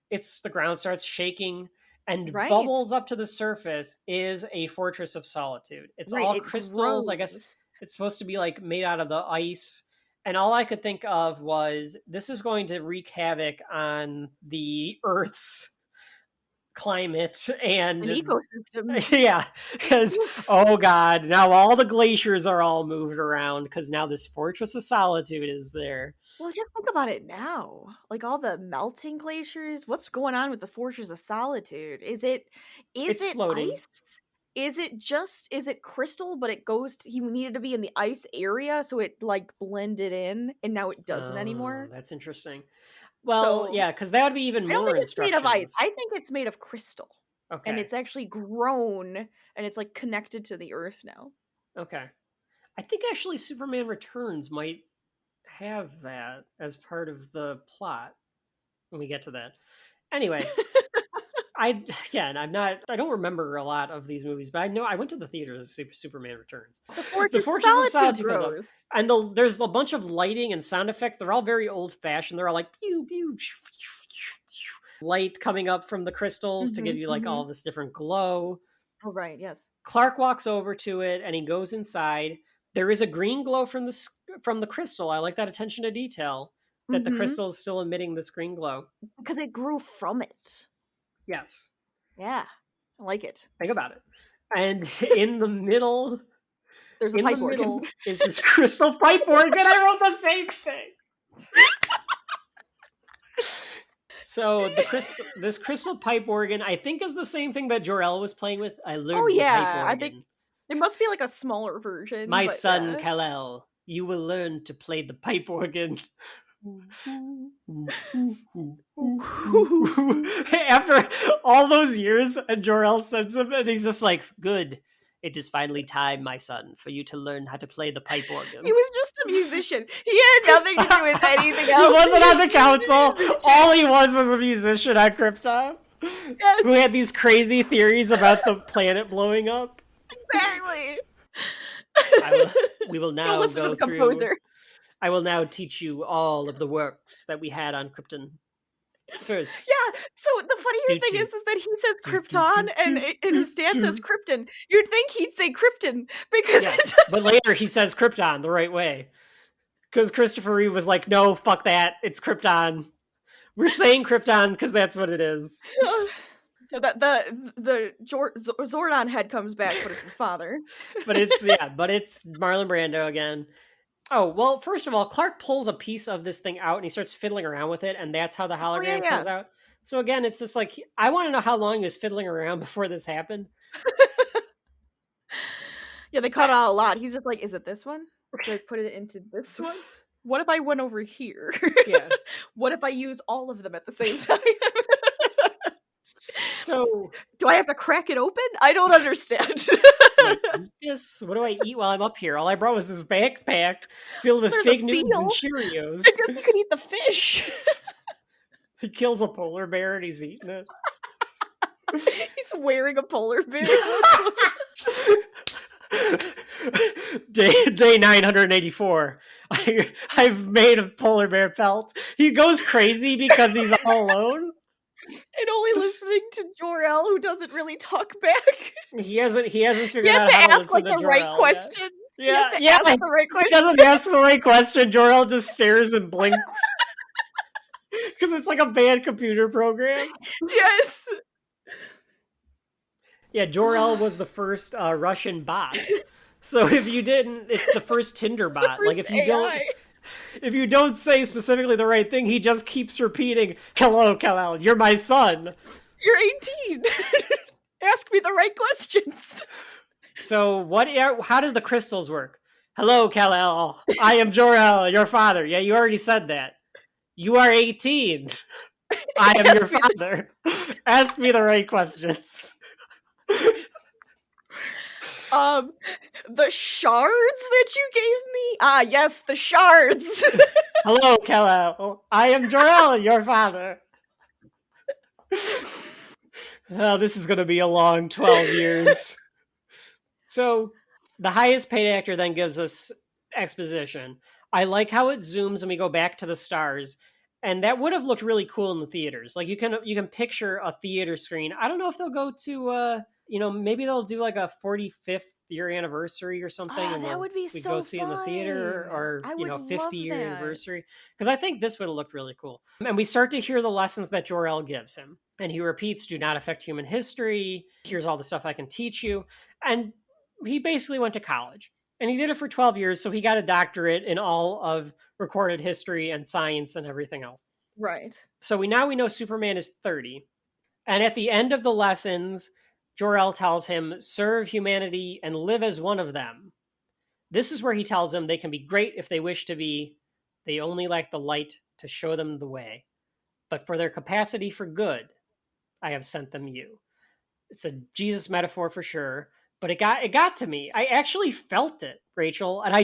the ground starts shaking, and bubbles up to the surface is a fortress of solitude. It's all crystals. Grows. I guess it's supposed to be like made out of the ice. And all I could think of was, this is going to wreak havoc on the Earth's climate and an ecosystem. Yeah, because oh god, now all the glaciers are all moved around because now this fortress of solitude is there. Well, just think about it now, like all the melting glaciers. What's going on with the fortress of solitude? Is it floating. Ice? Is it crystal, but he needed to be in the ice area, so it like blended in, and now it doesn't anymore. That's interesting. Well, yeah, because that would be even more instructions. It's made of ice. I think it's made of crystal. Okay. And it's actually grown, and it's like connected to the Earth now. Okay. I think actually Superman Returns might have that as part of the plot when we get to that. Anyway, I don't remember a lot of these movies, but I know I went to the theaters to see Superman Returns. The Fortress of Solitude goes up, and there's a bunch of lighting and sound effects. They're all very old-fashioned. They're all like pew pew, light coming up from the crystals to give you like all this different glow. Oh right, yes. Clark walks over to it and he goes inside. There is a green glow from the crystal. I like that attention to detail that the crystal is still emitting this green glow because it grew from it. Yes. Yeah. I like it. Think about it. And in the middle, there's a pipe organ. Is this crystal pipe organ. I wrote the same thing. So this crystal pipe organ, I think, is the same thing that Jor-El was playing with. I learned the pipe organ. I think it must be like a smaller version. My son Kal-El, you will learn to play the pipe organ. After all those years, and Jor-El sends him, and he's just like, good. It is finally time, my son, for you to learn how to play the pipe organ. He was just a musician. He had nothing to do with anything else. He wasn't on the council. All he was a musician on Krypton. Yes. Who had these crazy theories about the planet blowing up. Exactly. We will now go through. I will now teach you all of the works that we had on Krypton. First. Yeah, so the funnier thing is that he says Krypton and his dad says Krypton. You'd think he'd say Krypton because but later he says Krypton the right way. Because Christopher Reeve was like, no, fuck that, it's Krypton. We're saying Krypton because that's what it is. So that the Zordon head comes back, but it's his father. but it's Marlon Brando again. Oh, well, first of all, Clark pulls a piece of this thing out and he starts fiddling around with it, and that's how the hologram comes out. So again, it's just like, I want to know how long he was fiddling around before this happened. Yeah, they cut out a lot. He's just like, is it this one? Should I put it into this one? What if I went over here? Yeah. What if I use all of them at the same time? So, do I have to crack it open? I don't understand. Yes. What do I eat while I'm up here? All I brought was this backpack filled with fig Newtons and Cheerios. I guess you could eat the fish. He kills a polar bear and he's eating it. He's wearing a polar bear. Day 984. I've made a polar bear pelt. He goes crazy because he's all alone. And only listening to Jor-El, who doesn't really talk back. He hasn't figured out how to listen to Jor-El. The right questions. Yeah, he has to ask the right questions. He doesn't ask the right question. Jor-El just stares and blinks. Because it's like a bad computer program. Yes. Yeah, Jor-El was the first Russian bot. So if you didn't, it's the first Tinder bot. Like if you don't say specifically the right thing, he just keeps repeating, "Hello, Kal-El, you're my son. You're 18. Ask me the right questions." So how do the crystals work? "Hello, Kal-El, I am Jor-El, your father." Yeah, you already said that. "You are 18. I am your father. Ask me the right questions." The shards that you gave me? Ah, yes, the shards. "Hello, Kal-El, I am Jor-El, your father." Oh, this is going to be a long 12 years. So, the highest paid actor then gives us exposition. I like how it zooms and we go back to the stars. And that would have looked really cool in the theaters. Like, you can picture a theater screen. I don't know if they'll go to, maybe they'll do like a 45th year anniversary or something. Oh, and that would be so go see fun. in the theater, or 50-year anniversary. Because I think this would have looked really cool. And we start to hear the lessons that Jor-El gives him. And he repeats, "Do not affect human history. Here's all the stuff I can teach you." And he basically went to college. And he did it for 12 years, so he got a doctorate in all of recorded history and science and everything else. Right. So we know Superman is 30. And at the end of the lessons, Jor-El tells him, "Serve humanity and live as one of them." This is where he tells him they can be great if they wish to be. They only lack the light to show them the way. But for their capacity for good, I have sent them you. It's a Jesus metaphor for sure. But it got to me. I actually felt it, Rachel, and I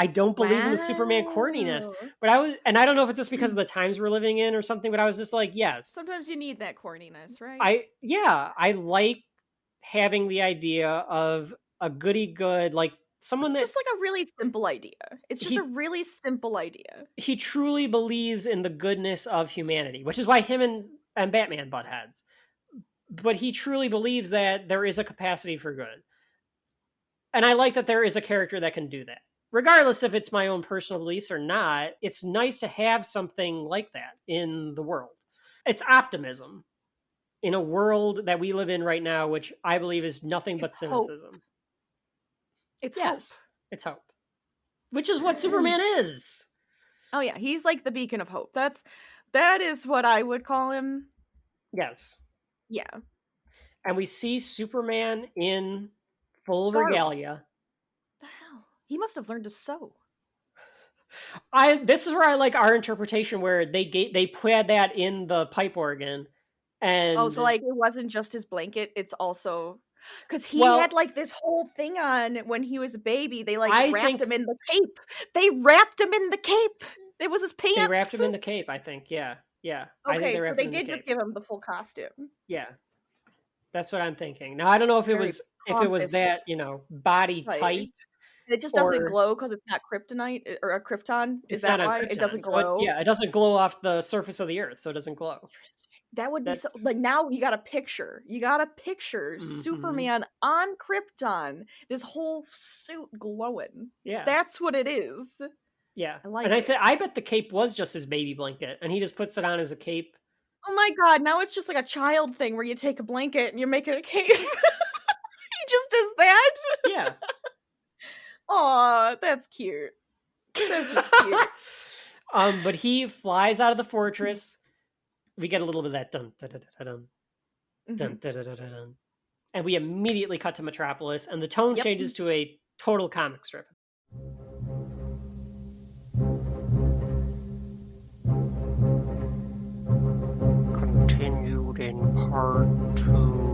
don't believe in the Superman corniness. But I don't know if it's just because of the times we're living in or something, but I was just like, yes. Sometimes you need that corniness, right? I like having the idea of a goody good, like someone it's just like a really simple idea. It's just a really simple idea. He truly believes in the goodness of humanity, which is why him and Batman butt heads. But he truly believes that there is a capacity for good. And I like that there is a character that can do that. Regardless if it's my own personal beliefs or not, it's nice to have something like that in the world. It's optimism in a world that we live in right now, which I believe is nothing but cynicism. Hope. It's hope. It's hope. Which is what Superman is. Oh yeah, he's like the beacon of hope. That is what I would call him. Yes. Yeah. And we see Superman in full regalia. The hell? He must have learned to sew. This is where I like our interpretation, where they put that in the pipe organ. And so like it wasn't just his blanket, it's also because he had like this whole thing on when he was a baby. They wrapped him in the cape. They wrapped him in the cape. It was his pants. They wrapped him in the cape, I think. Yeah. Okay, so they did just give him the full costume. Yeah, that's what I'm thinking. Now I don't know if it was that body tight. It just doesn't glow because it's not kryptonite or a krypton. Is that why it doesn't glow? It doesn't glow off the surface of the earth, so it doesn't glow. Interesting. That would be so. Like now you got a picture. Superman on Krypton. This whole suit glowing. Yeah, that's what it is. Yeah, I bet the cape was just his baby blanket, and he just puts it on as a cape. Oh my god! Now it's just like a child thing where you take a blanket and you make it a cape. He just does that. Yeah. Aw, that's cute. That's just cute. But he flies out of the fortress. We get a little bit of that dun dun dun dun dun dun dun dun dun, and we immediately cut to Metropolis, and the tone changes to a total comic strip. Continued in cartoon.